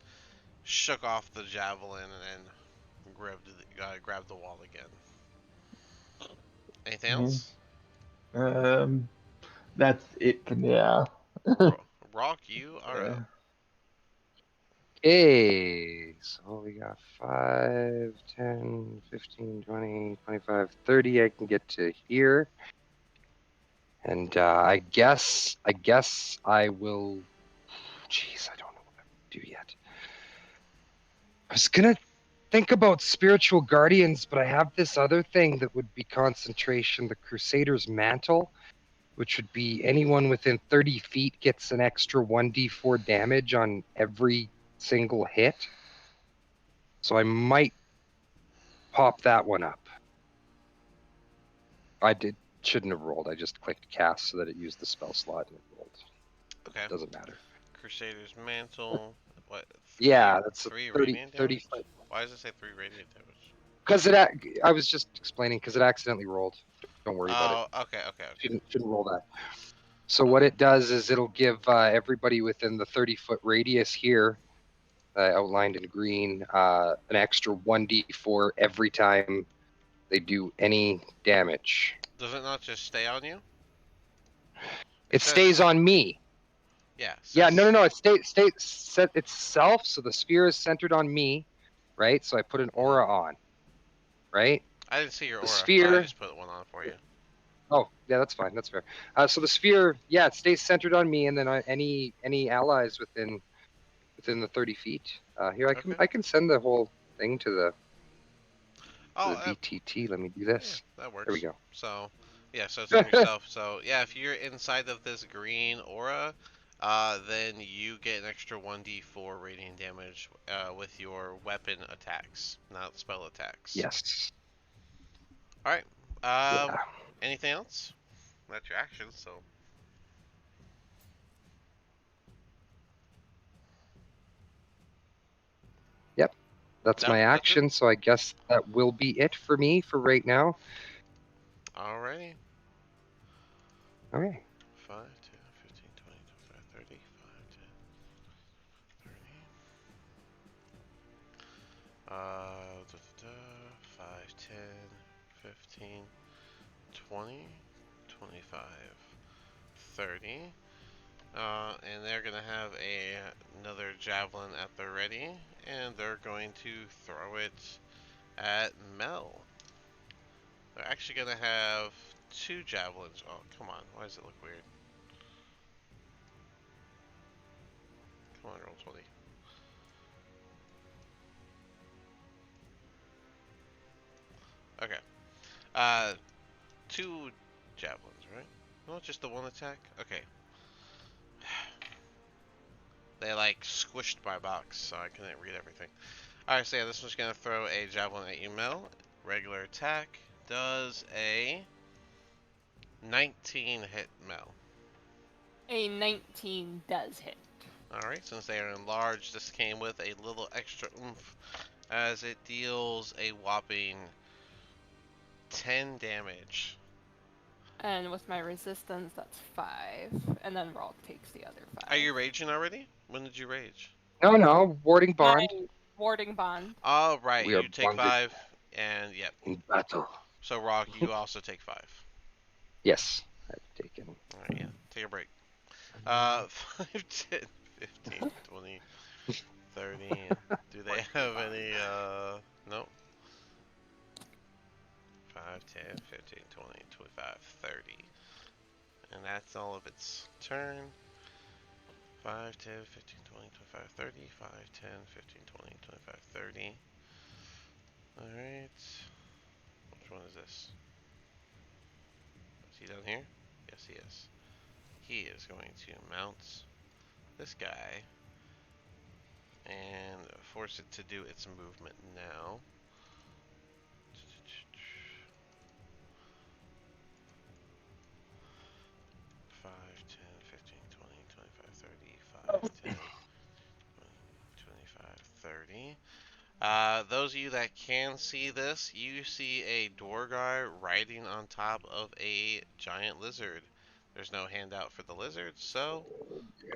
shook off the javelin, and then grabbed the wall again. Anything else? That's it for now. Rock, you are up. Okay, so we got 5, 10, 15, 20, 25, 30. I can get to here. And I guess I will. Jeez, I don't know what I would do yet. I was gonna think about spiritual guardians, but I have this other thing that would be concentration, the Crusader's Mantle, which would be anyone within 30 feet gets an extra 1d4 damage on every single hit. So I might pop that one up. Shouldn't have rolled. I just clicked cast so that it used the spell slot and it rolled. Okay. Doesn't matter. Crusader's Mantle. What? Yeah, that's 3 30 radiant 30 damage? foot. Why does it say 3 radiant damage? Because I was just explaining because it accidentally rolled. Don't worry about it. Oh, okay. Shouldn't roll that. So what it does is it'll give everybody within the 30-foot radius here, outlined in green, an extra 1d4 every time they do any damage. Does it not just stay on you? It stays on me. Yeah. Yeah, no. It stays set itself. So the sphere is centered on me, right? So I put an aura on, right? I didn't see your The aura, but I sphere. just put one on for you. Oh, yeah, that's fine. That's fair. So the sphere, yeah, it stays centered on me, and then any allies within the 30 feet. Here, Okay. I can send the whole thing to the Oh, VTT. Let me do yeah, this. that There we works. go. So, yeah, so it's on yourself. So, yeah, if you're inside of this green aura, then you get an extra 1d4 radiant damage with your weapon attacks, not spell attacks. Yes. All right. Yeah. Anything else? That's your action. So, Yep. That's no, my that's it. action. So I guess that will be it for me for right now. Alrighty. Okay. 5, 10, 15, 20, 25, 30, 5, 10, 30. 5, 10, 15, 20, 25, 30. And they're going to have another javelin at the ready, and they're going to throw it at Mel. They're actually going to have 2 javelins. Oh, come on. Why does it look weird? Come on, roll 20. Okay. Uh, 2 javelins, right? No, just the one attack? Okay. They like squished my box, so I couldn't read everything. Alright, so yeah, this one's gonna throw a javelin at you, Mel. Regular attack does a 19 hit Mel. A 19 does hit. Alright, since they are enlarged, this came with a little extra oomph as it deals a whopping 10 damage. And with my resistance, that's 5. And then Rolk takes the other 5. Are you raging already? When did you rage? No, warding bond. My warding bond. Alright, We are you take bonded 5, and yep. in battle. So, Rock, you also take 5. Yes, I've taken. Alright, yeah, take a break. 5, 10, 15, 20, 30. Do they have any, nope. 5, 10, 15, 20, 25, 30. And that's all of its turn. 5, 10, 15, 20, 25, 30. 5, 10, 15, 20, 25, 30. Alright. Which one is this? Is he down here? Yes, he is. He is going to mount this guy and force it to do its movement now. 5, 10, 15, 20, 25, 30, 5, 10, 20, 25, 30. Those of you that can see this, you see a door guy riding on top of a giant lizard. There's no handout for the lizard, so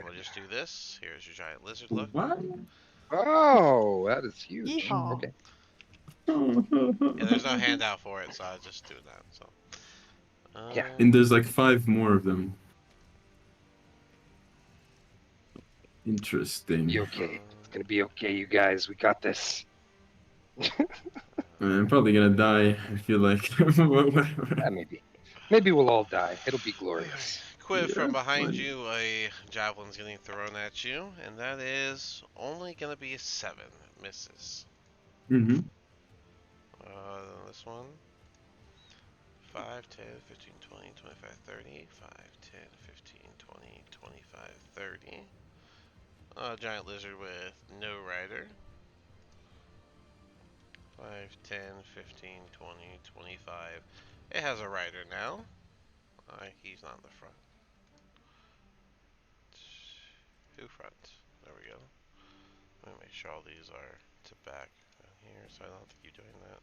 we'll just do this. Here's your giant lizard look. What? Oh, that is huge. Yeehaw. Okay. Yeah, there's no handout for it, so I just do that. So. Yeah. And there's like 5 more of them. Interesting. Be okay. It's gonna be okay, you guys. We got this. I'm probably gonna die. I feel like. Maybe. Maybe we'll all die. It'll be glorious. Quiv, from Yeah, behind fine. you, a javelin's getting thrown at you, and that is only gonna be a 7. It misses. Mm-hmm. This one. 5, 10, 15, 20, 25, 30. 5, 10, 15, 20, 25, 30. Giant lizard with no rider. 5, 10, 15, 20, 25. It has a rider now. He's not in the front. Who front? There we go. Let me make sure all these are to back here so I don't have to keep doing that.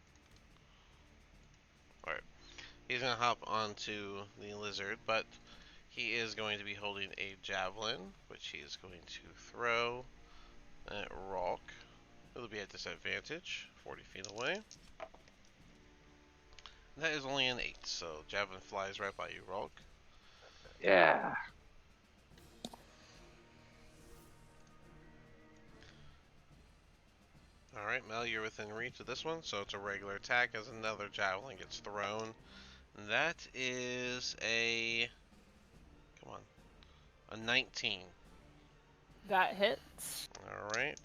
Alright. He's going to hop onto the lizard, but he is going to be holding a javelin, which he is going to throw at Rolk. It'll be at disadvantage, 40 feet away. That is only an 8, so javelin flies right by you, Rolk. Yeah. Alright. Alright, Mel, you're within reach of this one, so it's a regular attack as another javelin gets thrown. And that is a. Come on. A 19. That hits. Alright.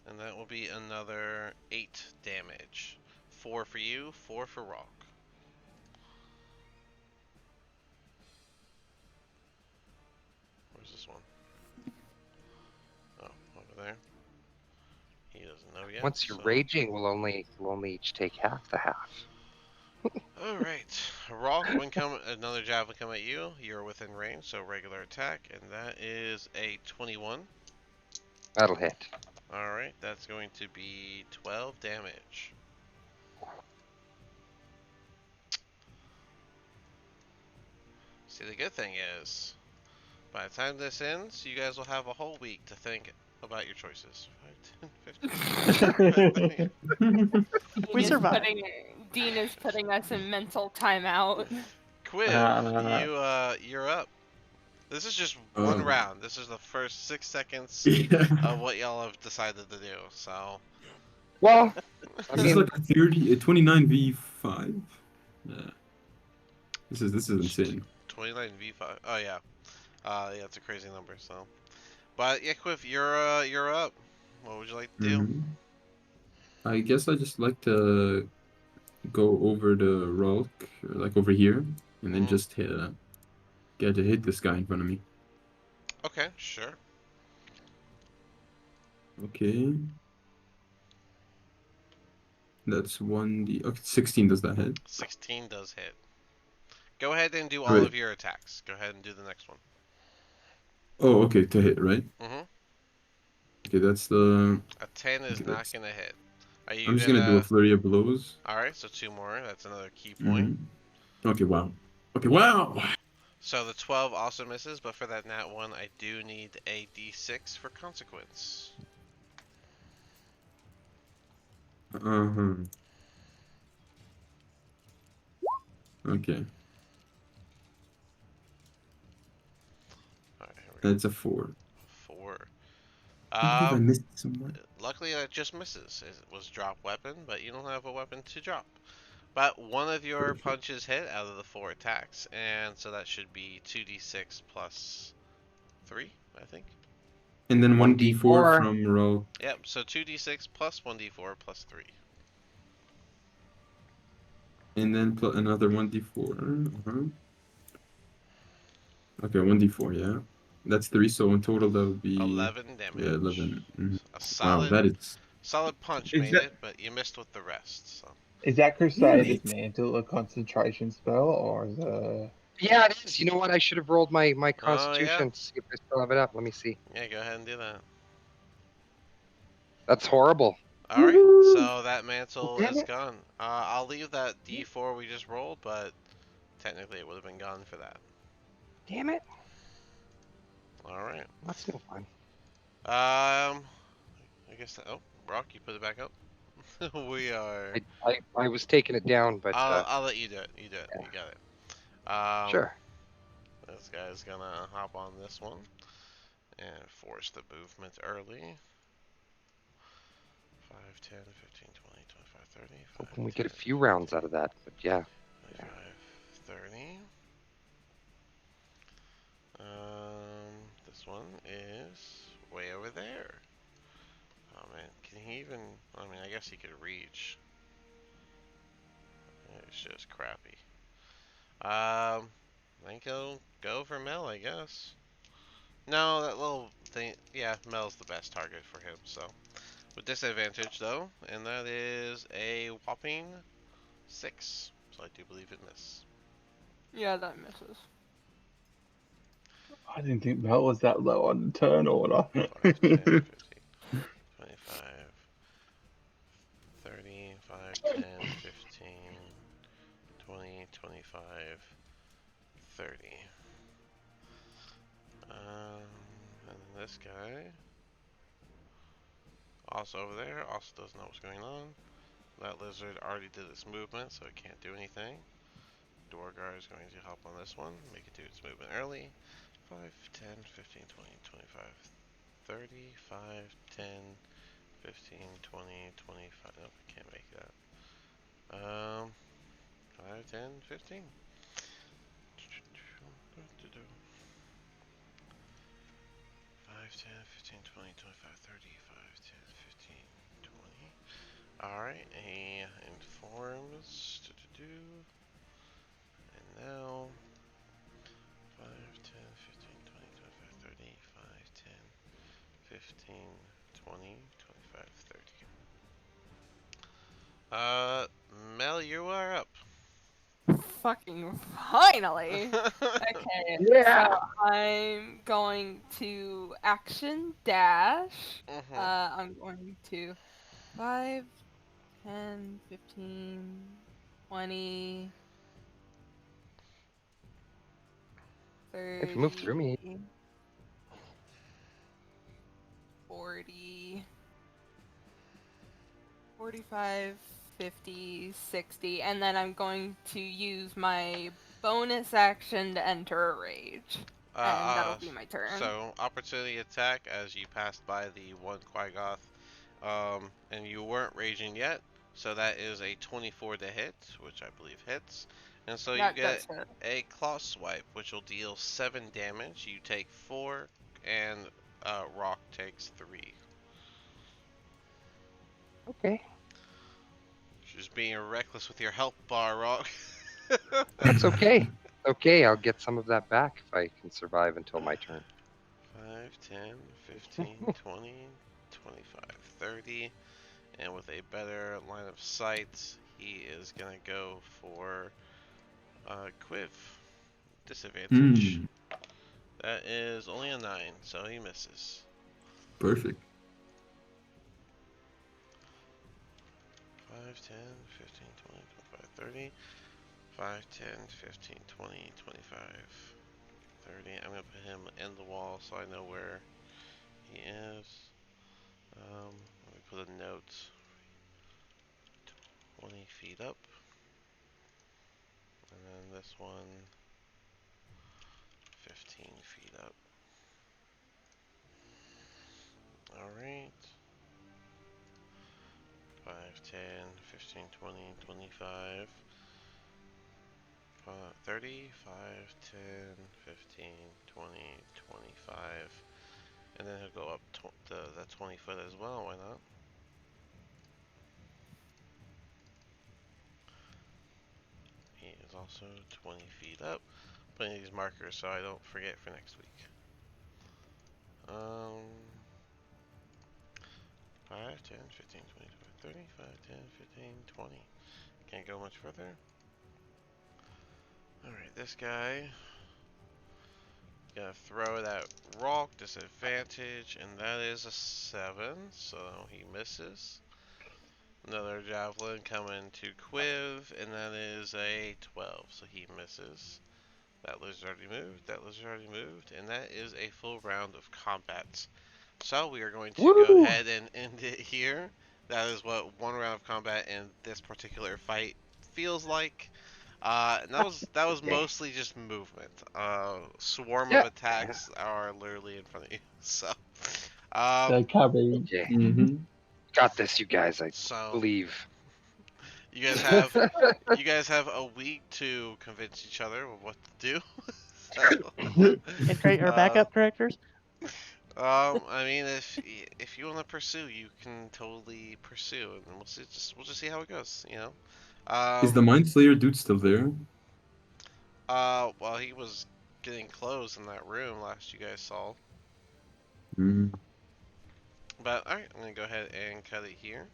And that will be another 8 damage. 4 for you, 4 for Rock. Where's this one? Oh, over there. He doesn't know yet. Once you're so. raging, we'll only each take half the half. Alright. Rock, another javelin come at you. You're within range, so regular attack. And that is a 21. That'll hit. Alright, that's going to be 12 damage. See, the good thing is, by the time this ends, you guys will have a whole week to think about your choices. 5, 10, 15. We survived. Dean is putting us in mental timeout. Quiv, you're up. This is just one round. This is the first 6 seconds Yeah. of what y'all have decided to do. So, Well, I This is mean, like a 29 v5. Yeah. This is insane. 29 v5. Oh yeah, yeah, it's a crazy number. So, but yeah, Quiv, you're up. What would you like to do? Mhm. I guess I just like to go over to Rolk, or like over here, and then Mhm. just get to hit this guy in front of me. Okay, sure. Okay. That's 1d. Okay, 16 does that hit? 16 does hit. Go ahead and do all Right. of your attacks. Go ahead and do the next one. Oh, okay, to hit, right? Mhm. Okay, that's the. A 10 is Okay, not that's. gonna hit. Are you I'm just gonna do a gonna? flurry of blows. All right, so 2 more. That's another key point. Okay, wow. Okay, wow. So the 12 also misses, but for that nat 1, I do need a d6 for consequence. Uh-huh. Okay, All right, here we go. that's a 4. 4. I can't believe I Um, missed so much. luckily that just misses. It was drop weapon, but you don't have a weapon to drop. But one of your Perfect. punches hit out of the 4 attacks, and so that should be 2d6 plus 3, I think. And then 1d4 1d4. from roll. Yep, so 2d6 plus 1d4 plus 3. And then another 1d4. Okay, 1d4, yeah. That's 3, so in total that would be 11 yeah, damage. 11. Mhm. A Wow, solid, that is solid punch Is made that it, but you missed with the rest. So is that damn Crusader's it. Mantle a concentration spell or is it? Yeah, it is. You know what? I should have rolled my oh yeah, constitution to see if I still have it up. Let me see. yeah. Go ahead and do that. That's horrible. All right, Woohoo! so that mantle Damn is it. gone. I'll leave that d4 we just rolled, but technically it would have been gone for that. Damn it. All right. That's no fun. I guess. Oh, Brock, you put it back up. we are. I was taking it down, but I'll let you do it. You do it. yeah. You got it. Sure. This guy's gonna hop on this one and force the movement early. 5, 10, 15, 20, 25, 30. 5, Hoping we 10, get a few 15, rounds out of that, but yeah. 25, 30. This one is way over there. Oh man, can he even? I mean, I guess he could reach. It's just crappy. I think he'll go for Mel, I guess. No, that little thing. Yeah, Mel's the best target for him. So, with disadvantage though, and that is a whopping 6. So I do believe it misses. Yeah, that misses. I didn't think Mel was that low on the turn order. 5, 10, 15, 25, 30, 5, 10, 15, 20, 25, 30. And this guy, also over there, also doesn't know what's going on. That lizard already did its movement, so it can't do anything. Dorgar is going to help on this one, make it do its movement early. 5, 10, 15, 20, 25, 30, 5, 10, 15, 20, 25. Nope, I can't make that. 5, 10, 15. 5, 10, 15, 20, 25, 30, 5, 10, 15, 20. Alright, he informs. And now 5, 10, 15, 20, 25, 30, 5, 10, 15, 20, 25, 30. Mel, you are up. Fucking finally. Okay, so Yeah. I'm going to action dash. Mm-hmm. I'm going to 5, 10, 15, 20, If you move through me, 30, 40, 45, 50, 60, and then I'm going to use my bonus action to enter a rage. And that'll be my turn. So opportunity attack as you passed by the one Quagoth, and you weren't raging yet. So that is a 24 to hit, which I believe hits. And so you That get does hit. a claw swipe, which will deal 7 damage. You take 4, and Rock takes 3. okay, Just being reckless with your health bar, Rock. that's okay. Okay, I'll get some of that back if I can survive until my turn. 5, 10, 15, 20, 25, 30. And with a better line of sight, he is going to go for Quiv. Disadvantage. Hmm. That is only a 9, so he misses. Perfect. 5, 10, 15, 20, 25, 30. 5, 10, 15, 20, 25, 30. I'm going to put him in the wall so I know where he is. Let me put a note. 20 feet up. And then this one, 15 feet up. Alright. 5, 10, 15, 20, 25, 30, 5, 10, 15, 20, 25. And then he'll go up that 20 foot as well, why not? He is also 20 feet up. Putting these markers so I don't forget for next week. 5, 10, 15, 20, 30, 5, 10, 15, 20. Can't go much further. Alright, this guy gonna throw that rock, disadvantage, and that is a 7, so he misses. Another javelin coming to Quiv, and that is a 12, so he misses. That lizard already moved, that lizard already moved, and that is a full round of combat. So we are going to go Woo! ahead and end it here. That is what one round of combat in this particular fight feels like. And that was Okay. mostly just movement. Swarm of Yeah. attacks are literally in front of you. So, um, They're coming. Okay. Mm-hmm. Got this, you guys. I so believe. you guys have you guys have a week to convince each other of what to do. So, And create our uh, backup characters. I mean, if you want to pursue, you can totally pursue, and we'll just see how it goes. Is the Mind Slayer dude still there? Well, he was getting close in that room last you guys saw. Mm. But alright, I'm gonna go ahead and cut it here.